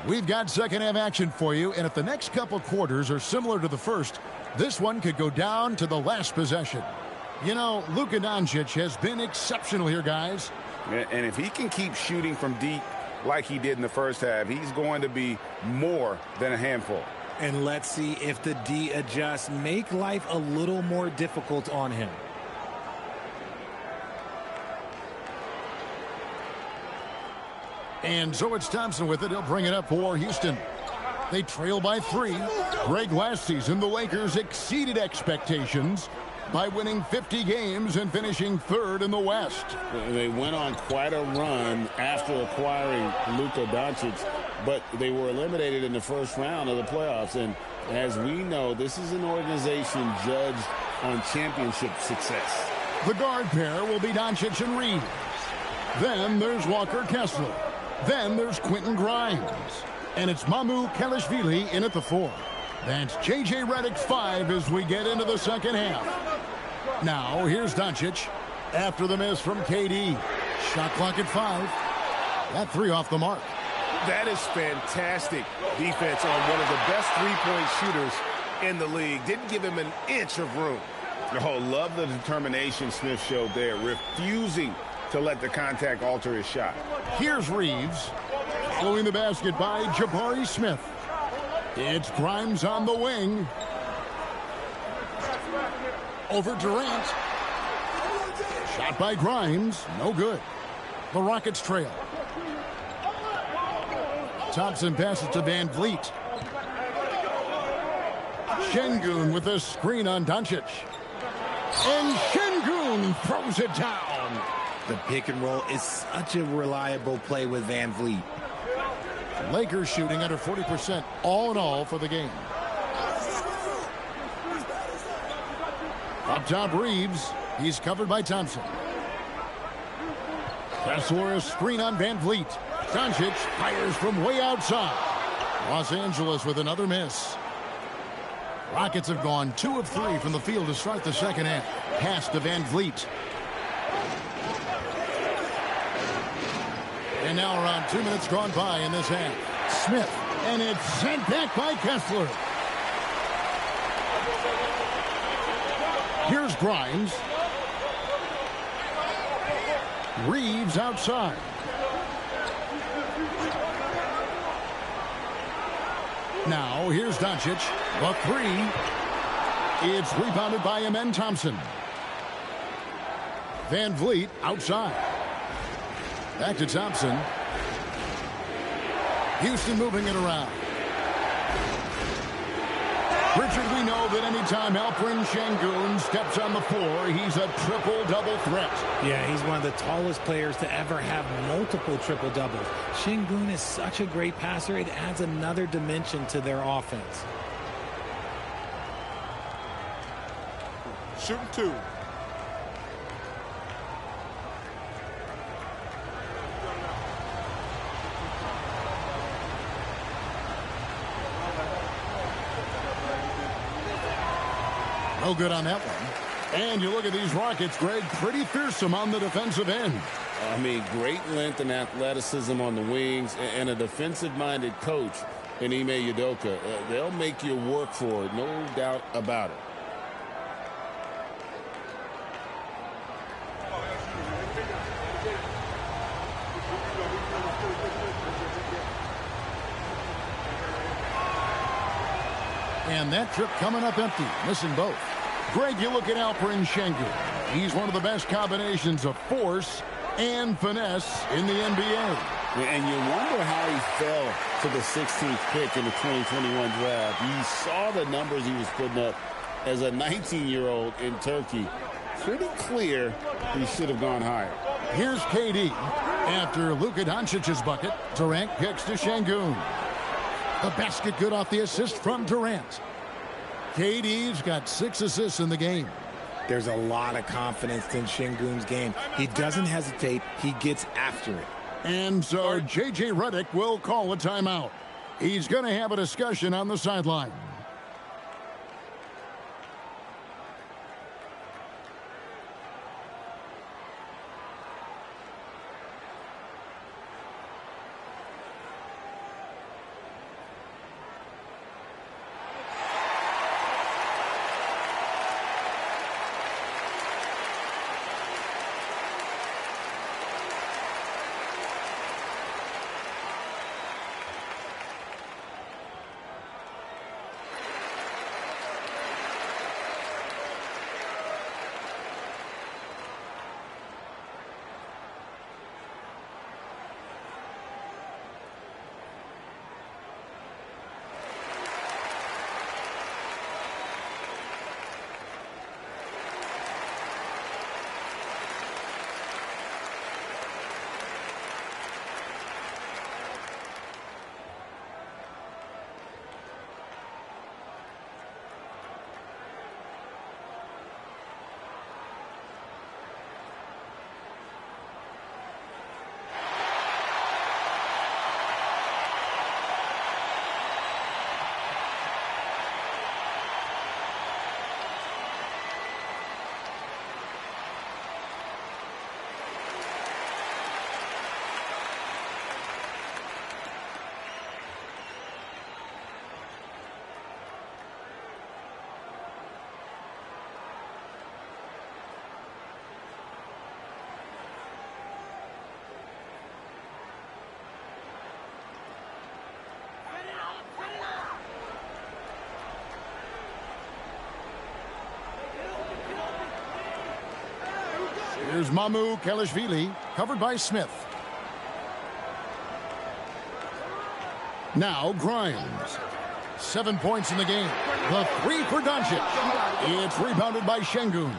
We've got second half action for you, and if the next couple quarters are similar to the first, this one could go down to the last possession. You know, Luka Doncic has been exceptional here, guys. And if he can keep shooting from deep like he did in the first half, he's going to be more than a handful. And let's see if the D adjusts, make life a little more difficult on him. And so it's Thompson with it. He'll bring it up for Houston. They trail by 3. Greg, last season, the Lakers exceeded expectations by winning 50 games and finishing 3rd in the West. They went on quite a run after acquiring Luka Doncic, but they were eliminated in the first round of the playoffs. And as we know, this is an organization judged on championship success. The guard pair will be Doncic and Reed. Then there's Walker Kessler. Then there's Quentin Grimes. And it's Mamu Kelishvili in at the 4. That's J.J. Redick's 5 as we get into the second half. Now, here's Doncic after the miss from KD. Shot clock at 5. That 3 off the mark. That is fantastic defense on one of the best three-point shooters in the league. Didn't give him an inch of room. Oh, love the determination Smith showed there, refusing to let the contact alter his shot. Here's Reeves following the basket by Jabari Smith. It's Grimes on the wing. Over Durant. Shot by Grimes. No good. The Rockets trail. Thompson passes to Van Vliet. Şengün with a screen on Doncic. And Şengün throws it down. The pick and roll is such a reliable play with Van Vliet. Lakers shooting under 40% all in all for the game. Up top, Reeves. He's covered by Thompson. Kessler, a screen on Van Vliet. Doncic fires from way outside. Los Angeles with another miss. Rockets have gone 2 of 3 from the field to start the second half. Pass to Van Vliet. And now around 2 minutes gone by in this half. Smith, and it's sent back by Kessler. Here's Grimes. Reeves outside. Now here's Doncic. The 3. It's rebounded by Amen Thompson. Van Vliet outside. Back to Thompson. Houston moving it around. Richard, we know that anytime Alperen Şengün steps on the floor, he's a triple-double threat. Yeah, he's one of the tallest players to ever have multiple triple-doubles. Şengün is such a great passer, it adds another dimension to their offense. Shooting 2. No good on that one. And you look at these Rockets, Greg, pretty fearsome on the defensive end. I mean, great length and athleticism on the wings, and a defensive-minded coach in Ime Udoka. They'll make you work for it, no doubt about it. And that trip coming up empty, missing both. Greg, you look at Alperen Sengun. He's one of the best combinations of force and finesse in the NBA. And you wonder how he fell to the 16th pick in the 2021 draft. You saw the numbers he was putting up as a 19-year-old in Turkey. Pretty clear he should have gone higher. Here's KD. After Luka Doncic's bucket, Durant kicks to Sengun. The basket good off the assist from Durant. KD's got 6 assists in the game. There's a lot of confidence in Sengun's game. He doesn't hesitate. He gets after it. And so J.J. Redick will call a timeout. He's going to have a discussion on the sideline. Here's Mamu Kelishvili, covered by Smith. Now Grimes. 7 points in the game. The 3 for Doncic. It's rebounded by Sengun.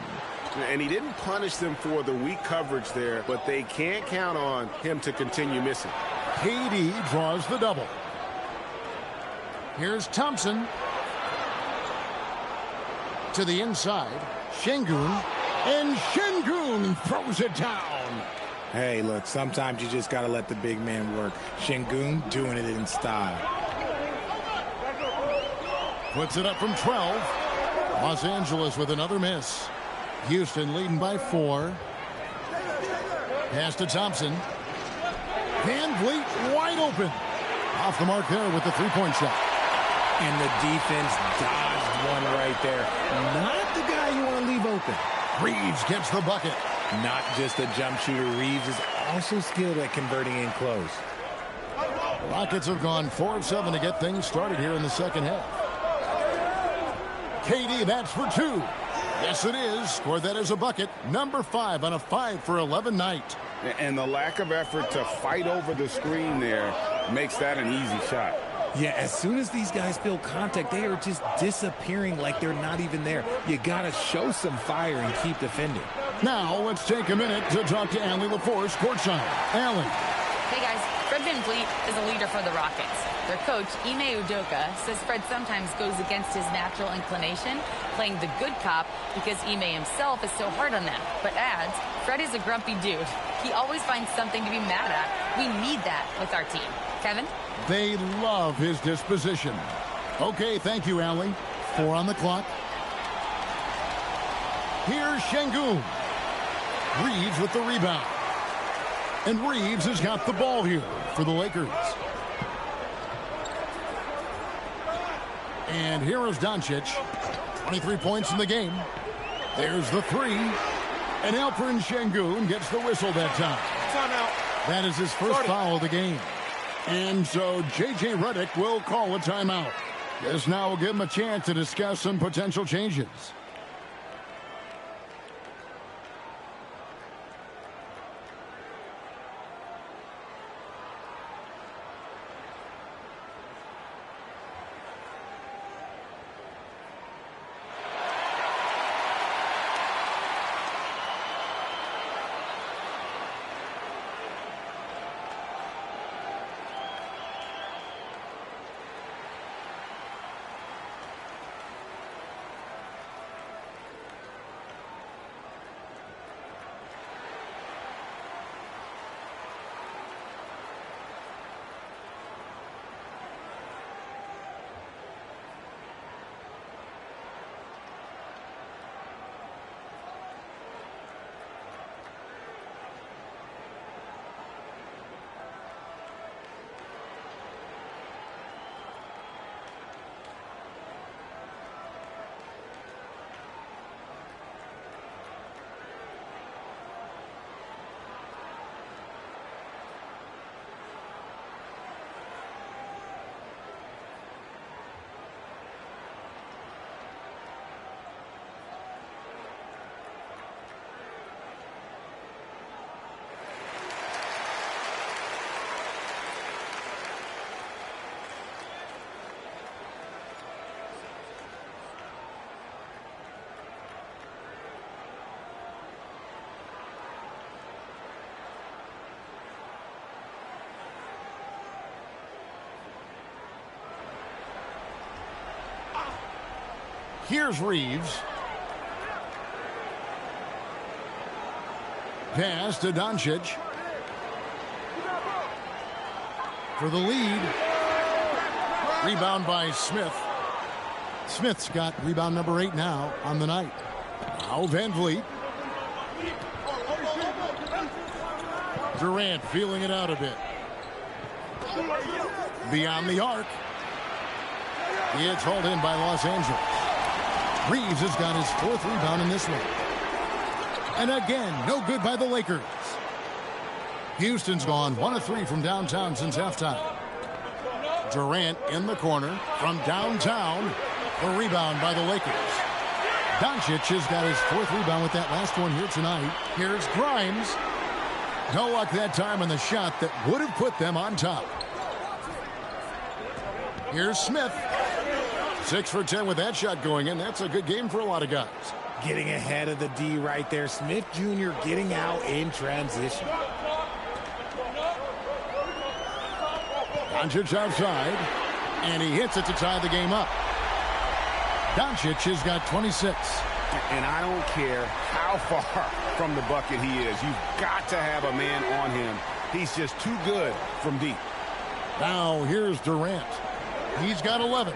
And he didn't punish them for the weak coverage there, but they can't count on him to continue missing. KD draws the double. Here's Thompson. To the inside. Sengun. And Sengun throws it down. Hey, look, sometimes you just got to let the big man work. Sengun doing it in style. Puts it up from 12. Los Angeles with another miss. Houston leading by 4. Pass to Thompson. Van Vliet wide open. Off the mark there with the three-point shot. And the defense dodged one right there. Not the guy you want to leave open. Reeves gets the bucket. Not just a jump shooter. Reeves is also skilled at converting in close. Rockets have gone 4 of 7 to get things started here in the second half. KD, that's for 2. Yes, it is. Scored that as a bucket. Number 5 on a 5 for 11 night. And the lack of effort to fight over the screen there makes that an easy shot. Yeah, as soon as these guys feel contact, they are just disappearing like they're not even there. You got to show some fire and keep defending. Now, let's take a minute to talk to Allie LaForce courtside. Allie. Hey, guys. Fred VanVleet is a leader for the Rockets. Their coach, Ime Udoka, says Fred sometimes goes against his natural inclination, playing the good cop because Ime himself is so hard on them. But adds, Fred is a grumpy dude. He always finds something to be mad at. We need that with our team. Kevin? They love his disposition. Okay, thank you, Allie. 4 on the clock. Here's Sengun. Reeves with the rebound. And Reeves has got the ball here for the Lakers. And here is Doncic. 23 points in the game. There's the three. And Alperen Sengun gets the whistle that time. That is his first foul of the game. And so J.J. Redick will call a timeout. This now will give him a chance to discuss some potential changes. Here's Reeves. Pass to Doncic. For the lead. Rebound by Smith. Smith's got rebound number 8 now on the night. Now Van Vliet. Durant feeling it out a bit. Beyond the arc. It's hauled in by Los Angeles. Reeves has got his 4th rebound in this one. And again, no good by the Lakers. Houston's gone 1 of 3 from downtown since halftime. Durant in the corner from downtown. A rebound by the Lakers. Doncic has got his 4th rebound with that last one here tonight. Here's Grimes. No luck that time on the shot that would have put them on top. Here's Smith. 6 for 10 with that shot going in. That's a good game for a lot of guys. Getting ahead of the D right there. Smith Jr. getting out in transition. Doncic outside, and he hits it to tie the game up. Doncic has got 26. And I don't care how far from the bucket he is. You've got to have a man on him. He's just too good from deep. Now here's Durant. He's got 11.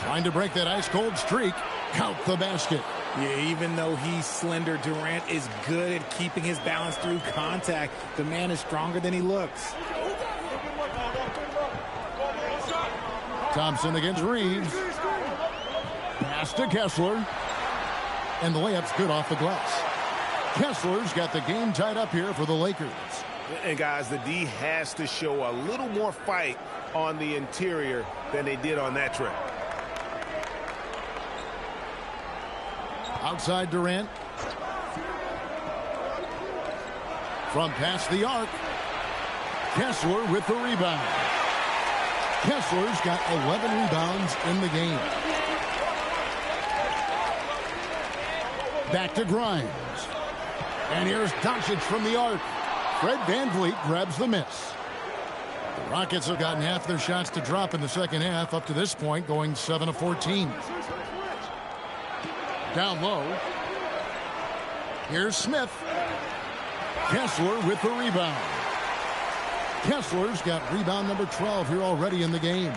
Trying to break that ice-cold streak. Count the basket. Yeah, even though he's slender, Durant is good at keeping his balance through contact. The man is stronger than he looks. Thompson against Reeves. Pass to Kessler. And the layup's good off the glass. Kessler's got the game tied up here for the Lakers. And guys, the D has to show a little more fight on the interior than they did on that trip. Outside Durant. From past the arc. Kessler with the rebound. Kessler's got 11 rebounds in the game. Back to Grimes. And here's Doncic from the arc. Fred VanVleet grabs the miss. The Rockets have gotten half their shots to drop in the second half up to this point, going 7 of 14. Down low. Here's Smith. Kessler with the rebound. Kessler's got rebound number 12 here already in the game.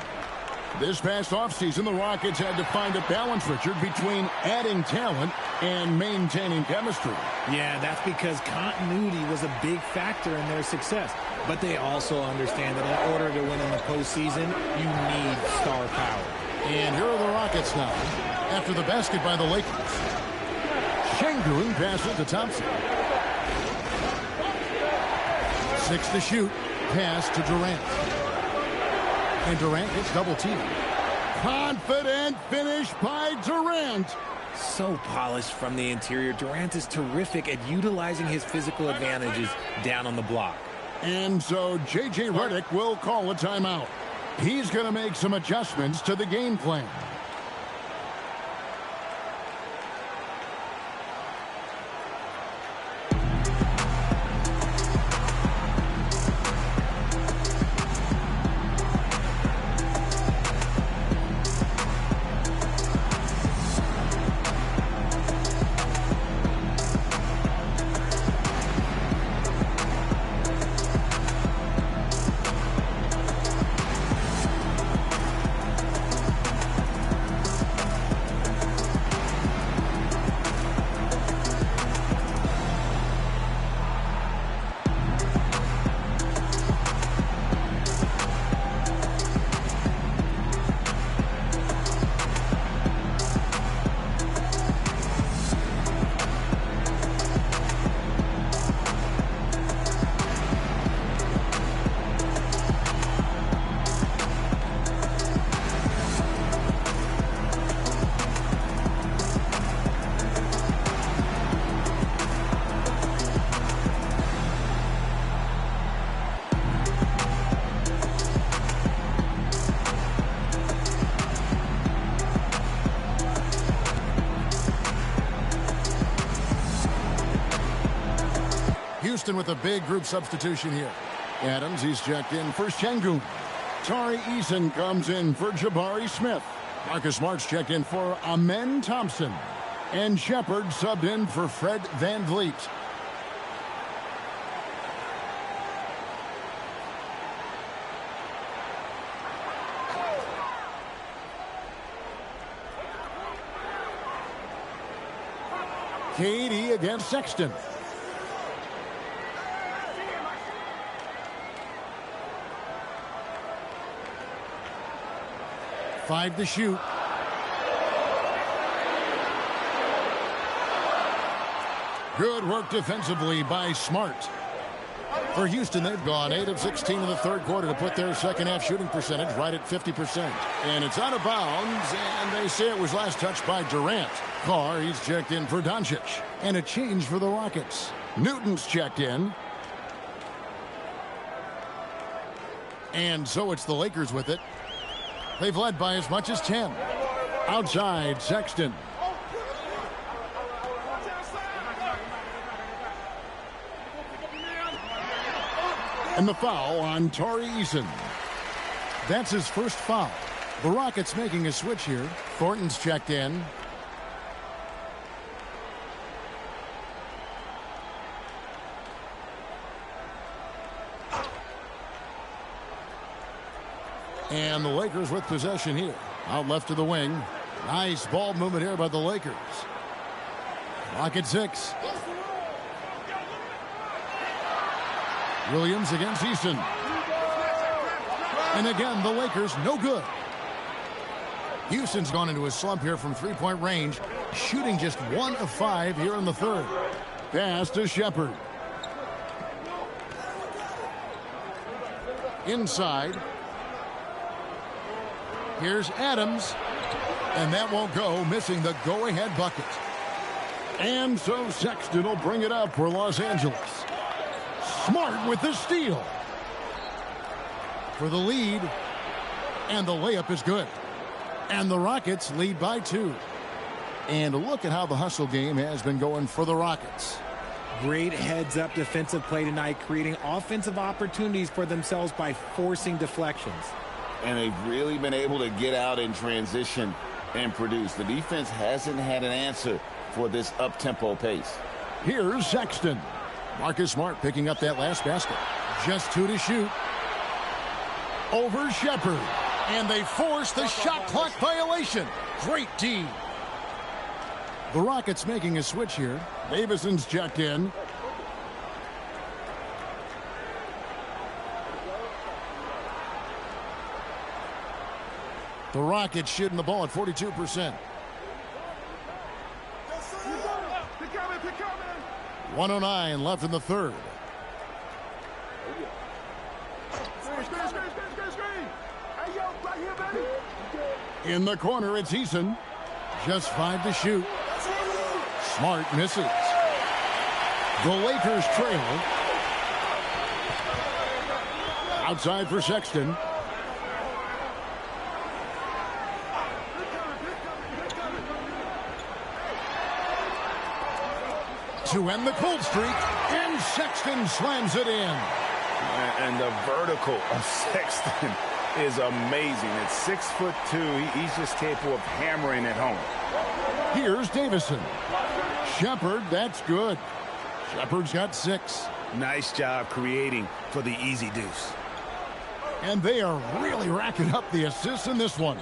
This past offseason, the Rockets had to find a balance, Richard, between adding talent and maintaining chemistry. Yeah, that's because continuity was a big factor in their success. But they also understand that in order to win in the postseason, you need star power. And here are the Rockets now, after the basket by the Lakers. Şengün passes to Thompson. 6 to shoot. Pass to Durant. And Durant gets double-teamed. Confident finish by Durant. So polished from the interior. Durant is terrific at utilizing his physical advantages down on the block. And so J.J. Redick will call a timeout. He's going to make some adjustments to the game plan. Houston with a big group substitution here. Adams, he's checked in for Şengün. Tari Eason comes in for Jabari Smith. Marcus Smart's checked in for Amen Thompson. And Shepard subbed in for Fred VanVleet. KD against Sexton. Five to shoot. Good work defensively by Smart. For Houston, they've gone 8 of 16 in the third quarter to put their second half shooting percentage right at 50%. And it's out of bounds, and they say it was last touched by Durant. Carr, he's checked in for Doncic. And a change for the Rockets. Newton's checked in. And so it's the Lakers with it. They've led by as much as 10. Outside, Sexton. And the foul on Tari Eason. That's his first foul. The Rockets making a switch here. Thornton's checked in. And the Lakers with possession here. Out left to the wing. Nice ball movement here by the Lakers. Rocket 6. Williams against Eason. And again, the Lakers no good. Houston's gone into a slump here from three-point range, shooting just 1 of 5 here in the third. Pass to Shepard. Inside. Here's Adams. And that won't go, missing the go-ahead bucket. And so Sexton will bring it up for Los Angeles. Smart with the steal. For the lead. And the layup is good. And the Rockets lead by 2. And look at how the hustle game has been going for the Rockets. Great heads-up defensive play tonight, creating offensive opportunities for themselves by forcing deflections. And they've really been able to get out in transition and produce. The defense hasn't had an answer for this up-tempo pace. Here's Sexton. Marcus Smart picking up that last basket. Just 2 to shoot. Over Shepard. And they force the shot clock violation. Great D. The Rockets making a switch here. Davison's checked in. The Rockets shooting the ball at 42%. 1:09 left in the third. In the corner, it's Eason. Just 5 to shoot. Smart misses. The Lakers trail. Outside for Sexton. To end the cold streak, and Sexton slams it in. And the vertical of Sexton is amazing. At 6'2", he's just capable of hammering it home. Here's Davison. Shepherd, that's good. Shepherd's got 6. Nice job creating for the easy deuce. And they are really racking up the assists in this one.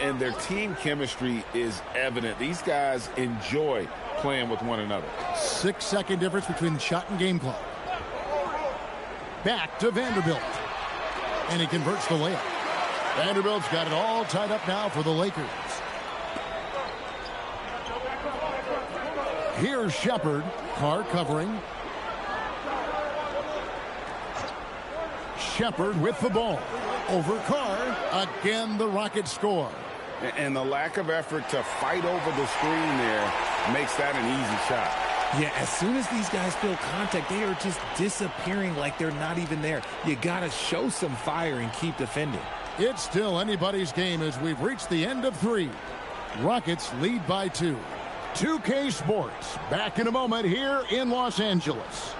And their team chemistry is evident. These guys enjoy playing with one another. 6-second difference between the shot and game clock. Back to Vanderbilt. And he converts the layup. Vanderbilt's got it all tied up now for the Lakers. Here's Shepherd. Carr covering. Shepherd with the ball. Over Carr. Again, the Rockets score. And the lack of effort to fight over the screen there makes that an easy shot. Yeah, as soon as these guys feel contact, they are just disappearing like they're not even there. You got to show some fire and keep defending. It's still anybody's game as we've reached the end of 3. Rockets lead by 2. 2K Sports, back in a moment here in Los Angeles.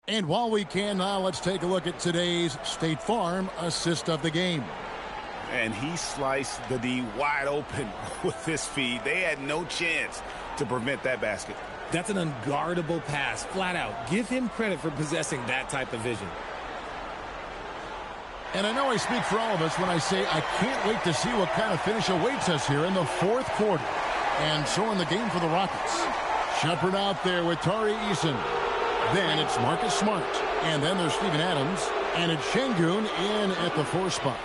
And while we can now, let's take a look at today's State Farm assist of the game. And he sliced the D wide open with this feed. They had no chance to prevent that basket. That's an unguardable pass, flat out. Give him credit for possessing that type of vision. And I know I speak for all of us when I say I can't wait to see what kind of finish awaits us here in the 4th quarter. And so in the game for the Rockets. Shepherd out there with Tari Eason. Then it's Marcus Smart. And then there's Steven Adams. And it's Şengün in at the 4 spot.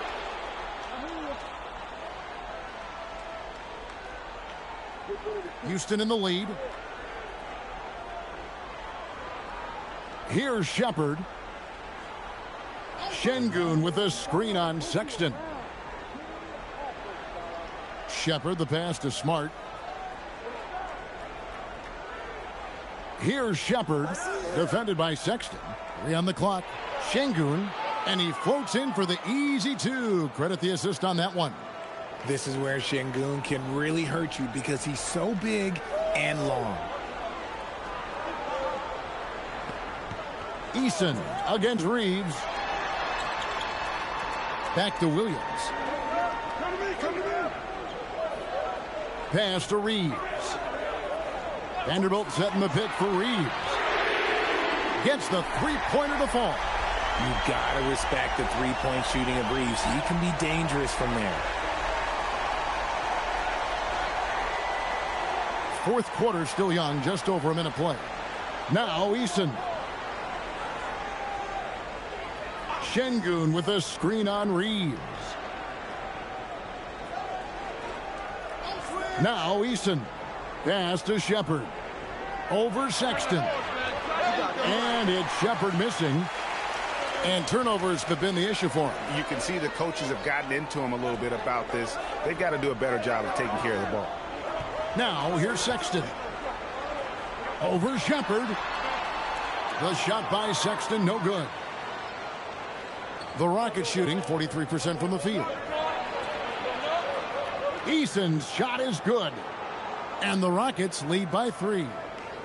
Houston in the lead. Here's Shepherd. Şengün with a screen on Sexton. Shepherd, the pass to Smart. Here's Shepherd, defended by Sexton. 3 on the clock. Şengün, and he floats in for the easy 2. Credit the assist on that one. This is where Şengün can really hurt you because he's so big and long. Eason against Reeves. Back to Williams. Pass to Reeves. Vanderbilt setting the pick for Reeves. Gets the three-pointer to fall. You've got to respect the three-point shooting of Reeves. He can be dangerous from there. 4th quarter still young, just over a minute play. Now Eason. Şengün with a screen on Reeves. Now Eason. Pass to Shepherd. Over Sexton. And it's Shepherd missing. And turnovers have been the issue for him. You can see the coaches have gotten into him a little bit about this. They've got to do a better job of taking care of the ball. Now here's Sexton. Over Shepherd. The shot by Sexton, no good. The Rockets shooting 43% from the field. Eason's shot is good. And the Rockets lead by 3.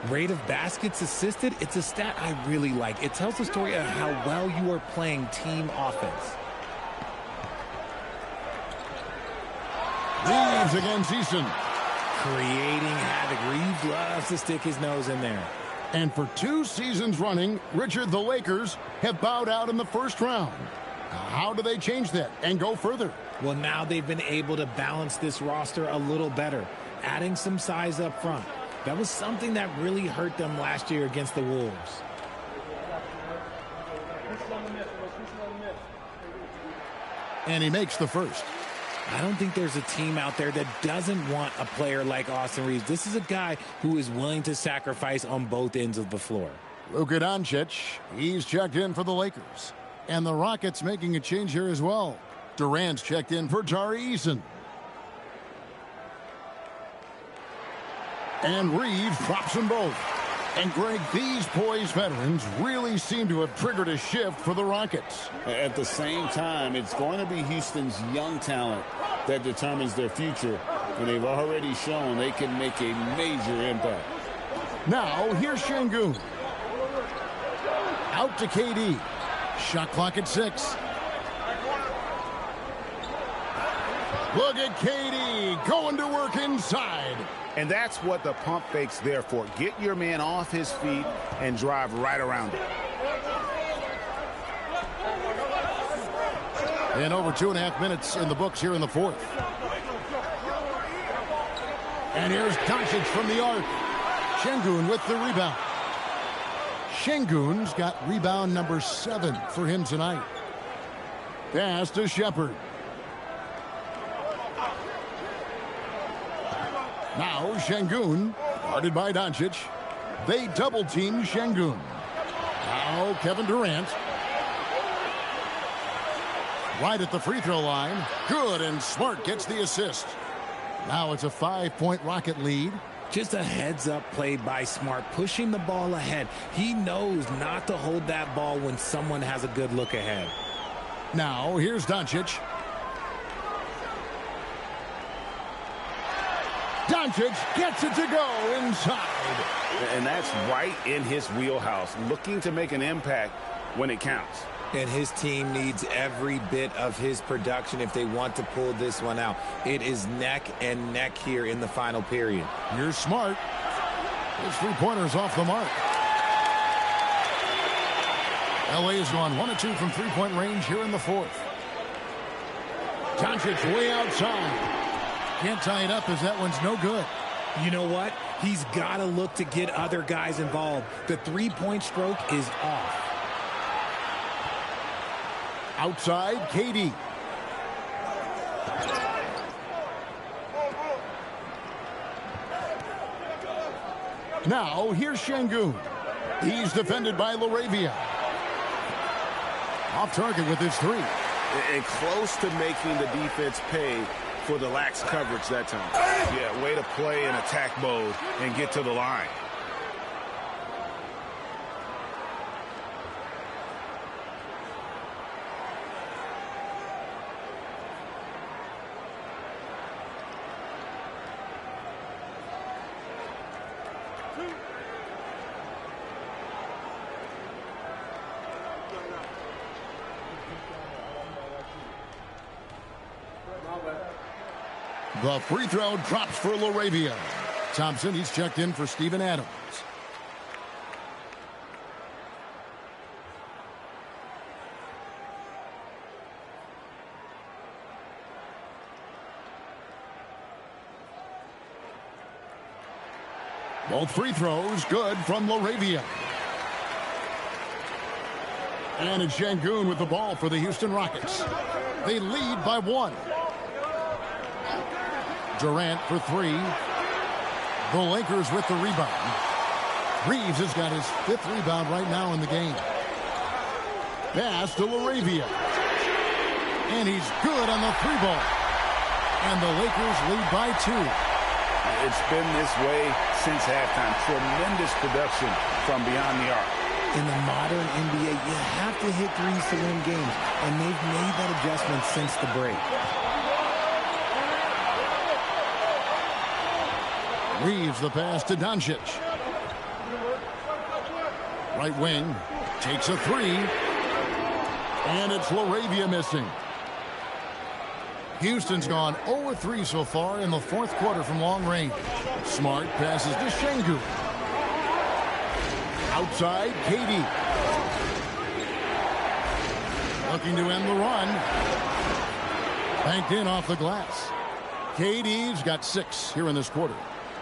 Rate of baskets assisted, it's a stat I really like. It tells the story of how well you are playing team offense. Reeves against Eason. creating havoc. Reeves loves to stick his nose in there. And for 2 seasons running, Richard, the Lakers have bowed out in the first round. How do they change that and go further? Well, now they've been able to balance this roster a little better, adding some size up front. That was something that really hurt them last year against the Wolves. And he makes the first. I don't think there's a team out there that doesn't want a player like Austin Reeves. This is a guy who is willing to sacrifice on both ends of the floor. Luka Doncic, he's checked in for the Lakers. And the Rockets making a change here as well. Durant's checked in for Tari Eason. And Reeves drops them both. And, Greg, these poised veterans really seem to have triggered a shift for the Rockets. At the same time, it's going to be Houston's young talent that determines their future. And they've already shown they can make a major impact. Now, here's Şengün. Out to KD. Shot clock at 6. Look at KD going to work inside. And that's what the pump fake's there for. Get your man off his feet and drive right around him. And over 2.5 minutes in the books here in the fourth. And here's Doncic from the arc. Şengün with the rebound. Şengün's got rebound number 7 for him tonight. Pass to Shepherd. Now Şengün, guarded by Doncic. They double-team Şengün. Now Kevin Durant. Right at the free throw line. Good, and Smart gets the assist. Now it's a 5-point Rocket lead. Just a heads-up play by Smart, pushing the ball ahead. He knows not to hold that ball when someone has a good look ahead. Now here's Doncic. Doncic gets it to go inside. And that's right in his wheelhouse, looking to make an impact when it counts. And his team needs every bit of his production if they want to pull this one out. It is neck and neck here in the final period. You're Smart. His three-pointer's off the mark. LA has gone 1 of 2 from three-point range here in the fourth. Doncic way outside. Can't tie it up as that one's no good. You know what? He's got to look to get other guys involved. The three-point stroke is off. Outside, KD. Now, here's Şengün. He's defended by LaRavia. Off target with his 3. And close to making the defense pay for the lax coverage that time. Yeah, way to play in attack mode and get to the line. The free throw drops for LaRavia. Thompson, he's checked in for Steven Adams. Both free throws good from LaRavia. And it's Şengün with the ball for the Houston Rockets. They lead by 1. Durant for 3. The Lakers with the rebound. Reeves has got his 5th rebound right now in the game. Pass to LaRavia. And he's good on the 3-ball. And the Lakers lead by 2. It's been this way since halftime. Tremendous production from beyond the arc. In the modern NBA, you have to hit threes to win games, and they've made that adjustment since the break. Reeves the pass to Doncic. Right wing takes a 3. And it's LaRavia missing. Houston's gone 0-3 so far in the fourth quarter from long range. Smart passes to Şengün. Outside, KD. Looking to end the run. Banked in off the glass. KD's got 6 here in this quarter.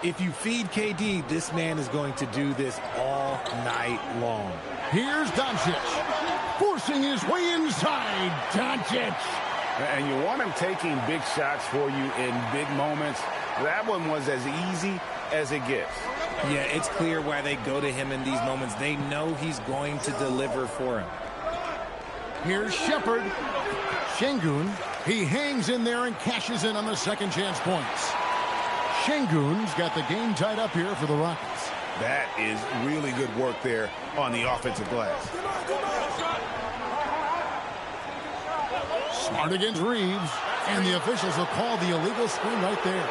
If you feed KD, this man is going to do this all night long. Here's Doncic. Forcing his way inside. Doncic. And you want him taking big shots for you in big moments. That one was as easy as it gets. Yeah, it's clear why they go to him in these moments. They know he's going to deliver for him. Here's Shepherd. Şengün. He hangs in there and cashes in on the second chance points. Şengün's got the game tied up here for the Rockets. That is really good work there on the offensive glass. Smart against Reeves. And the officials will call the illegal screen right there.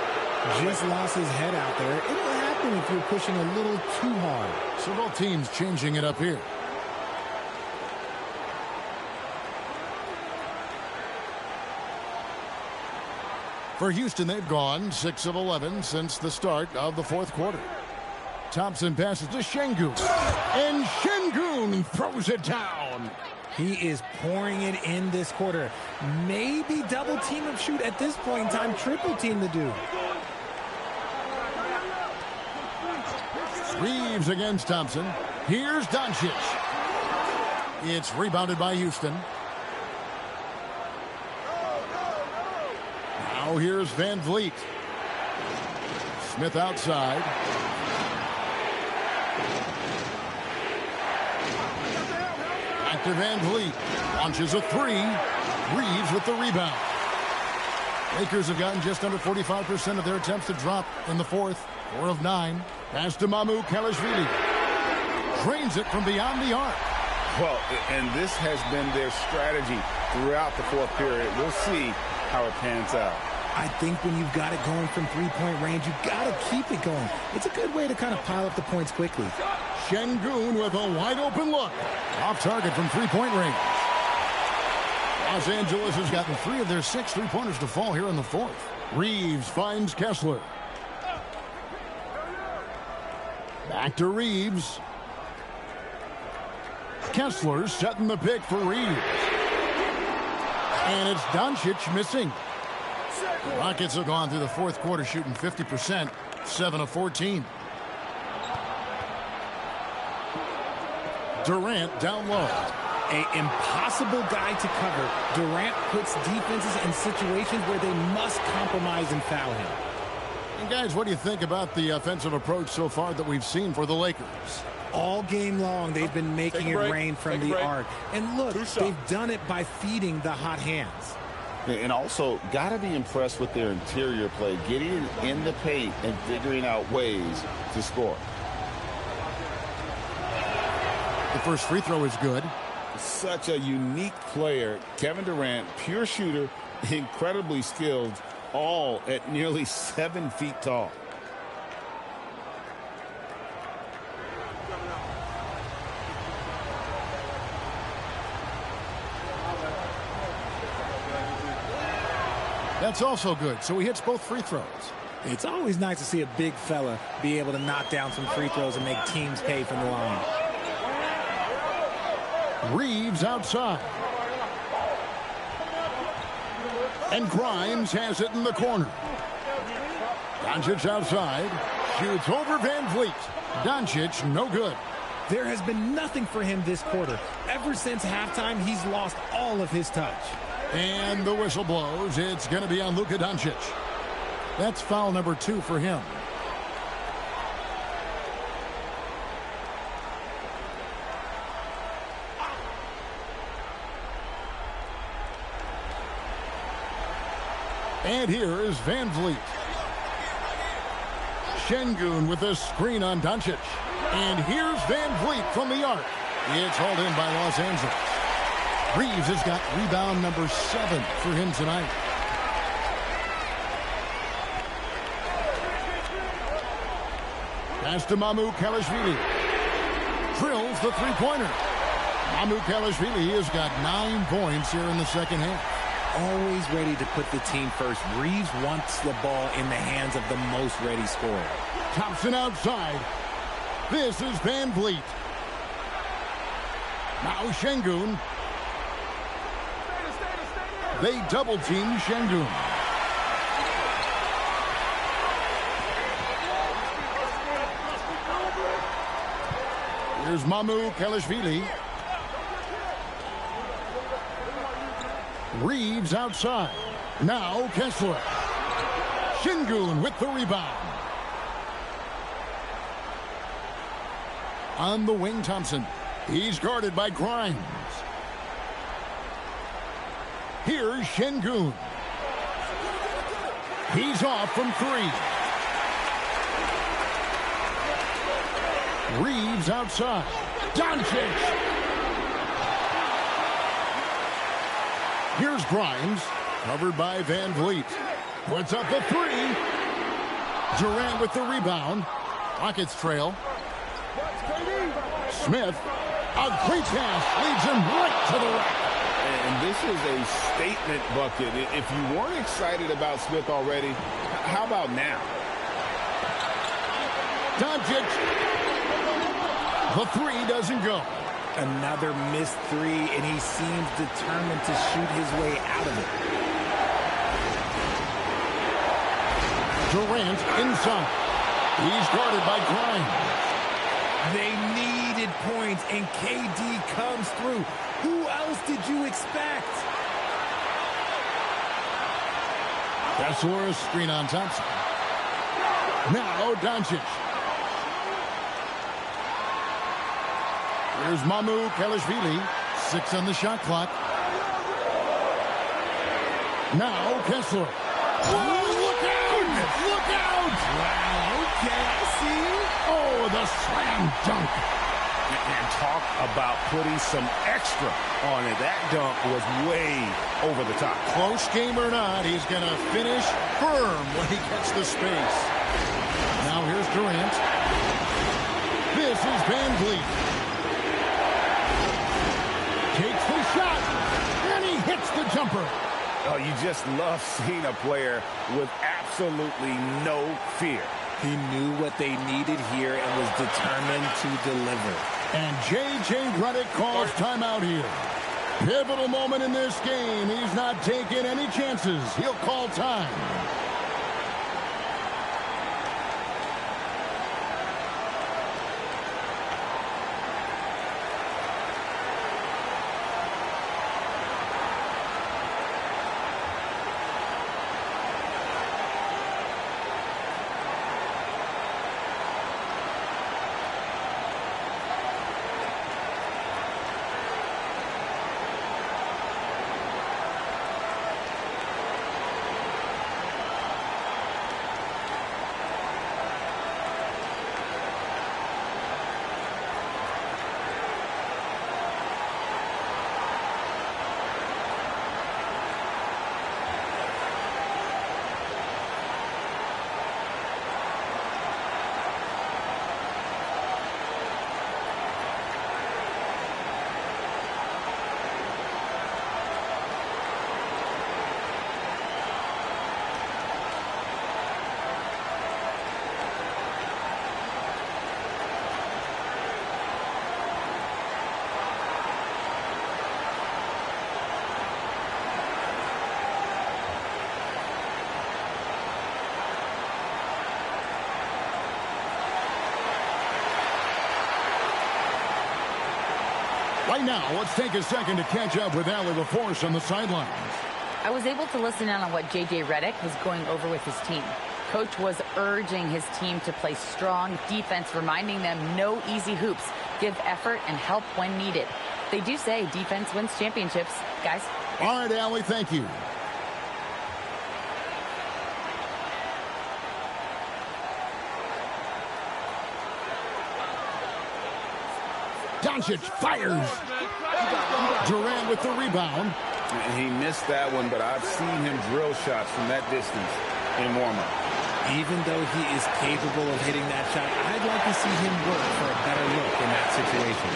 Just lost his head out there. It'll happen if you're pushing a little too hard. So both teams changing it up here. For Houston, they've gone 6 of 11 since the start of the fourth quarter. Thompson passes to Şengün. And Şengün throws it down. He is pouring it in this quarter. Maybe double team him shoot at this point in time. Triple team the dude. Reeves against Thompson. Here's Doncic. It's rebounded by Houston. Now here's Van Vliet. Smith outside. Back to Van Vliet. Launches a 3. Reeves with the rebound. Lakers have gotten just under 45% of their attempts to drop in the fourth. 4 of 9. Pass to Mamukelashvili. Drains it from beyond the arc. Well, and this has been their strategy throughout the fourth period. We'll see how it pans out. I think when you've got it going from three-point range, you've got to keep it going. It's a good way to kind of pile up the points quickly. Şengün with a wide-open look. Off target from three-point range. Los Angeles has gotten 3 of their 6 three-pointers to fall here in the fourth. Reeves finds Kessler. Back to Reeves. Kessler setting the pick for Reeves. And it's Doncic missing. The Rockets have gone through the fourth quarter shooting 50%, 7 of 14. Durant down low. An impossible guy to cover. Durant puts defenses in situations where they must compromise and foul him. And guys, what do you think about the offensive approach so far that we've seen for the Lakers? All game long, they've been making it rain from the arc. And look, they've done it by feeding the hot hands. And also, got to be impressed with their interior play, getting in the paint and figuring out ways to score. The first free throw is good. Such a unique player. Kevin Durant, pure shooter, incredibly skilled, all at nearly 7 feet tall. That's also good. So he hits both free throws. It's always nice to see a big fella be able to knock down some free throws and make teams pay from the line. Reeves outside. And Grimes has it in the corner. Doncic outside. Shoots over Van Vliet. Doncic, no good. There has been nothing for him this quarter. Ever since halftime, he's lost all of his touch. And the whistle blows. It's going to be on Luka Doncic. That's foul number 2 for him. And here is Van Vliet. Şengün with a screen on Doncic. And here's Van Vliet from the arc. It's hauled in by Los Angeles. Reeves has got rebound number 7 for him tonight. Pass to Mamukelashvili. Drills the three-pointer. Mamukelashvili has got 9 points here in the second half. always ready to put the team first. Reeves wants the ball in the hands of the most ready scorer. Thompson outside. This is Van Vliet. Now Şengün. They double team Şengün. Here's Mamukelashvili. Reeves outside. Now Kessler. Şengün with the rebound. On the wing, Thompson. He's guarded by Grimes. Here's Şengün. He's off from three. Reeves outside. Doncic. Here's Grimes, covered by Van Vliet. Puts up the three. Durant with the rebound. Rockets trail. Smith, a great pass, leads him right to the rack. And this is a statement bucket. If you weren't excited about Smith already, how about now? Doncic. The three doesn't go. Another missed three, and he seems determined to shoot his way out of it. Durant inside. He's guarded by Grimes. They needed points, and KD comes through. Who else did you expect? Kessler screen on Thompson. Now Doncic. Here's Mamukelashvili. 6 on the shot clock. Now Kessler. Whoa, look out! Look out! Wow, okay, I see. Oh, the slam dunk. And talk about putting some extra on it. That dunk was way over the top. Close game or not, he's going to finish firm when he gets the space. Now here's Durant. This is Van Vliet. Takes the shot, and he hits the jumper. Oh, you just love seeing a player with absolutely no fear. He knew what they needed here and was determined to deliver. And J.J. Redick calls timeout here. Pivotal moment in this game. He's not taking any chances. He'll call time. Right now, let's take a second to catch up with Allie LaForce on the sidelines. I was able to listen in on what J.J. Redick was going over with his team. Coach was urging his team to play strong defense, reminding them no easy hoops, give effort, and help when needed. They do say defense wins championships, guys. All right, Allie, thank you. Doncic fires. Durant with the rebound. And he missed that one, but I've seen him drill shots from that distance in warm-up. Even though he is capable of hitting that shot, I'd like to see him work for a better look in that situation.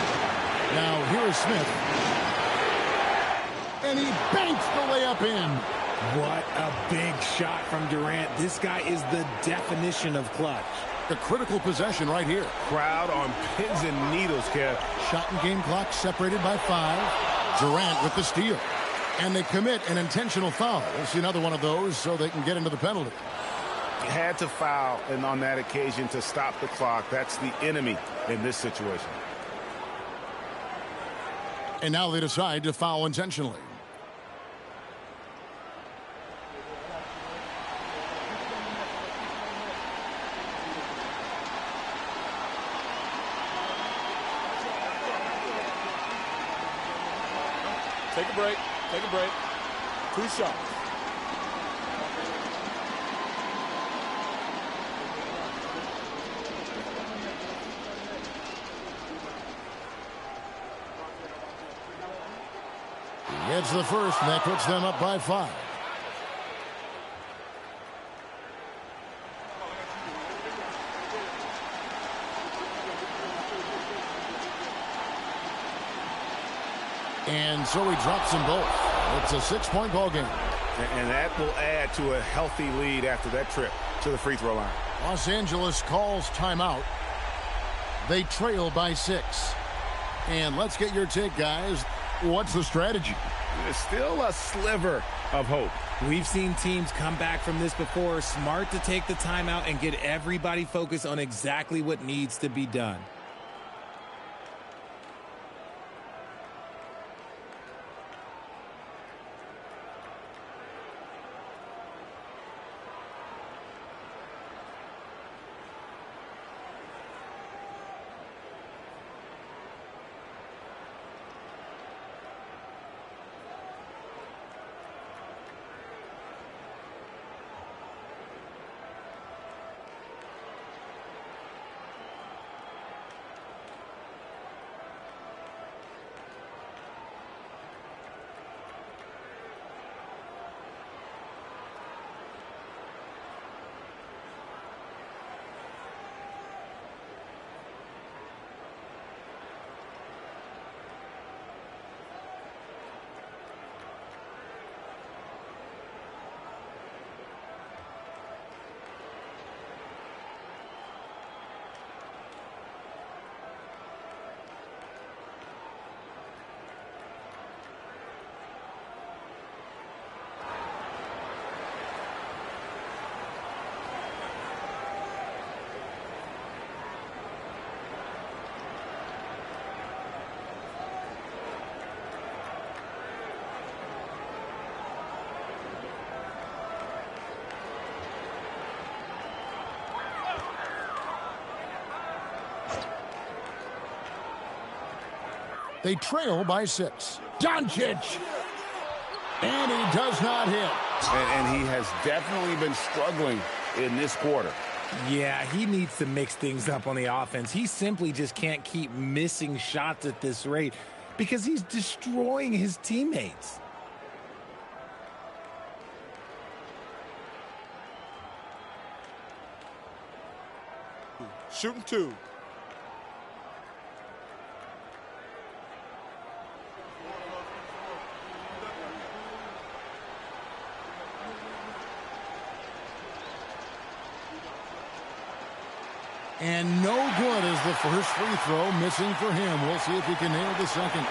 Now here is Smith. And he banks the layup in. What a big shot from Durant. This guy is the definition of clutch. A critical possession right here. Crowd on pins and needles, Kev. Shot and game clock separated by 5. Durant with the steal. And they commit an intentional foul. We'll see another one of those so they can get into the penalty. Had to foul and on that occasion to stop the clock. That's the enemy in this situation. And now they decide to foul intentionally. Take a break. Take a break. 2 shots. He gets the first, and that puts them up by 5. And so he drops them both. It's a 6-point ball game. And that will add to a healthy lead after that trip to the free throw line. Los Angeles calls timeout. They trail by 6. And let's get your take, guys. What's the strategy? There's still a sliver of hope. We've seen teams come back from this before. Smart to take the timeout and get everybody focused on exactly what needs to be done. They trail by 6. Doncic! And he does not hit. And he has definitely been struggling in this quarter. Yeah, he needs to mix things up on the offense. He simply just can't keep missing shots at this rate because he's destroying his teammates. Shooting 2. And no good is the first free throw, missing for him. We'll see if he can nail the second.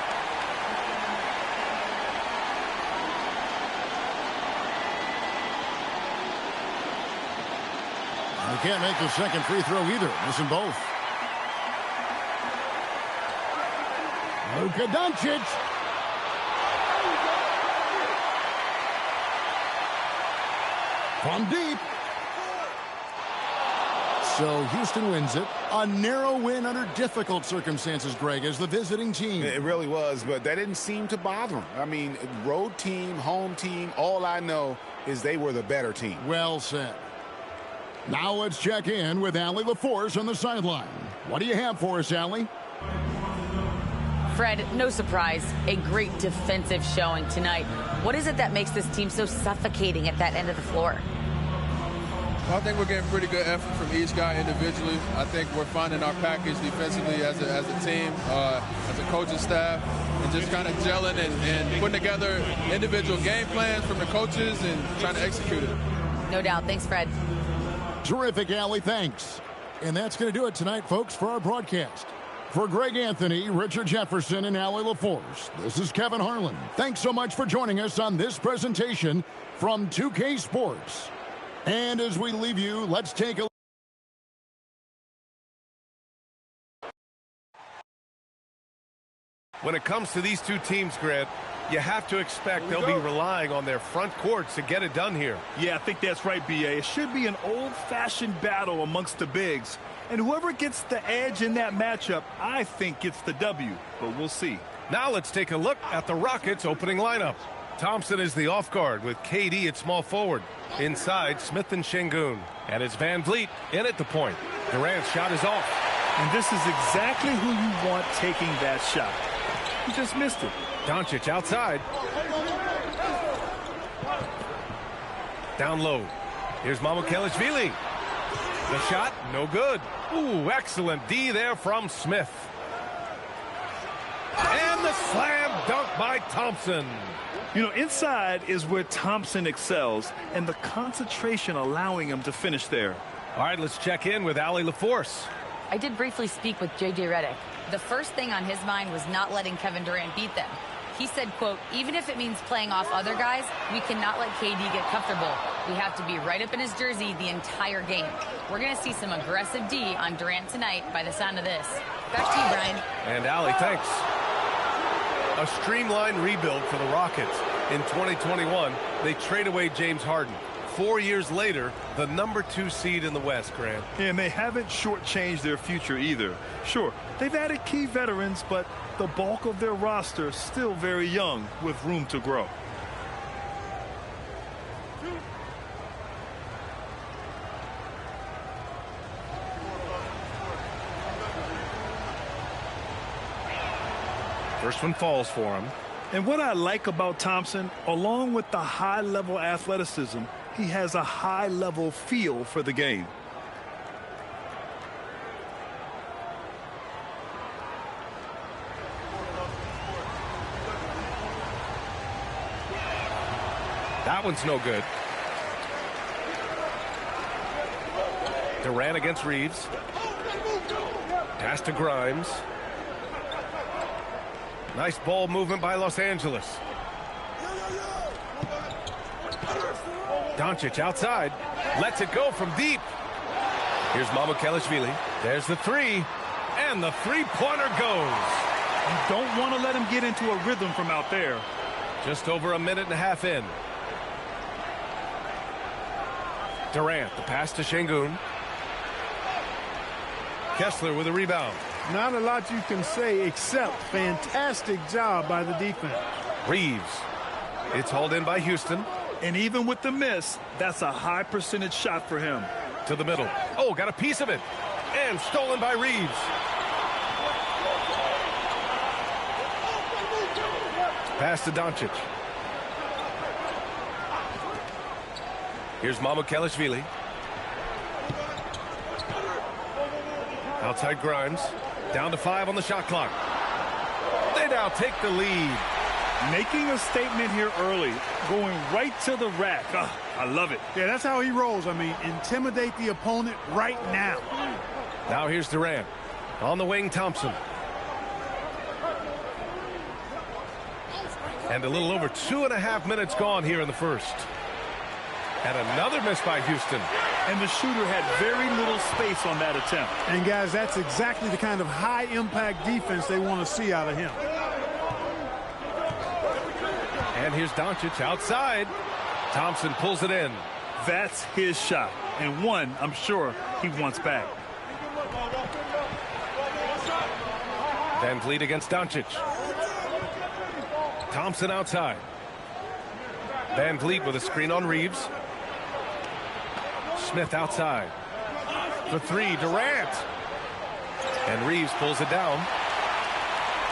And he can't make the second free throw either, missing both. Luka Doncic. From deep. So Houston wins it. A narrow win under difficult circumstances, Greg, as the visiting team. It really was, but that didn't seem to bother them. I mean, road team, home team, all I know is they were the better team. Well said. Now let's check in with Allie LaForce on the sideline. What do you have for us, Allie? Fred, no surprise, a great defensive showing tonight. What is it that makes this team so suffocating at that end of the floor? Well, I think we're getting pretty good effort from each guy individually. I think we're finding our package defensively as a team, as a coaching staff, and just kind of gelling and putting together individual game plans from the coaches and trying to execute it. No doubt. Thanks, Fred. Terrific, Allie. Thanks. And that's going to do it tonight, folks, for our broadcast. For Greg Anthony, Richard Jefferson, and Allie LaForce, this is Kevin Harlan. Thanks so much for joining us on this presentation from 2K Sports. And as we leave you, let's take a When it comes to these two teams, Grant, you have to expect they'll be relying on their front courts to get it done here. Yeah, I think that's right, B.A. It should be an old-fashioned battle amongst the bigs. And whoever gets the edge in that matchup, I think gets the W. But we'll see. Now let's take a look at the Rockets' opening lineup. Thompson is the off guard with KD at small forward. Inside, Smith and Şengün. And it's Van Vliet in at the point. Durant's shot is off. And this is exactly who you want taking that shot. He just missed it. Doncic outside. Down low. Here's Mamukelashvili. The shot, no good. Ooh, excellent D there from Smith. And the slam dunk by Thompson. You know, inside is where Thompson excels, and the concentration allowing him to finish there. All right, let's check in with Allie LaForce. I did briefly speak with J.J. Redick. The first thing on his mind was not letting Kevin Durant beat them. He said, quote, even if it means playing off other guys, we cannot let KD get comfortable. We have to be right up in his jersey the entire game. We're going to see some aggressive D on Durant tonight by the sound of this. Back to you, Brian. And Allie, thanks. A streamlined rebuild for the Rockets. In 2021, they trade away James Harden. 4 years later, the #2 seed in the West, Grant. And they haven't shortchanged their future either. Sure, they've added key veterans, but the bulk of their roster is still very young with room to grow. First one falls for him. And what I like about Thompson, along with the high-level athleticism, he has a high-level feel for the game. That one's no good. Durant against Reeves. Pass to Grimes. Nice ball movement by Los Angeles. Doncic outside. Lets it go from deep. Here's Mamukelashvili. There's the three. And the three-pointer goes. You don't want to let him get into a rhythm from out there. Just over a minute and a half in. Durant, the pass to Şengün. Kessler with a rebound. Not a lot you can say except fantastic job by the defense. Reeves. It's hauled in by Houston. And even with the miss, that's a high percentage shot for him. To the middle. Oh, got a piece of it. And stolen by Reeves. Pass to Doncic. Here's Mamukelashvili. Outside Grimes. Down to 5 on the shot clock. They now take the lead. Making a statement here early. Going right to the rack. Oh, I love it. Yeah, that's how he rolls. I mean, intimidate the opponent right now. Now here's Durant. On the wing, Thompson. And a little over 2.5 minutes gone here in the first. And another miss by Houston. And the shooter had very little space on that attempt. And, guys, that's exactly the kind of high-impact defense they want to see out of him. And here's Doncic outside. Thompson pulls it in. That's his shot. And one, I'm sure, he wants back. Van Vliet against Doncic. Thompson outside. Van Vliet with a screen on Reeves. Smith outside. The three, Durant. And Reeves pulls it down.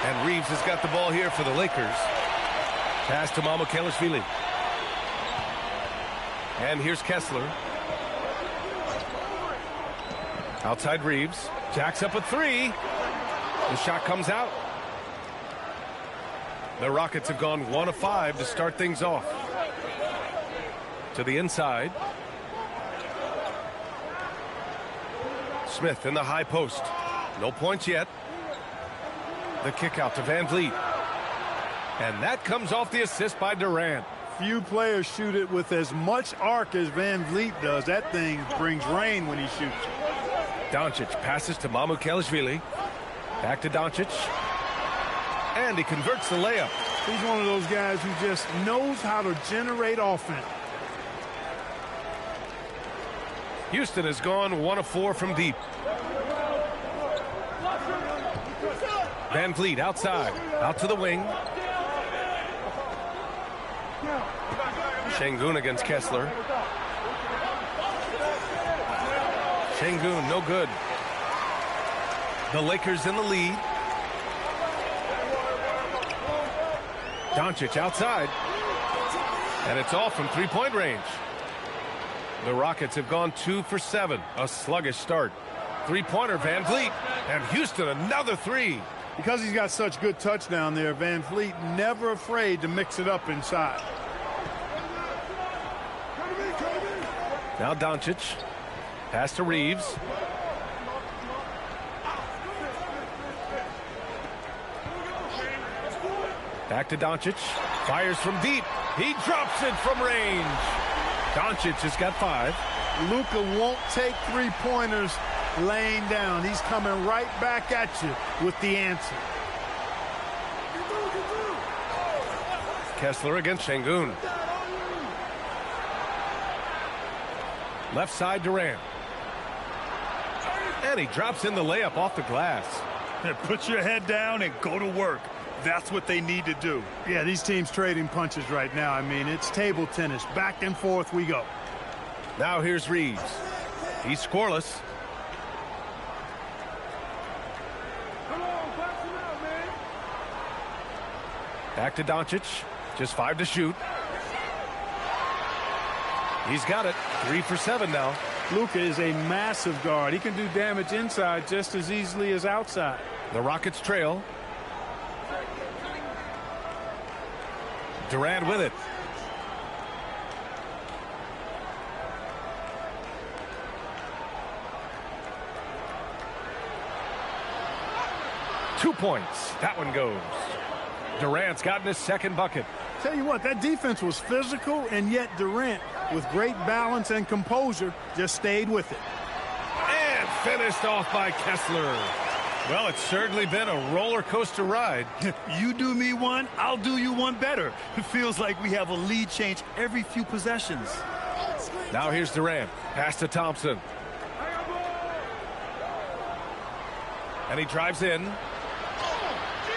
And Reeves has got the ball here for the Lakers. Pass to Mamukelashvili. And here's Kessler. Outside Reeves. Jacks up a three. The shot comes out. The Rockets have gone 1 of 5 to start things off. To the inside. Smith in the high post. No points yet. The kick out to Van Vliet. And that comes off the assist by Durant. Few players shoot it with as much arc as Van Vliet does. That thing brings rain when he shoots. Doncic passes to Mamukelashvili. Back to Doncic. And he converts the layup. He's one of those guys who just knows how to generate offense. Houston has gone 1 of 4 from deep. Van Vliet outside. Out to the wing. Şengün against Kessler. Şengün, no good. The Lakers in the lead. Doncic outside. And it's off from three-point range. The Rockets have gone 2 for 7. A sluggish start. Three-pointer, Van Vliet. And Houston, another three. Because he's got such good touch down there, Van Vliet never afraid to mix it up inside. Now Doncic. Pass to Reeves. Back to Doncic. Fires from deep. He drops it from range. Doncic has got 5. Luka won't take three-pointers laying down. He's coming right back at you with the answer. Kessler against Şengün. Left side Durant. And he drops in the layup off the glass. Put your head down and go to work. That's what they need to do. Yeah, these teams trading punches right now. I mean, it's table tennis. Back and forth we go. Now here's Reeves. He's scoreless. Back to Doncic. Just 5 to shoot. He's got it. 3 for 7 now. Luka is a massive guard. He can do damage inside just as easily as outside. The Rockets trail. Durant with it. Two points. That one goes. Durant's gotten his second bucket. Tell you what, that defense was physical, and yet Durant, with great balance and composure, just stayed with it. And finished off by Kessler. Well, it's certainly been a roller coaster ride. You do me one, I'll do you one better. It feels like we have a lead change every few possessions. Now here's Durant. Pass to Thompson. And he drives in.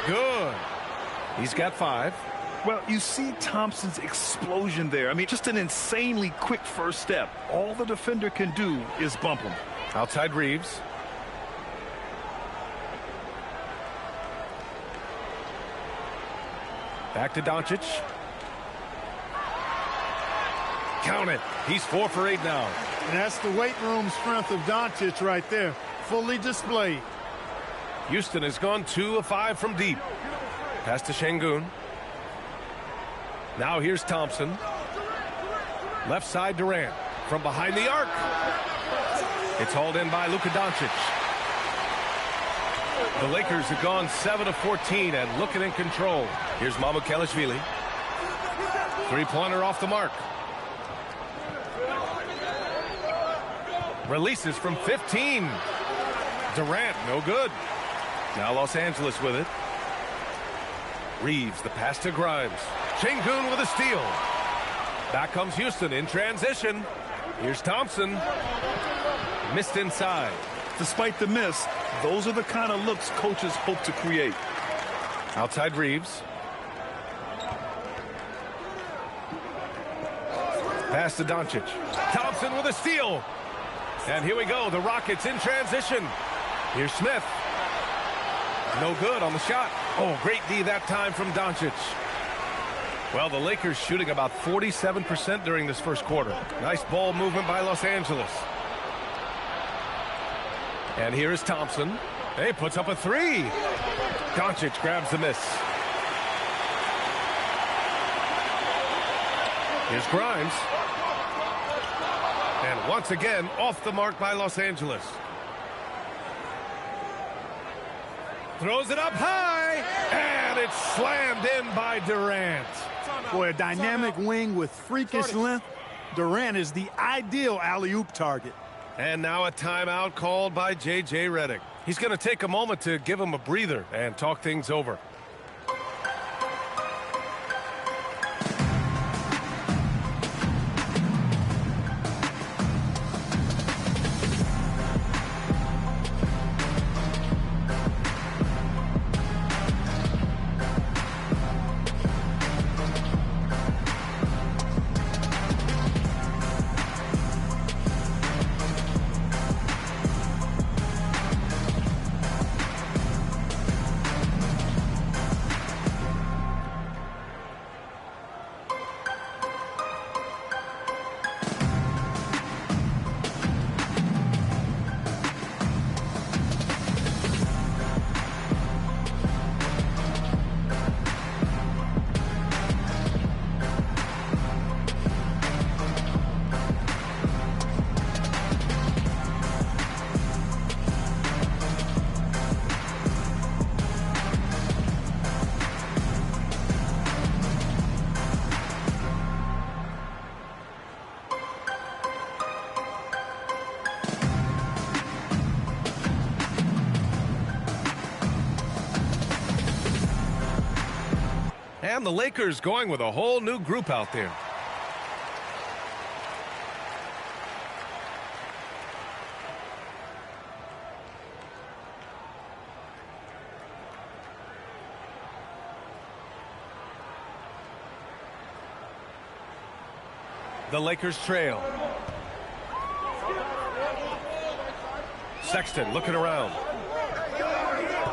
Good. He's got 5. Well, you see Thompson's explosion there. I mean, just an insanely quick first step. All the defender can do is bump him. Outside Reeves. Back to Doncic. Count it. He's 4 for 8 now. And that's the weight room strength of Doncic right there. Fully displayed. Houston has gone 2 of 5 from deep. Pass to Şengün. Now here's Thompson. Left side Durant. From behind the arc. It's hauled in by Luka Doncic. The Lakers have gone 7 of 14 and looking in control. Here's Mamukelashvili. Three-pointer off the mark. Releases from 15. Durant, no good. Now Los Angeles with it. Reeves, the pass to Grimes. Şengün with a steal. Back comes Houston in transition. Here's Thompson. Missed inside. Despite the miss, those are the kind of looks coaches hope to create. Outside Reeves. Pass to Doncic. Thompson with a steal. And here we go. The Rockets in transition. Here's Smith. No good on the shot. Oh, great D that time from Doncic. Well, the Lakers shooting about 47% during this first quarter. Nice ball movement by Los Angeles. And here is Thompson. He puts up a three. Doncic grabs the miss. Here's Grimes. And once again, off the mark by Los Angeles. Throws it up high, and it's slammed in by Durant. Boy, a dynamic wing with freakish length. Durant is the ideal alley-oop target. And now a timeout called by J.J. Redick. He's going to take a moment to give him a breather and talk things over. And the Lakers going with a whole new group out there. The Lakers trail. Sexton looking around.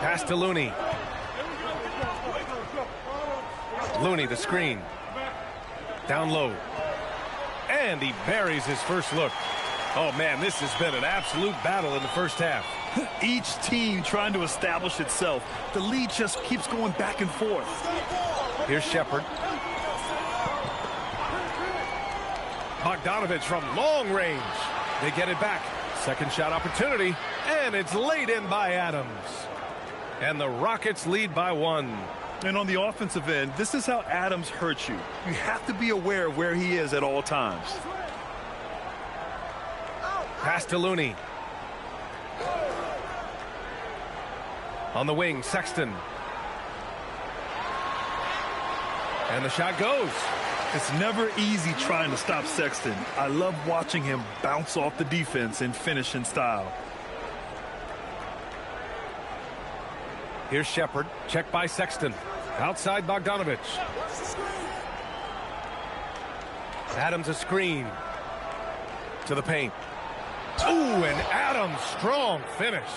Pass to Looney. Looney, the screen. Down low. And he buries his first look. Oh, man, this has been an absolute battle in the first half. Each team trying to establish itself. The lead just keeps going back and forth. Here's Shepherd. Bogdanovich from long range. They get it back. Second shot opportunity. And it's laid in by Adams. And the Rockets lead by 1. And on the offensive end, this is how Adams hurts you. You have to be aware of where he is at all times. Pass to Looney. On the wing, Sexton. And the shot goes. It's never easy trying to stop Sexton. I love watching him bounce off the defense and finish in style. Here's Shepherd. Check by Sexton. Outside Bogdanovich. Adams a screen. To the paint. Ooh, and Adams, strong finish.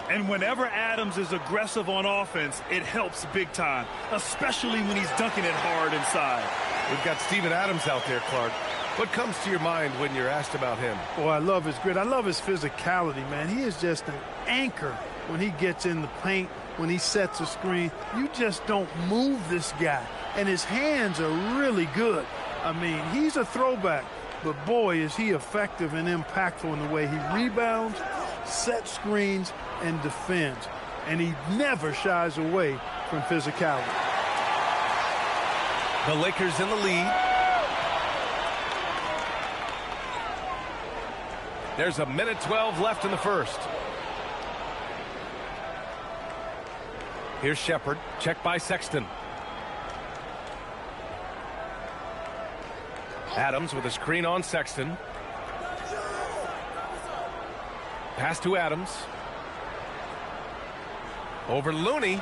And whenever Adams is aggressive on offense, it helps big time, especially when he's dunking it hard inside. We've got Steven Adams out there, Clark. What comes to your mind when you're asked about him? Oh, I love his grit. I love his physicality, man. He is just an anchor when he gets in the paint, when he sets a screen. You just don't move this guy. And his hands are really good. I mean, he's a throwback. But, boy, is he effective and impactful in the way he rebounds, sets screens, and defends. And he never shies away from physicality. The Lakers in the lead. There's a minute 12 left in the first. Here's Shepherd. Check by Sexton. Adams with a screen on Sexton. Pass to Adams. Over Looney.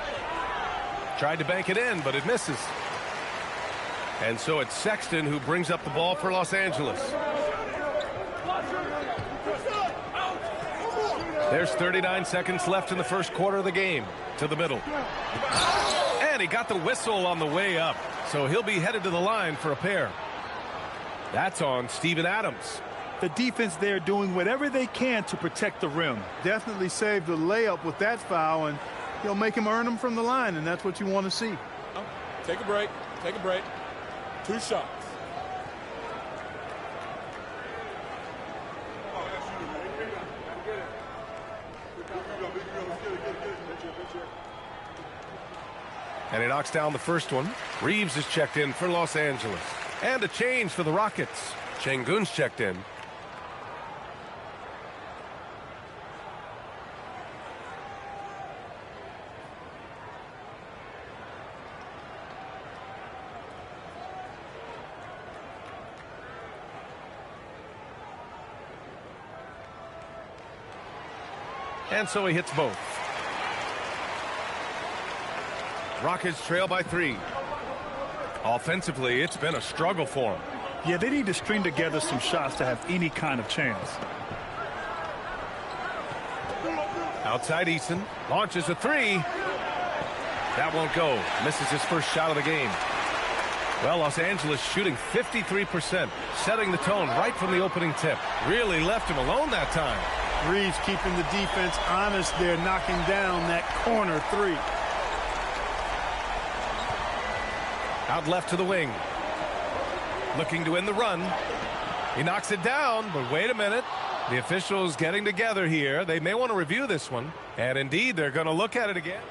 Tried to bank it in, but it misses. And so it's Sexton who brings up the ball for Los Angeles. There's 39 seconds left in the first quarter of the game. To the middle. And he got the whistle on the way up. So he'll be headed to the line for a pair. That's on Steven Adams. The defense there doing whatever they can to protect the rim. Definitely saved the layup with that foul, and he'll make him earn them from the line, and that's what you want to see. Take a break. Take a break. 2 shots. And he knocks down the first one. Reeves is checked in for Los Angeles. And a change for the Rockets. Şengün's checked in. And so he hits both. Rockets trail by 3. Offensively, it's been a struggle for them. Yeah, they need to string together some shots to have any kind of chance. Outside Eason launches a 3. That won't go. Misses his first shot of the game. Well, Los Angeles shooting 53%, setting the tone right from the opening tip. Really left him alone that time. Reeves keeping the defense honest there, knocking down that corner 3. Out left to the wing. Looking to win the run. He knocks it down, but wait a minute. The officials getting together here. They may want to review this one. And indeed, they're going to look at it again.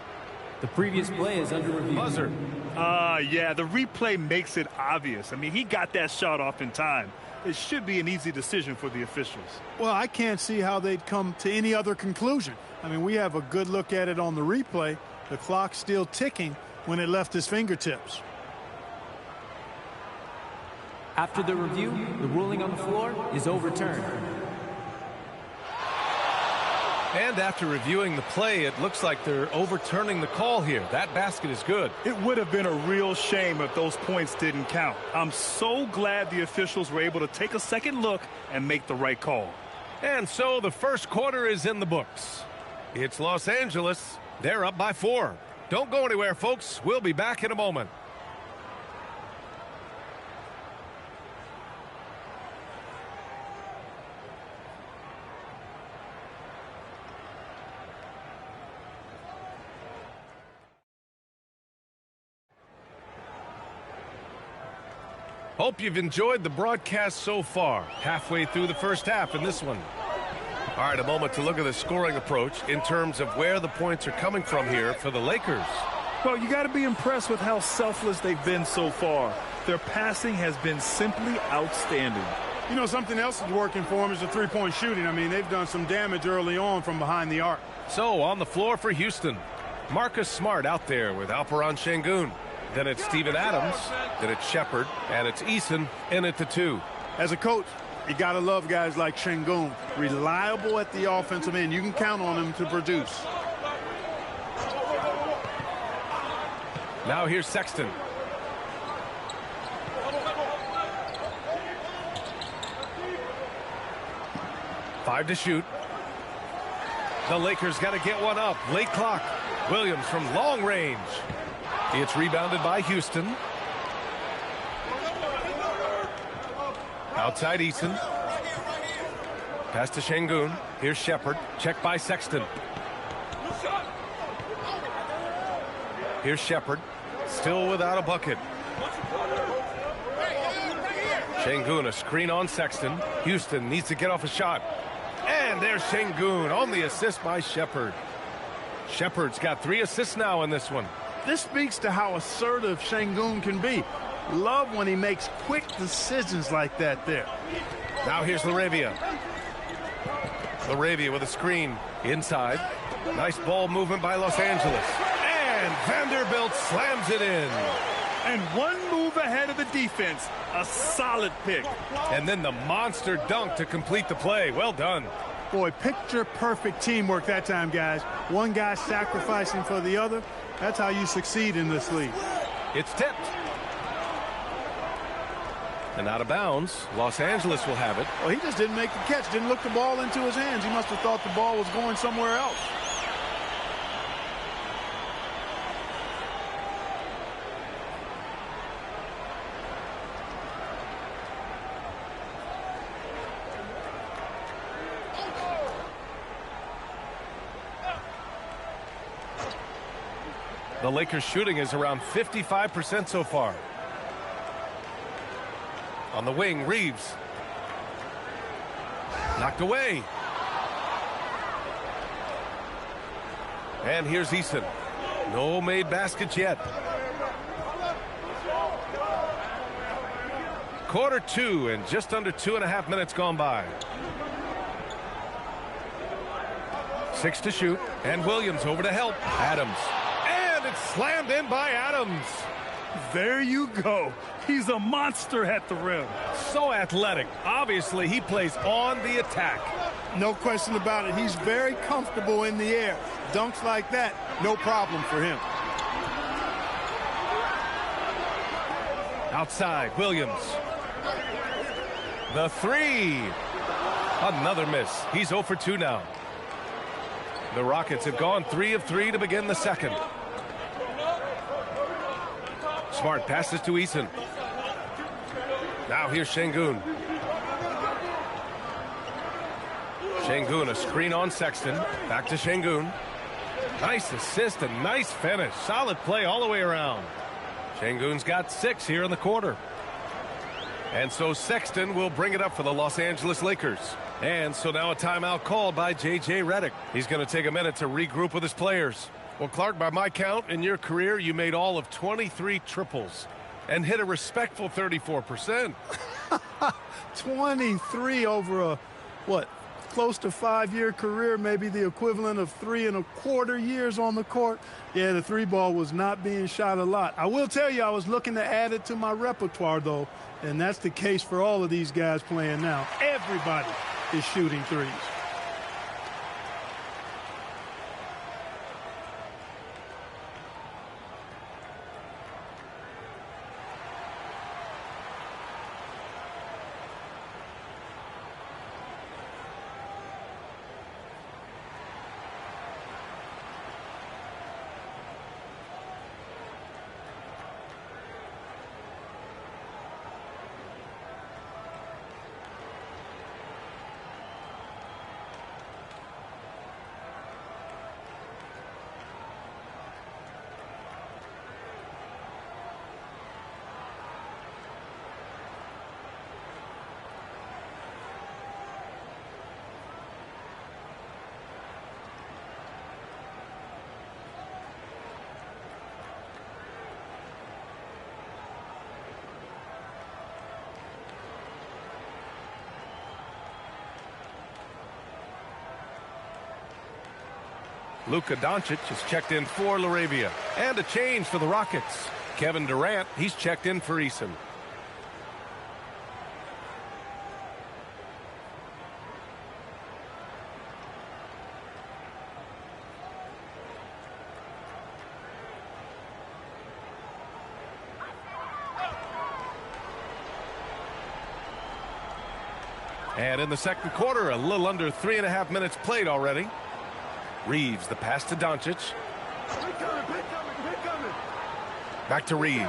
The previous play is under review. Buzzer. Yeah, the replay makes it obvious. I mean, he got that shot off in time. It should be an easy decision for the officials. Well, I can't see how they'd come to any other conclusion. I mean, we have a good look at it on the replay. The clock's still ticking when it left his fingertips. After the review, the ruling on the floor is overturned. And after reviewing the play, it looks like they're overturning the call here. That basket is good. It would have been a real shame if those points didn't count. I'm so glad the officials were able to take a second look and make the right call. And so the first quarter is in the books. It's Los Angeles. They're up by 4. Don't go anywhere, folks. We'll be back in a moment. Hope you've enjoyed the broadcast so far. Halfway through the first half in this one. All right, a moment to look at the scoring approach in terms of where the points are coming from here for the Lakers. Well, you got to be impressed with how selfless they've been so far. Their passing has been simply outstanding. You know, something else that's working for them is the three-point shooting. I mean, they've done some damage early on from behind the arc. So, on the floor for Houston, Marcus Smart out there with Alperen Şengün. Then it's Steven Adams, then it's Shepherd, and it's Eason in at the 2. As a coach, you got to love guys like Şengün. Reliable at the offensive end. You can count on him to produce. Now here's Sexton. Five to shoot. The Lakers got to get one up. Late clock. Williams from long range. It's rebounded by Houston. Outside Eason. Pass to Şengün. Here's Shepherd. Checked by Sexton. Here's Shepherd. Still without a bucket. Şengün, a screen on Sexton. Houston needs to get off a shot. And there's Şengün on the assist by Shepherd. Shepherd's got 3 assists now in this one. This speaks to how assertive Şengün can be. Love when he makes quick decisions like that there. Now here's Laravia. Laravia with a screen inside. Nice ball movement by Los Angeles. And Vanderbilt slams it in. And one move ahead of the defense. A solid pick. And then the monster dunk to complete the play. Well done. Boy, picture-perfect teamwork that time, guys. One guy sacrificing for the other. That's how you succeed in this league. It's tipped. And out of bounds, Los Angeles will have it. Well, he just didn't make the catch. Didn't look the ball into his hands. He must have thought the ball was going somewhere else. The Lakers shooting is around 55% so far. On the wing, Reeves. Knocked away. And here's Eason. No made baskets yet. Quarter 2 and just under 2.5 minutes gone by. 6 to shoot, and Williams over to help. Adams. And it's slammed in by Adams. There you go. He's a monster at the rim. So athletic. Obviously, he plays on the attack. No question about it. He's very comfortable in the air. Dunks like that, no problem for him. Outside, Williams. The three. Another miss. He's 0 for 2 now. The Rockets have gone 3 of 3 to begin the second. Smart passes to Eason. Now here's Şengün. Şengün, a screen on Sexton. Back to Şengün. Nice assist and nice finish. Solid play all the way around. Şengün's got 6 here in the quarter. And so Sexton will bring it up for the Los Angeles Lakers. And so now a timeout called by J.J. Redick. He's going to take a minute to regroup with his players. Well, Clark, by my count, in your career, you made all of 23 triples and hit a respectful 34%. 23 over a, close to 5-year career, maybe the equivalent of 3 1/4 years on the court. Yeah, the 3 ball was not being shot a lot. I will tell you, I was looking to add it to my repertoire, though, and that's the case for all of these guys playing now. Everybody is shooting threes. Luka Doncic is checked in for LaRavia. And a change for the Rockets. Kevin Durant, he's checked in for Eason. And in the second quarter, a little under 3.5 minutes played already. Reeves, the pass to Doncic. Back to Reeves.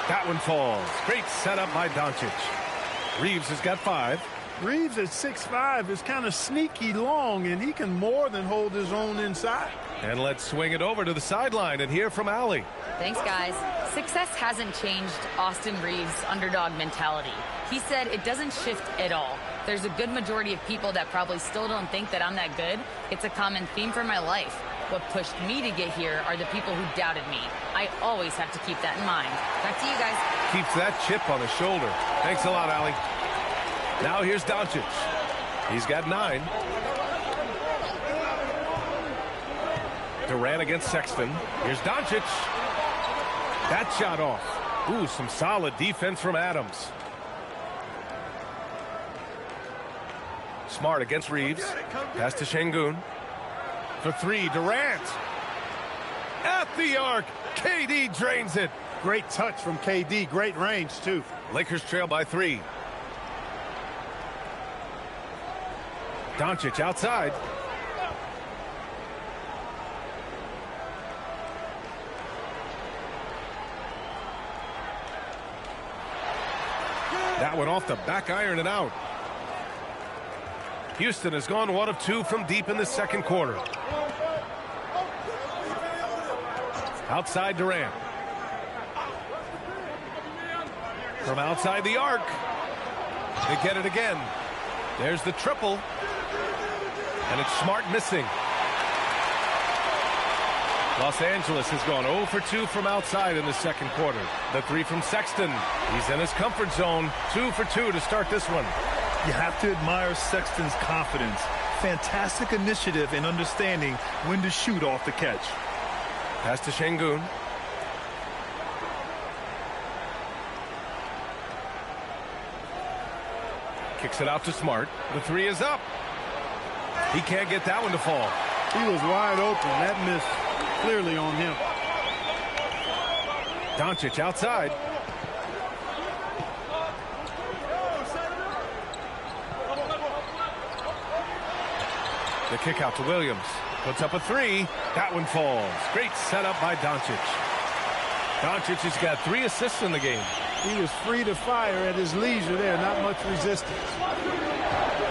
That one falls. Great setup by Doncic. Reeves has got 5. Reeves at 6'5" is kind of sneaky long, and he can more than hold his own inside. And let's swing it over to the sideline and hear from Allie. Thanks, guys. Success hasn't changed Austin Reeves' underdog mentality. He said it doesn't shift at all. There's a good majority of people that probably still don't think that I'm that good. It's a common theme for my life. What pushed me to get here are the people who doubted me. I always have to keep that in mind. Back to you guys. Keeps that chip on his shoulder. Thanks a lot, Allie. Now here's Doncic. He's got 9. Durant against Sexton. Here's Doncic. That shot off. Ooh, some solid defense from Adams. Smart against Reeves. Pass to Şengün. For 3, Durant. At the arc. KD drains it. Great touch from KD. Great range, too. Lakers trail by 3. Doncic outside. That one off the back iron and out. Houston has gone 1 of 2 from deep in the second quarter. Outside Durant. From outside the arc. They get it again. There's the triple. And it's Smart missing. Los Angeles has gone 0 for 2 from outside in the second quarter. The three from Sexton. He's in his comfort zone. 2 for 2 to start this one. You have to admire Sexton's confidence. Fantastic initiative in understanding when to shoot off the catch. Pass to Şengün. Kicks it out to Smart. The three is up. He can't get that one to fall. He was wide open. That missed clearly on him. Doncic outside. The kick out to Williams. Puts up a three. That one falls. Great setup by Doncic. Doncic has got 3 assists in the game. He was free to fire at his leisure there. Not much resistance.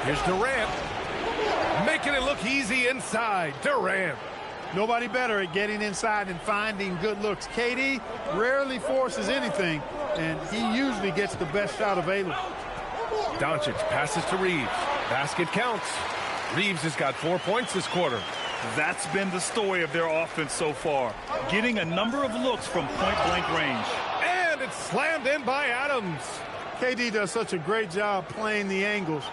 Here's Durant. Making it look easy inside. Durant. Nobody better at getting inside and finding good looks. KD rarely forces anything, and he usually gets the best shot available. Doncic passes to Reeves. Basket counts. Reeves has got 4 points this quarter. That's been the story of their offense so far. Getting a number of looks from point-blank range. And it's slammed in by Adams. KD does such a great job playing the angles.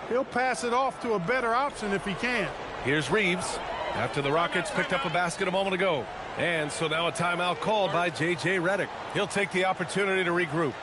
He'll pass it off to a better option if he can. Here's Reeves after the Rockets picked up a basket a moment ago. And so now a timeout called by J.J. Redick. He'll take the opportunity to regroup.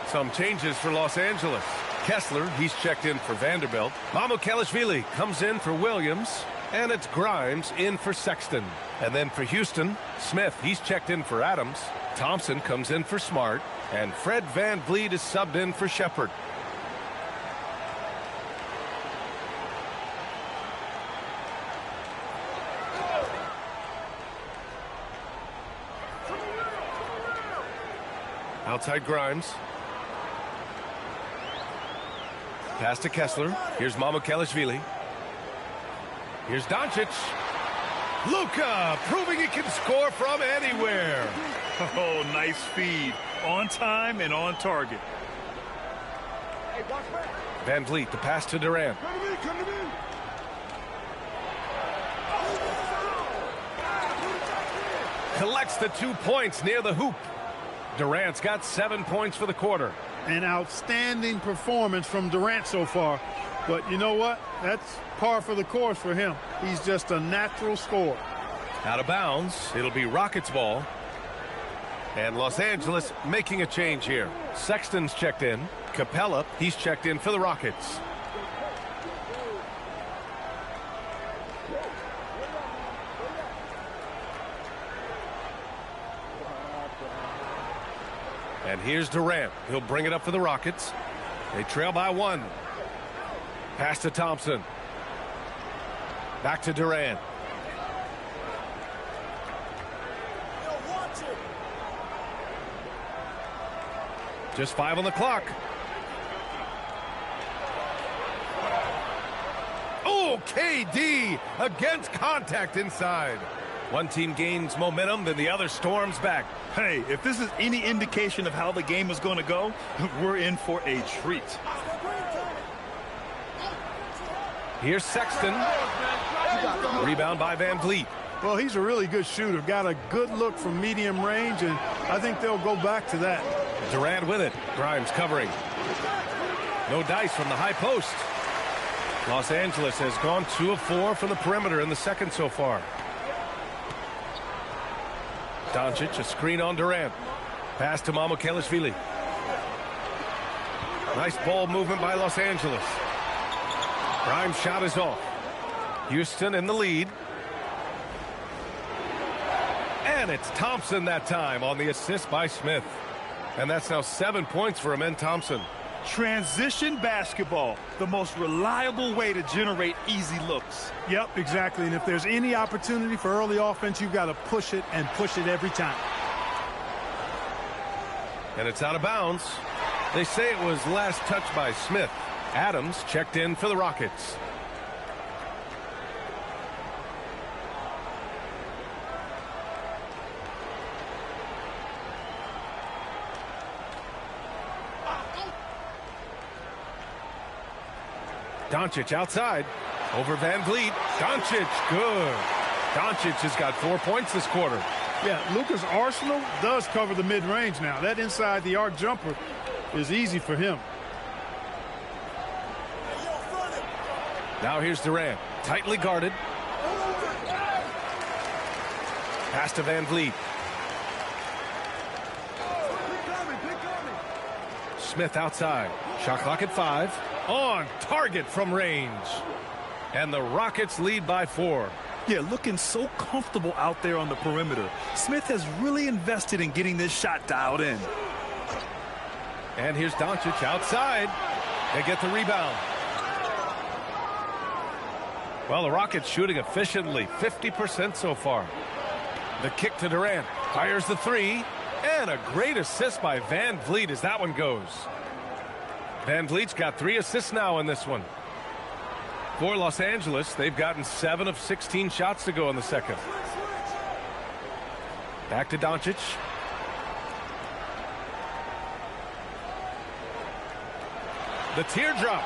Some changes for Los Angeles. Kessler, he's checked in for Vanderbilt. Mamukelashvili comes in for Williams. And it's Grimes in for Sexton. And then for Houston, Smith, he's checked in for Adams. Thompson comes in for Smart. And Fred VanVleet is subbed in for Shepherd. Outside Grimes. Pass to Kessler. Here's Mamukelashvili. Here's Doncic. Luka proving he can score from anywhere. Oh, nice feed. On time and on target. VanVleet, the pass to Durant. Collects the 2 points near the hoop. Durant's got 7 points for the quarter. An outstanding performance from Durant so far. But you know what? That's par for the course for him. He's just a natural scorer. Out of bounds. It'll be Rockets ball. And Los Angeles making a change here. Sexton's checked in. Capella, he's checked in for the Rockets. And here's Durant. He'll bring it up for the Rockets. They trail by 1. Pass to Thompson. Back to Durant. Just 5 on the clock. Oh, KD against contact inside. One team gains momentum, then the other storms back. Hey, if this is any indication of how the game is going to go, we're in for a treat. Here's Sexton. Rebound by Van Vliet. Well, he's a really good shooter. Got a good look from medium range, and I think they'll go back to that. Durant with it. Grimes covering. No dice from the high post. Los Angeles has gone 2 of 4 from the perimeter in the second so far. Doncic, a screen on Durant. Pass to Mamukelashvili. Nice ball movement by Los Angeles. Grimes' shot is off. Houston in the lead. And it's Thompson that time on the assist by Smith. And that's now 7 points for Amen Thompson. Transition basketball, the most reliable way to generate easy looks. Yep, exactly. And if there's any opportunity for early offense, you've got to push it and push it every time. And it's out of bounds. They say it was last touched by Smith. Adams checked in for the Rockets. Doncic outside. Over Van Vliet. Doncic, good. Doncic has got 4 points this quarter. Yeah, Lucas Arsenal does cover the mid-range now. That inside the arc jumper is easy for him. Now here's Durant. Tightly guarded. Pass to Van Vliet. Smith outside. Shot clock at 5. On target from range. And the Rockets lead by 4. Yeah, looking so comfortable out there on the perimeter. Smith has really invested in getting this shot dialed in. And here's Doncic outside. They get the rebound. Well, the Rockets shooting efficiently. 50% so far. The kick to Durant. Fires the 3. And a great assist by Van Vliet as that one goes. Van Vliet's got 3 assists now in this one. For Los Angeles, they've gotten 7 of 16 shots to go in the second. Back to Doncic. The teardrop.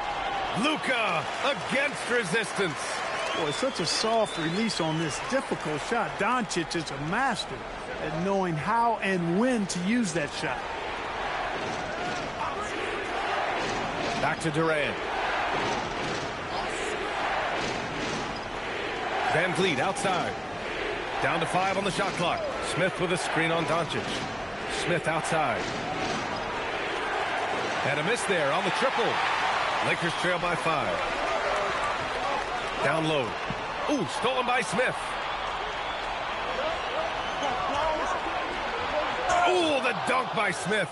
Luka against resistance. Boy, such a soft release on this difficult shot. Doncic is a master at knowing how and when to use that shot. Back to Durant. Van Vliet outside. Down to 5 on the shot clock. Smith with a screen on Doncic. Smith outside. And a miss there on the triple. Lakers trail by 5. Down low. Ooh, stolen by Smith. Ooh, the dunk by Smith.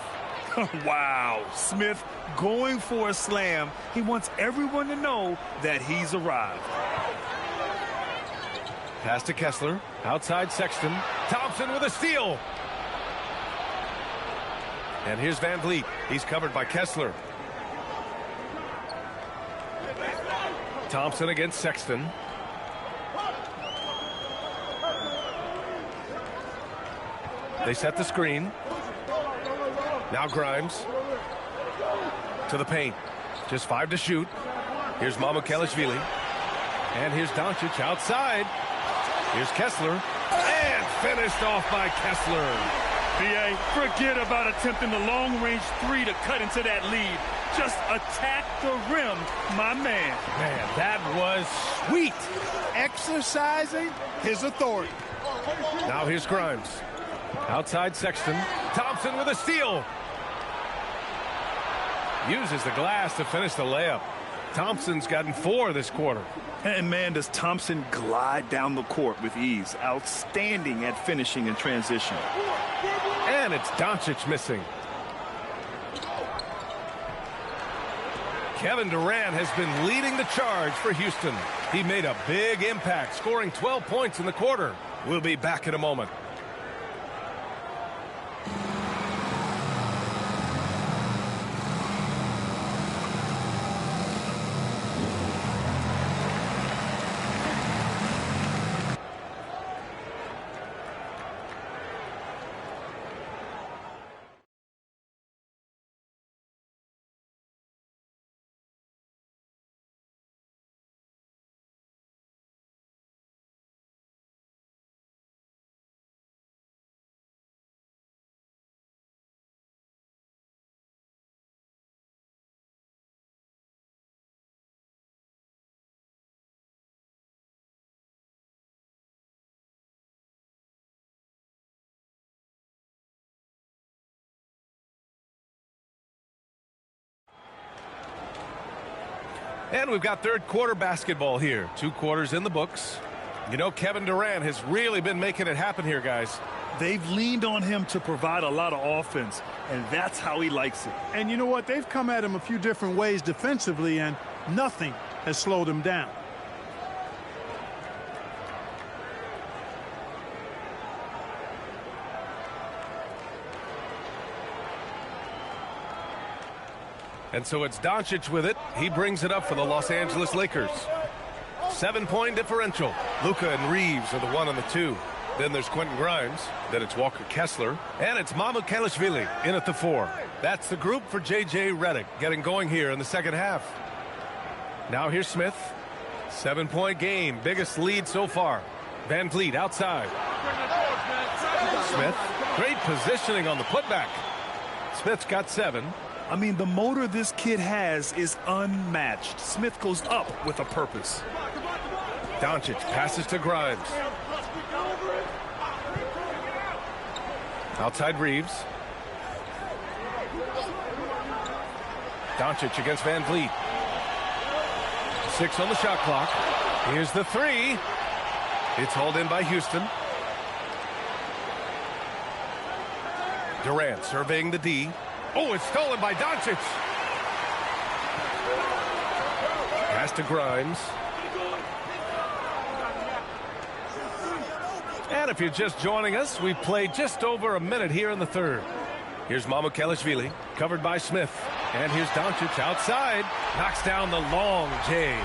Wow, Smith going for a slam. He wants everyone to know that he's arrived. Pass to Kessler. Outside Sexton. Thompson with a steal. And here's Van Vliet. He's covered by Kessler. Thompson against Sexton. They set the screen. Now Grimes to the paint. Just 5 to shoot. Here's Mamukelashvili. And here's Doncic outside. Here's Kessler. And finished off by Kessler. B.A., forget about attempting the long-range 3 to cut into that lead. Just attack the rim, my man. Man, that was sweet. Exercising his authority. Now here's Grimes. Outside Sexton. Thompson with a steal. Uses the glass to finish the layup. Thompson's gotten 4 this quarter. And man, does Thompson glide down the court with ease. Outstanding at finishing in transition. And it's Doncic missing. Kevin Durant has been leading the charge for Houston. He made a big impact, scoring 12 points in the quarter. We'll be back in a moment. And we've got third quarter basketball here. 2 quarters in the books. You know, Kevin Durant has really been making it happen here, guys. They've leaned on him to provide a lot of offense, and that's how he likes it. And you know what? They've come at him a few different ways defensively, and nothing has slowed him down. And so it's Doncic with it. He brings it up for the Los Angeles Lakers. 7-point differential. Luka and Reeves are the 1 and the 2. Then there's Quentin Grimes. Then it's Walker Kessler. And it's Mamukelashvili in at the 4. That's the group for J.J. Redick getting going here in the second half. Now here's Smith. 7-point game. Biggest lead so far. Van Vliet outside. Smith. Great positioning on the putback. Smith's got 7. I mean, the motor this kid has is unmatched. Smith goes up with a purpose. Doncic passes to Grimes. Outside Reeves. Doncic against Van Vliet. 6 on the shot clock. Here's the 3. It's hauled in by Houston. Durant surveying the D. Oh, it's stolen by Doncic. Pass to Grimes. And if you're just joining us, we've played just over a minute here in the third. Here's Mamukelashvili, covered by Smith. And here's Doncic outside. Knocks down the long J.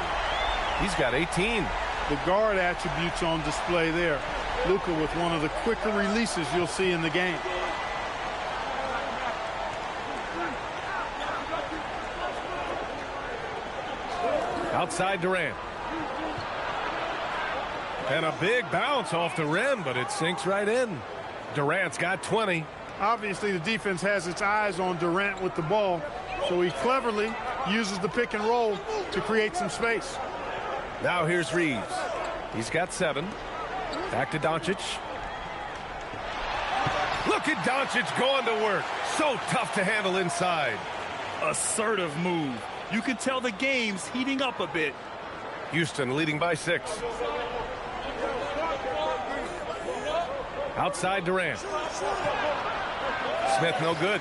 He's got 18. The guard attributes on display there. Luka with one of the quicker releases you'll see in the game. Outside Durant. And a big bounce off the rim, but it sinks right in. Durant's got 20. Obviously, the defense has its eyes on Durant with the ball, so he cleverly uses the pick and roll to create some space. Now here's Reeves. He's got 7. Back to Doncic. Look at Doncic going to work. So tough to handle inside. Assertive move. You can tell the game's heating up a bit. Houston leading by 6. Outside Durant. Smith no good.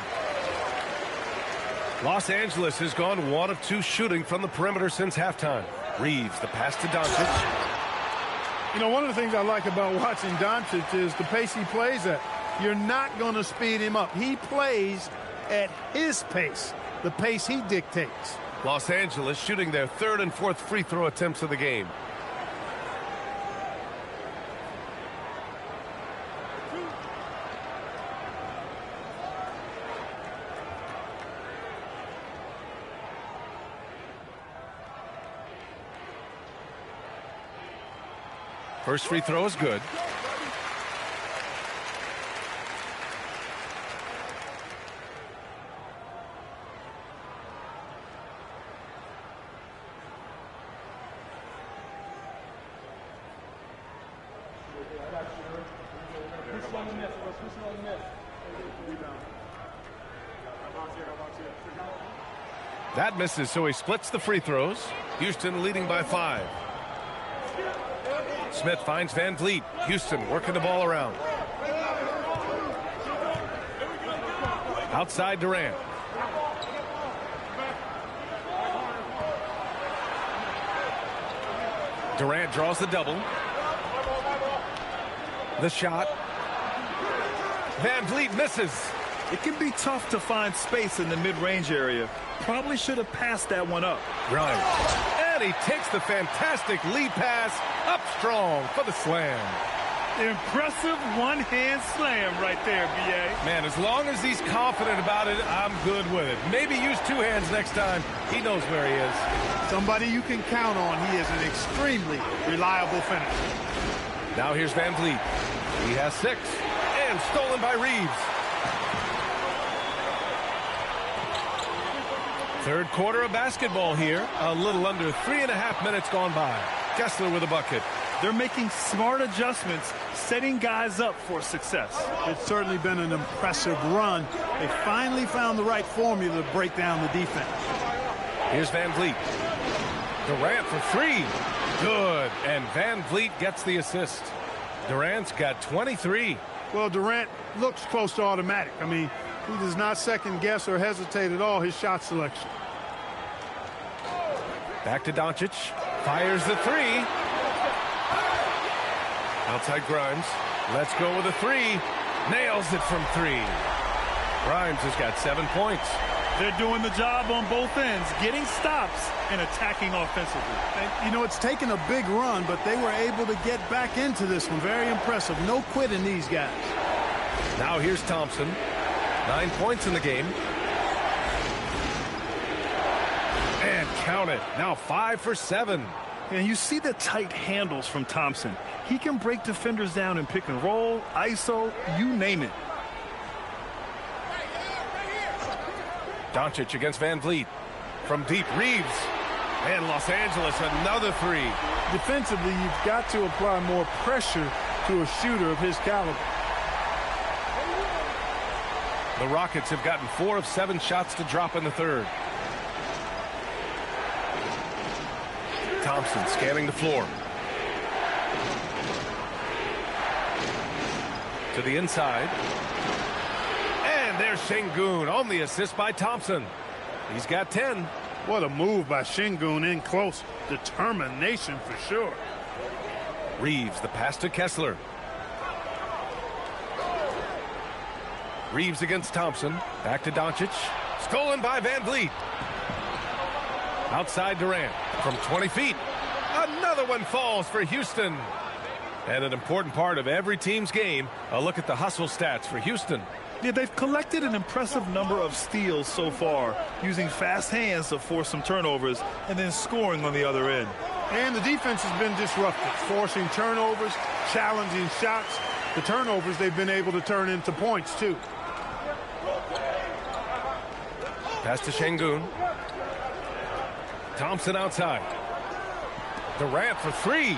Los Angeles has gone 1 of 2 shooting from the perimeter since halftime. Reeves, the pass to Doncic. You know, one of the things I like about watching Doncic is the pace he plays at. You're not going to speed him up. He plays at his pace, the pace he dictates. Los Angeles shooting their 3rd and 4th free throw attempts of the game. First free throw is good. That misses, so he splits the free throws. Houston leading by 5. Smith finds Van Vliet. Houston working the ball around. Outside Durant. Durant draws the double. The shot. Van Vliet misses. It can be tough to find space in the mid-range area. Probably should have passed that one up. Right. And he takes the fantastic lead pass up strong for the slam. Impressive one-hand slam right there, B.A. Man, as long as he's confident about it, I'm good with it. Maybe use 2 hands next time. He knows where he is. Somebody you can count on. He is an extremely reliable finisher. Now here's Van Vliet. He has 6. And stolen by Reeves. Third quarter of basketball here. A little under 3.5 minutes gone by. Kessler with a bucket. They're making smart adjustments, setting guys up for success. It's certainly been an impressive run. They finally found the right formula to break down the defense. Here's Van Vliet. Durant for three. Good. And Van Vliet gets the assist. Durant's got 23. Well, Durant looks close to automatic. I mean, he does not second guess or hesitate at all his shot selection. Back to Doncic. Fires the three. Outside Grimes. Let's go with a three. Nails it from three. Grimes has got 7 points. They're doing the job on both ends, getting stops and attacking offensively. And, you know, it's taken a big run, but they were able to get back into this one. Very impressive. No quitting these guys. Now here's Thompson. 9 points in the game. And count it. Now 5 for 7. And you see the tight handles from Thompson. He can break defenders down in pick and roll, ISO, you name it. Doncic against Van Vliet. From deep, Reeves. And Los Angeles, another three. Defensively, you've got to apply more pressure to a shooter of his caliber. The Rockets have gotten 4 of 7 shots to drop in the third. Thompson scanning the floor. To the inside. And there's Şengün on the assist by Thompson. He's got 10. What a move by Şengün in close. Determination for sure. Reeves, the pass to Kessler. Reeves against Thompson. Back to Doncic. Stolen by Van Vliet. Outside Durant from 20 feet. Another one falls for Houston. And an important part of every team's game, a look at the hustle stats for Houston. Yeah, they've collected an impressive number of steals so far, using fast hands to force some turnovers and then scoring on the other end. And the defense has been disruptive, forcing turnovers, challenging shots. The turnovers they've been able to turn into points, too. Pass to Şengün. Thompson outside. Durant for three.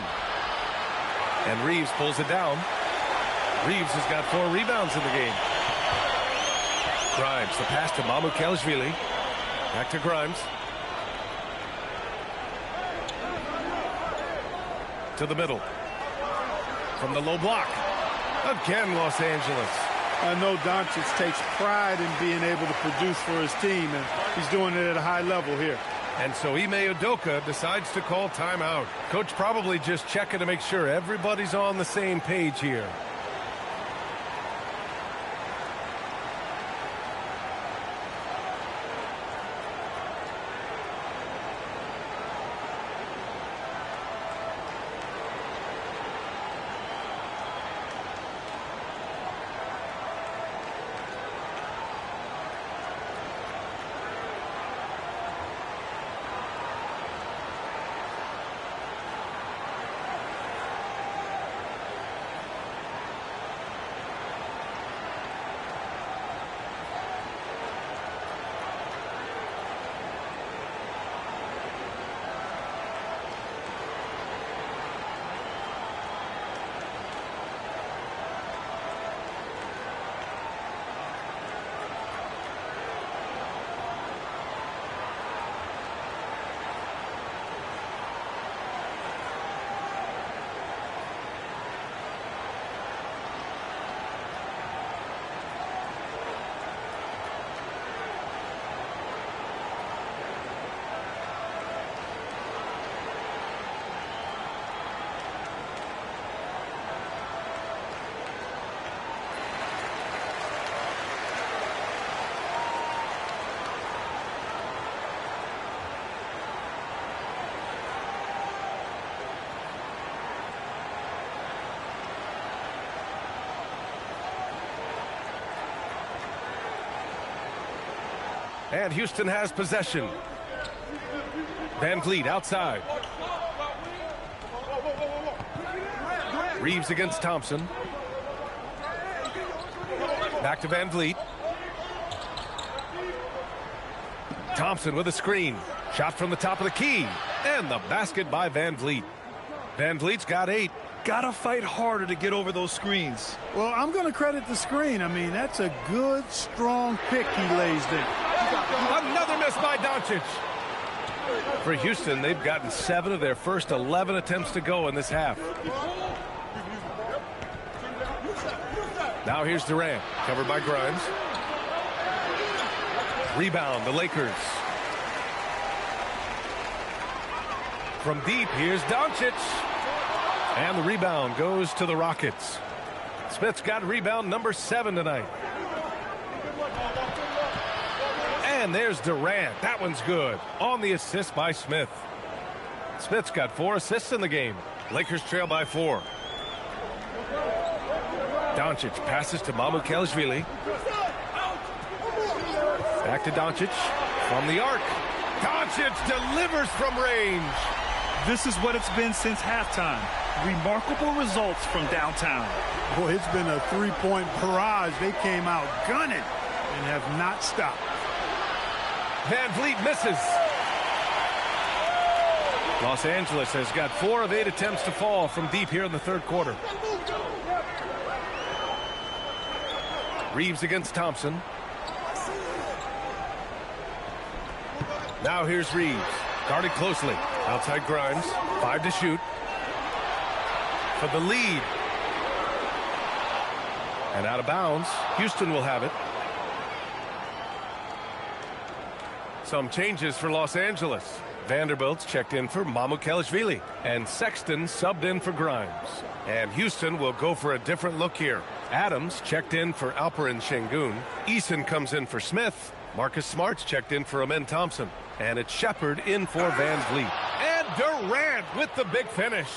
And Reeves pulls it down. Reeves has got 4 rebounds in the game. Grimes, the pass to Mamukelashvili. Back to Grimes. To the middle. From the low block. Again, Los Angeles. I know Doncic takes pride in being able to produce for his team, and he's doing it at a high level here. And so Ime Udoka decides to call timeout. Coach probably just checking to make sure everybody's on the same page here. And Houston has possession. Van Vliet outside. Reeves against Thompson. Back to Van Vliet. Thompson with a screen. Shot from the top of the key. And the basket by Van Vliet. Van Vliet's got 8. Gotta fight harder to get over those screens. Well, I'm going to credit the screen. I mean, that's a good, strong pick he lays there. Another miss by Doncic. For Houston, they've gotten 7 of their first 11 attempts to go in this half. Now here's Durant, covered by Grimes. Rebound, the Lakers. From deep, here's Doncic. And the rebound goes to the Rockets. Smith's got rebound number 7 tonight. And there's Durant. That one's good. On the assist by Smith. Smith's got 4 assists in the game. Lakers trail by 4. Doncic passes to Mamukelashvili. Back to Doncic from the arc. Doncic delivers from range. This is what it's been since halftime. Remarkable results from downtown. Boy, it's been a three-point barrage. They came out gunning and have not stopped. Van Vliet misses. Los Angeles has got 4 of 8 attempts to fall from deep here in the third quarter. Reeves against Thompson. Now here's Reeves. Guarded closely. Outside Grimes. 5 to shoot. For the lead. And out of bounds. Houston will have it. Some changes for Los Angeles. Vanderbilt's checked in for Mamukelashvili. And Sexton subbed in for Grimes. And Houston will go for a different look here. Adams checked in for Alperen Şengün. Eason comes in for Smith. Marcus Smart's checked in for Amen Thompson. And it's Shepard in for Van Vliet. And Durant with the big finish.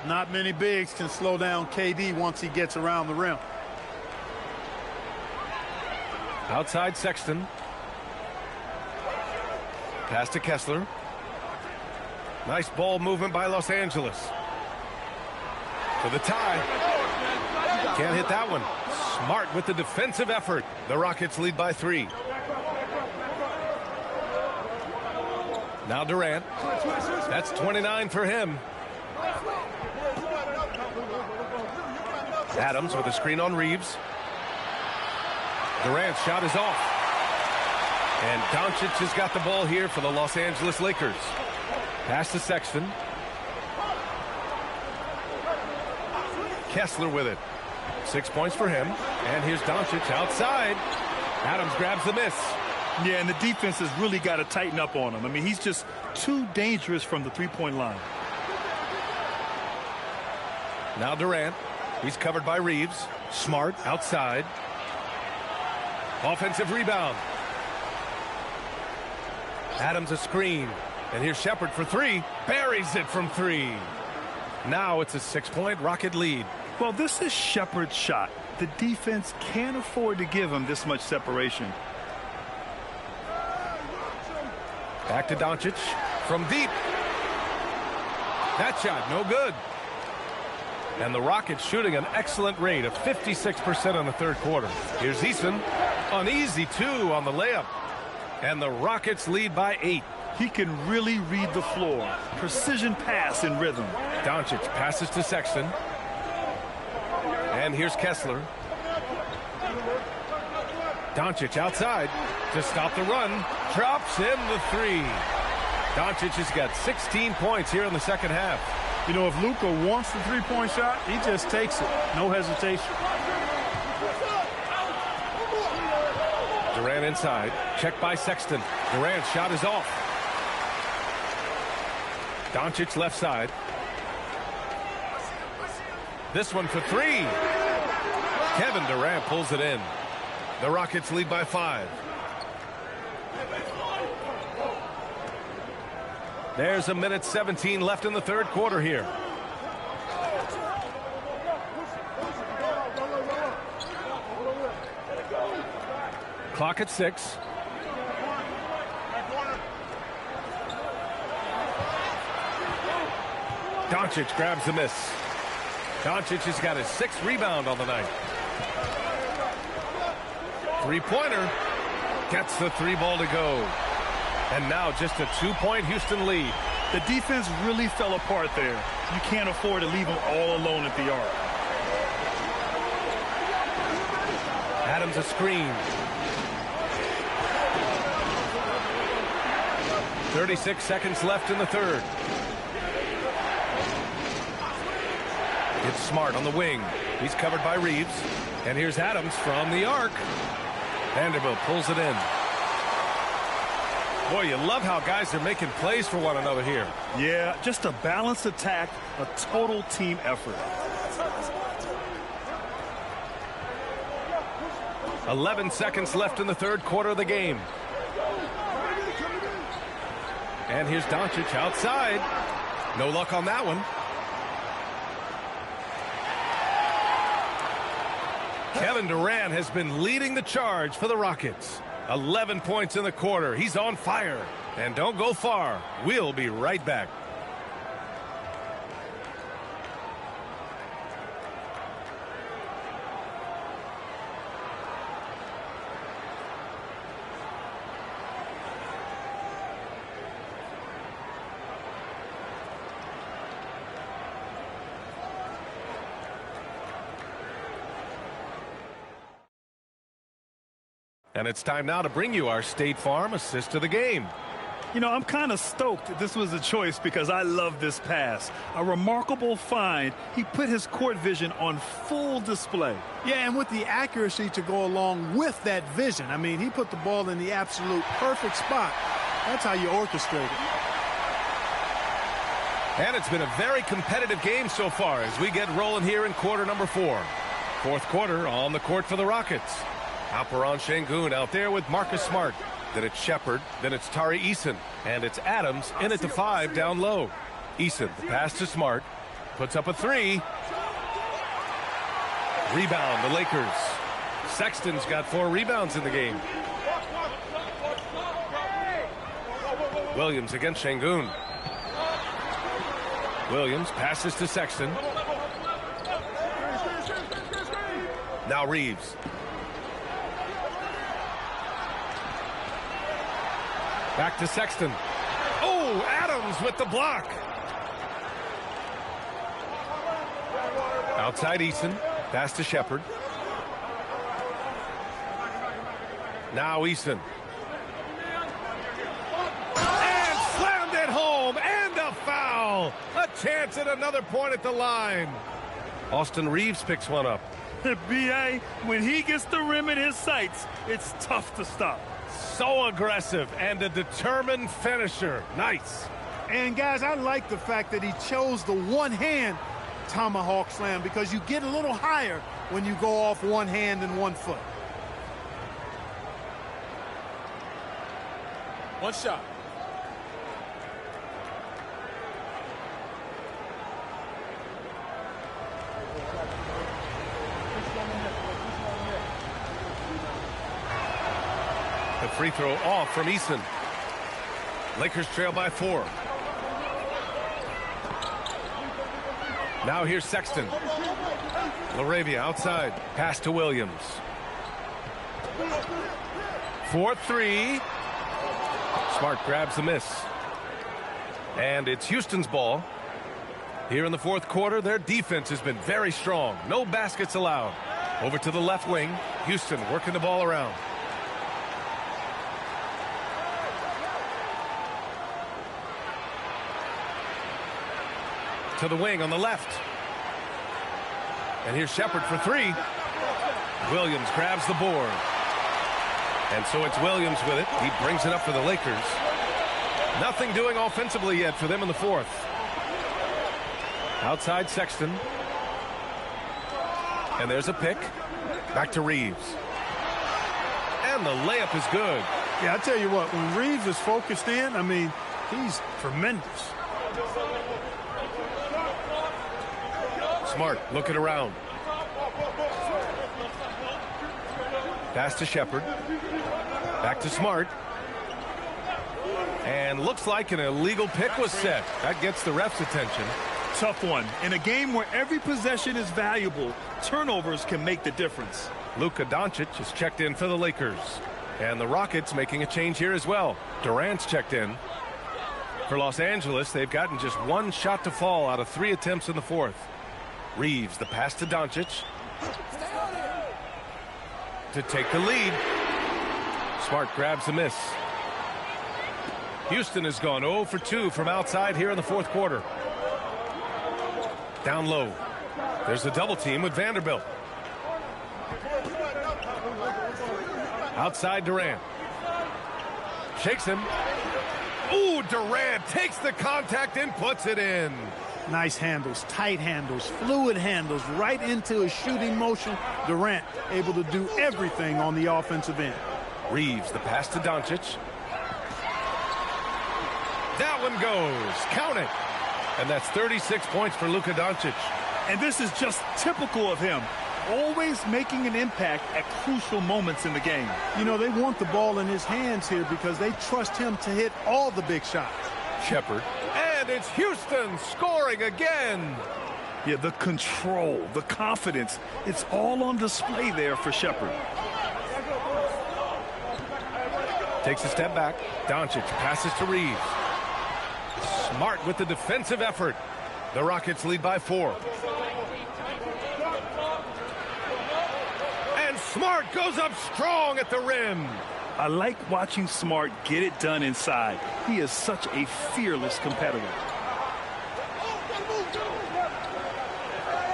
Not many bigs can slow down KD once he gets around the rim. Outside Sexton. Pass to Kessler. Nice ball movement by Los Angeles. For the tie. Can't hit that one. Smart with the defensive effort. The Rockets lead by 3. Now Durant. That's 29 for him. Adams with a screen on Reeves. Durant's shot is off. And Doncic has got the ball here for the Los Angeles Lakers. Pass to Sexton. Kessler with it. 6 points for him. And here's Doncic outside. Adams grabs the miss. Yeah, and the defense has really got to tighten up on him. I mean, he's just too dangerous from the three-point line. Now Durant. He's covered by Reeves. Smart outside. Offensive rebound. Adams a screen. And here's Shepard for 3. Buries it from 3. Now it's a 6-point Rocket lead. Well, this is Shepard's shot. The defense can't afford to give him this much separation. Back to Doncic from deep. That shot no good. And the Rockets shooting an excellent rate of 56% on the third quarter. Here's Eason. An easy 2 on the layup. And the Rockets lead by 8. He can really read the floor. Precision pass in rhythm. Doncic passes to Sexton. And here's Kessler. Doncic outside to stop the run. Drops in the 3. Doncic has got 16 points here in the second half. You know, if Luka wants the three-point shot, he just takes it. No hesitation. Durant inside. Checked by Sexton. Durant's shot is off. Doncic left side. This one for 3. Kevin Durant pulls it in. The Rockets lead by 5. There's 1:17 left in the third quarter here. Clock at 6. Doncic grabs the miss. Doncic has got his 6th rebound on the night. Three-pointer. Gets the 3 ball to go. And now just a 2-point Houston lead. The defense really fell apart there. You can't afford to leave them all alone at the arc. Adams a screen. 36 seconds left in the third. It's Smart on the wing. He's covered by Reeves. And here's Adams from the arc. Vanderbilt pulls it in. Boy, you love how guys are making plays for one another here. Yeah, just a balanced attack, a total team effort. 11 seconds left in the third quarter of the game. And here's Doncic outside. No luck on that one. Kevin Durant has been leading the charge for the Rockets. 11 points in the quarter. He's on fire. And don't go far. We'll be right back. And it's time now to bring you our State Farm assist of the game. You know, I'm kind of stoked that this was a choice because I love this pass. A remarkable find. He put his court vision on full display. Yeah, and with the accuracy to go along with that vision. I mean, he put the ball in the absolute perfect spot. That's how you orchestrate it. And it's been a very competitive game so far as we get rolling here in quarter number 4. Fourth quarter on the court for the Rockets. Alperen Sengun out there with Marcus Smart. Then it's Shepard. Then it's Tari Eason. And it's Adams in at the 5 down low. Eason, the pass to Smart. Puts up a 3. Rebound, the Lakers. Sexton's got 4 rebounds in the game. Williams against Sengun. Williams passes to Sexton. Now Reeves. Back to Sexton. Oh, Adams with the block. Outside Eason. Pass to Shepard. Now Eason. And slammed it home. And a foul. A chance at another point at the line. Austin Reeves picks one up. B.A., when he gets the rim in his sights, it's tough to stop. So aggressive and a determined finisher. Nice. And, guys, I like the fact that he chose the one-hand tomahawk slam because you get a little higher when you go off one hand and 1 foot. One shot. The free throw off from Eason. Lakers trail by 4. Now here's Sexton. LaRavia outside. Pass to Williams. 4-3. Smart grabs the miss. And it's Houston's ball. Here in the fourth quarter, their defense has been very strong. No baskets allowed. Over to the left wing. Houston working the ball around. To the wing on the left. And here's Shepard for 3. Williams grabs the board. And so it's Williams with it. He brings it up for the Lakers. Nothing doing offensively yet for them in the fourth. Outside Sexton. And there's a pick. Back to Reeves. And the layup is good. Yeah, I tell you what, when Reeves is focused in, I mean, he's tremendous. Smart looking around. Pass to Shepard. Back to Smart. And looks like an illegal pick was set. That gets the ref's attention. Tough one. In a game where every possession is valuable, turnovers can make the difference. Luka Doncic is checked in for the Lakers. And the Rockets making a change here as well. Durant's checked in. For Los Angeles, they've gotten just 1 shot to fall out of 3 attempts in the fourth. Reeves, the pass to Doncic. To take the lead. Smart grabs the miss. Houston has gone 0 for 2 from outside here in the fourth quarter. Down low. There's a double team with Vanderbilt. Outside Durant. Shakes him. Ooh, Durant takes the contact and puts it in. Nice handles, tight handles, fluid handles, right into his shooting motion. Durant able to do everything on the offensive end. Reeves, the pass to Doncic. That one goes. Count it. And that's 36 points for Luka Doncic. And this is just typical of him. Always making an impact at crucial moments in the game. You know, they want the ball in his hands here because they trust him to hit all the big shots. Shepherd. And it's Houston scoring again. Yeah, the control, the confidence, it's all on display there for Shepherd. Takes a step back. Doncic passes to Reeves. Smart with the defensive effort. The Rockets lead by 4. And Smart goes up strong at the rim. I like watching Smart get it done inside. He is such a fearless competitor.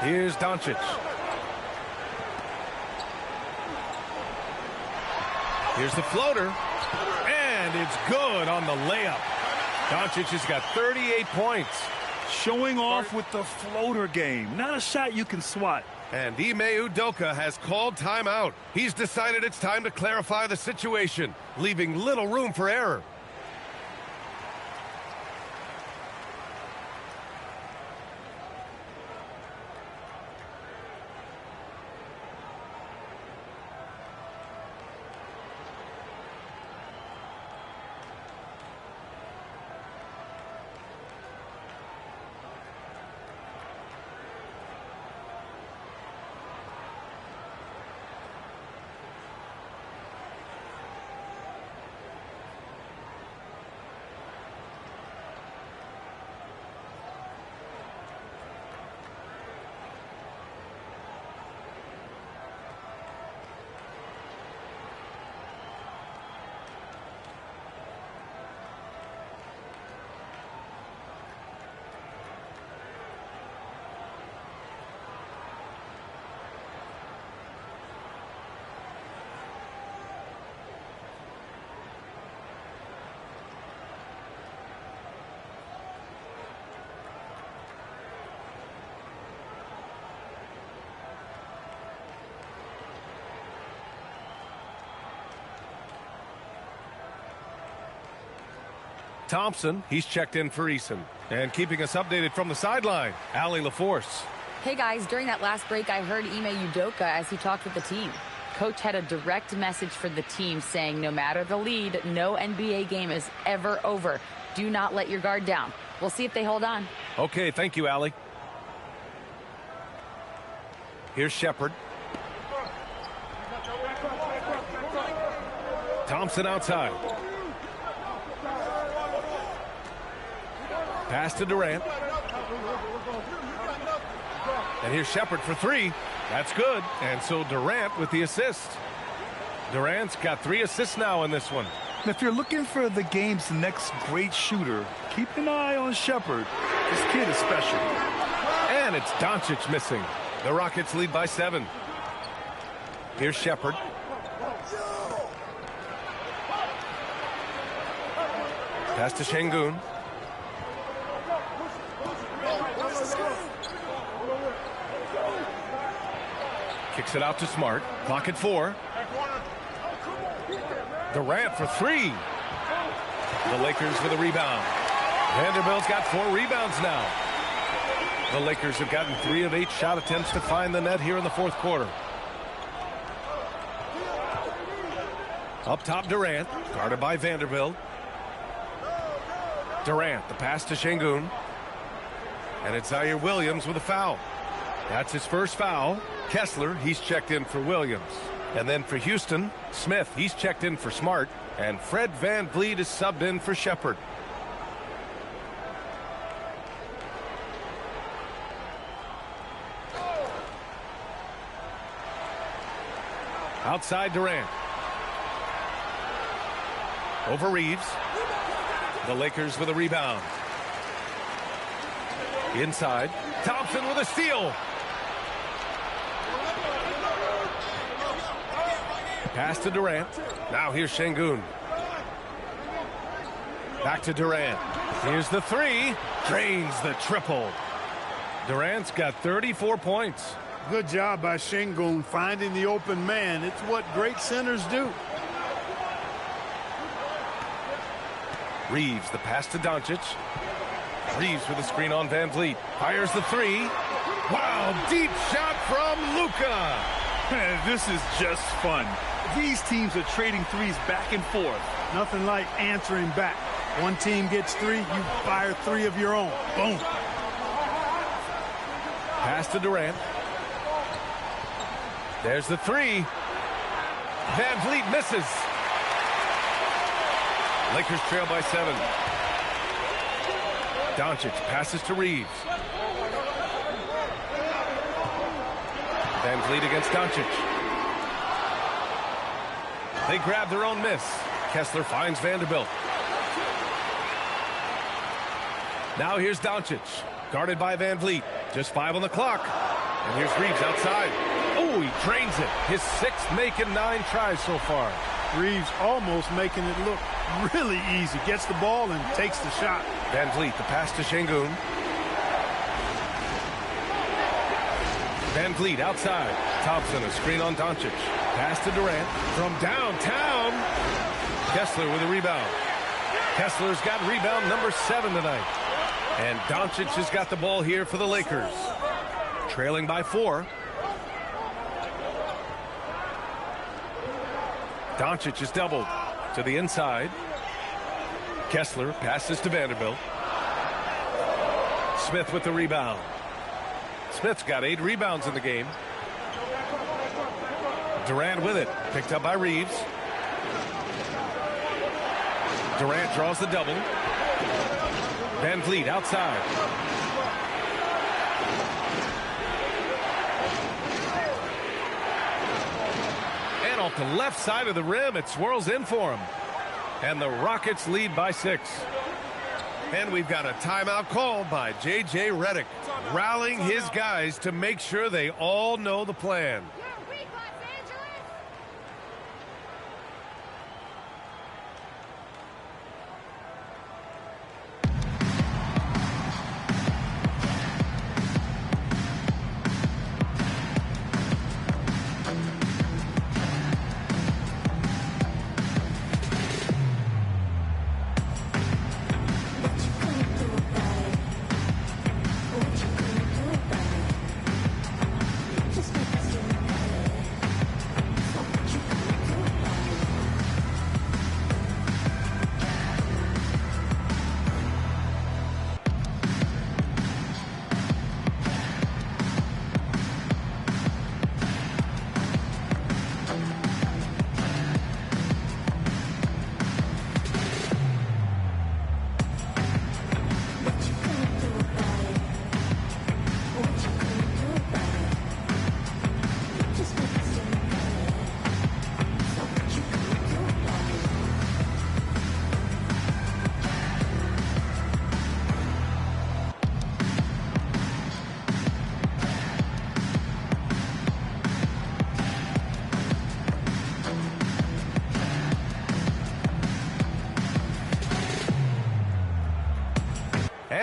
Here's Doncic. Here's the floater. And it's good on the layup. Doncic has got 38 points. Showing off with the floater game. Not a shot you can swat. And Ime Udoka has called timeout. He's decided it's time to clarify the situation, leaving little room for error. Thompson, he's checked in for Eason. And keeping us updated from the sideline, Allie LaForce. Hey guys, during that last break, I heard Ime Udoka as he talked with the team. Coach had a direct message for the team saying no matter the lead, no NBA game is ever over. Do not let your guard down. We'll see if they hold on. Okay, thank you, Allie. Here's Shepherd. Thompson outside. Pass to Durant. And here's Shepherd for 3. That's good. And so Durant with the assist. Durant's got 3 assists now in this one. If you're looking for the game's next great shooter, keep an eye on Shepherd. This kid is special. And it's Doncic missing. The Rockets lead by 7. Here's Shepherd. Pass to Şengün. Kicks it out to Smart. Clock at 4. Durant for 3. The Lakers with a rebound. Vanderbilt's got 4 rebounds now. The Lakers have gotten 3 of 8 shot attempts to find the net here in the fourth quarter. Up top, Durant, guarded by Vanderbilt. Durant, the pass to Şengün. And it's Zaire Williams with a foul. That's his first foul. Kessler, he's checked in for Williams. And then for Houston, Smith, he's checked in for Smart. And Fred VanVleet is subbed in for Shepherd. Outside Durant. Over Reeves. The Lakers with a rebound. Inside. Thompson with a steal. Pass to Durant. Now here's Şengün. Back to Durant. Here's the three. Drains the triple. Durant's got 34 points. Good job by Şengün finding the open man. It's what great centers do. Reeves, the pass to Doncic. Reeves with a screen on Van Vliet. Fires the three. Wow, deep shot from Luka. This is just fun. These teams are trading threes back and forth. Nothing like answering back. One team gets three, you fire three of your own. Boom. Pass to Durant. There's the three. Van Vliet misses. Lakers trail by 7. Doncic passes to Reeves. Van Vliet against Doncic. They grab their own miss. Kessler finds Vanderbilt. Now here's Doncic, guarded by Van Vliet. Just 5 on the clock. And here's Reeves outside. Oh, he drains it. His 6th making 9 tries so far. Reeves almost making it look really easy. Gets the ball and takes the shot. Van Vliet, the pass to Şengün. Van Vliet outside. Thompson, a screen on Doncic. Pass to Durant. From downtown. Kessler with a rebound. Kessler's got rebound number 7 tonight. And Doncic has got the ball here for the Lakers. Trailing by 4. Doncic is doubled to the inside. Kessler passes to Vanderbilt. Smith with the rebound. Smith's got 8 rebounds in the game. Durant with it. Picked up by Reeves. Durant draws the double. Van Vliet outside. And off the left side of the rim, it swirls in for him. And the Rockets lead by 6. And we've got a timeout called by J.J. Redick, rallying his guys to make sure they all know the plan.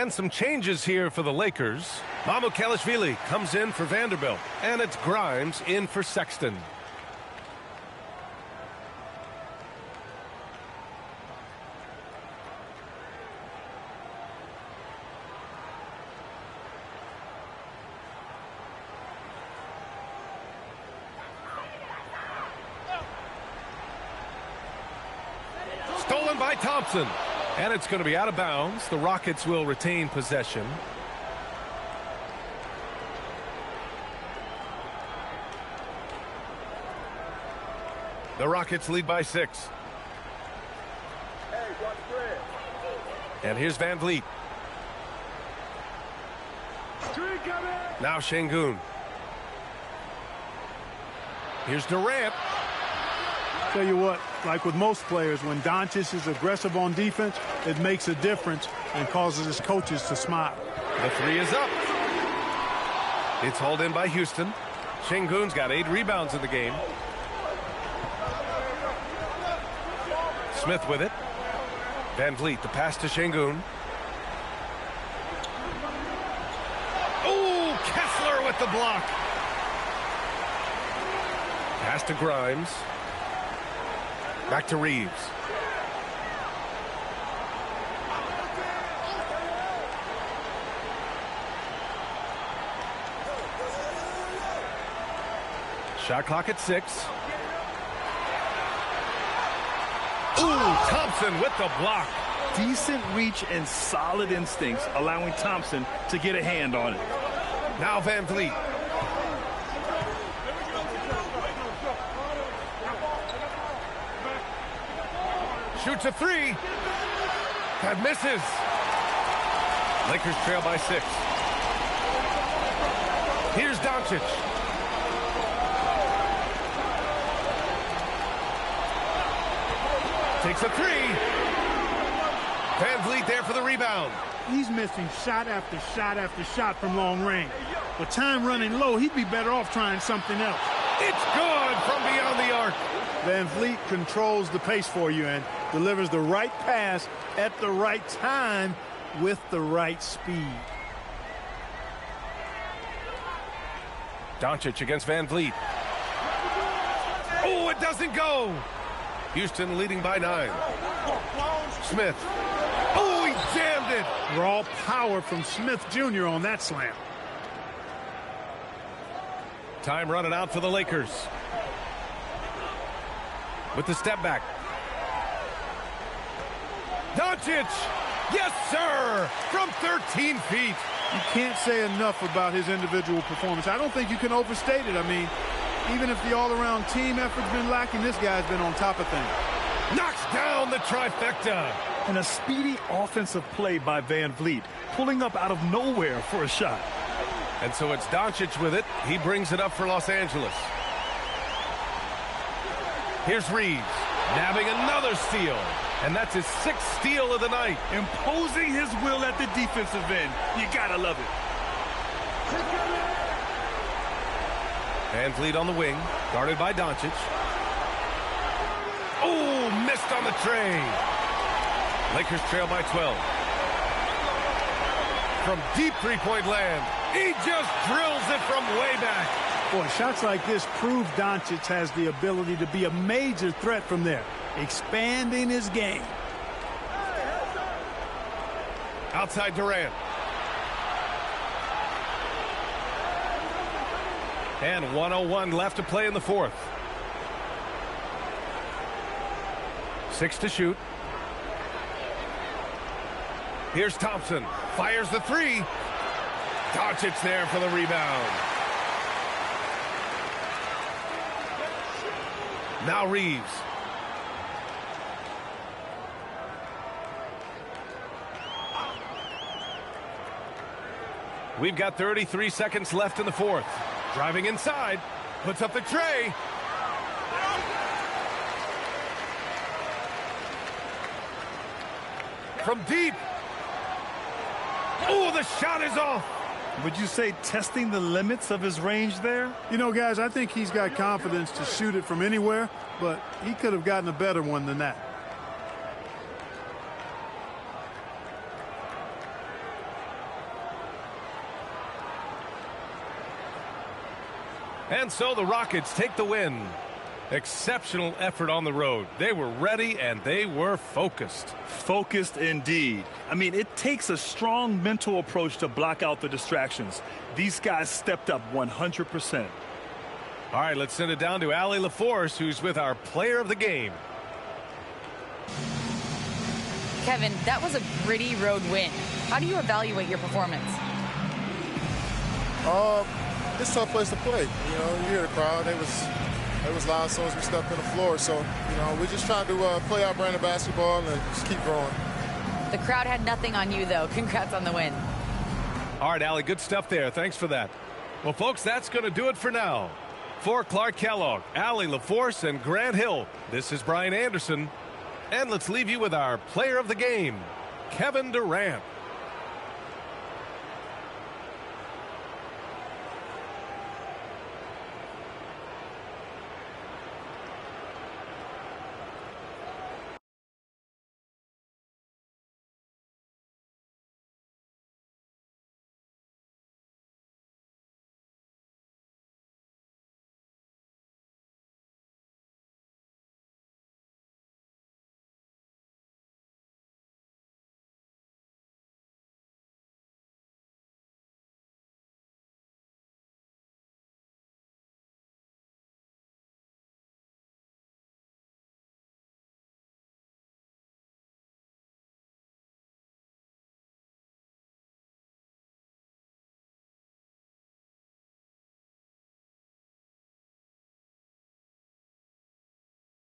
And some changes here for the Lakers. Mamukelashvili comes in for Vanderbilt. And it's Grimes in for Sexton. Stolen by Thompson. And it's going to be out of bounds. The Rockets will retain possession. The Rockets lead by 6. And here's Van Vliet. Now Şengün. Here's Durant. Tell you what, like with most players, when Doncic is aggressive on defense, it makes a difference and causes his coaches to smile. The three is up. It's hauled in by Houston. Şengün's got 8 rebounds in the game. Smith with it. Van Vliet, the pass to Şengün. Oh, Kessler with the block. Pass to Grimes. Back to Reeves. Shot clock at 6. Ooh, Thompson with the block. Decent reach and solid instincts, allowing Thompson to get a hand on it. Now Van Vliet. Shoots a 3. That misses. Lakers trail by 6. Here's Doncic. Takes a 3. Van Vliet there for the rebound. He's missing shot after shot after shot from long range. With time running low, he'd be better off trying something else. It's good from beyond the arc. Van Vliet controls the pace for you and delivers the right pass at the right time with the right speed. Doncic against Van Vliet. Oh, it doesn't go. Houston leading by 9. Smith. Oh, he jammed it. Raw power from Smith Jr. on that slam. Time running out for the Lakers. With the step back. Doncic. Yes, sir. From 13 feet. You can't say enough about his individual performance. I don't think you can overstate it. I mean, even if the all-around team effort's been lacking, this guy's been on top of things. Knocks down the trifecta. And a speedy offensive play by Van Vliet, pulling up out of nowhere for a shot. And so it's Doncic with it. He brings it up for Los Angeles. Here's Reeves, nabbing another steal. And that's his 6th steal of the night. Imposing his will at the defensive end. You gotta love it. Van Vliet on the wing, guarded by Doncic. Oh, missed on the tray. Lakers trail by 12. From deep three-point land, he just drills it from way back. Boy, shots like this prove Doncic has the ability to be a major threat from there, expanding his game. Outside Durant. And 1:01 left to play in the 4th. 6 to shoot. Here's Thompson. Fires the 3. Doncic there for the rebound. Now Reeves. We've got 33 seconds left in the 4th. Driving inside. Puts up the tray. From deep. Oh, the shot is off. Would you say testing the limits of his range there? You know, guys, I think he's got confidence to shoot it from anywhere, but he could have gotten a better one than that. And so the Rockets take the win. Exceptional effort on the road. They were ready and they were focused. Focused indeed. I mean, it takes a strong mental approach to block out the distractions. These guys stepped up 100%. All right, let's send it down to Allie LaForce, who's with our player of the game. Kevin, that was a gritty road win. How do you evaluate your performance? It's a tough place to play. You know, you hear the crowd. It was loud as soon as we stepped on the floor. So, you know, we're just trying to play our brand of basketball and just keep growing. The crowd had nothing on you, though. Congrats on the win. All right, Allie, good stuff there. Thanks for that. Well, folks, that's going to do it for now. For Clark Kellogg, Allie LaForce, and Grant Hill, this is Brian Anderson. And let's leave you with our player of the game, Kevin Durant.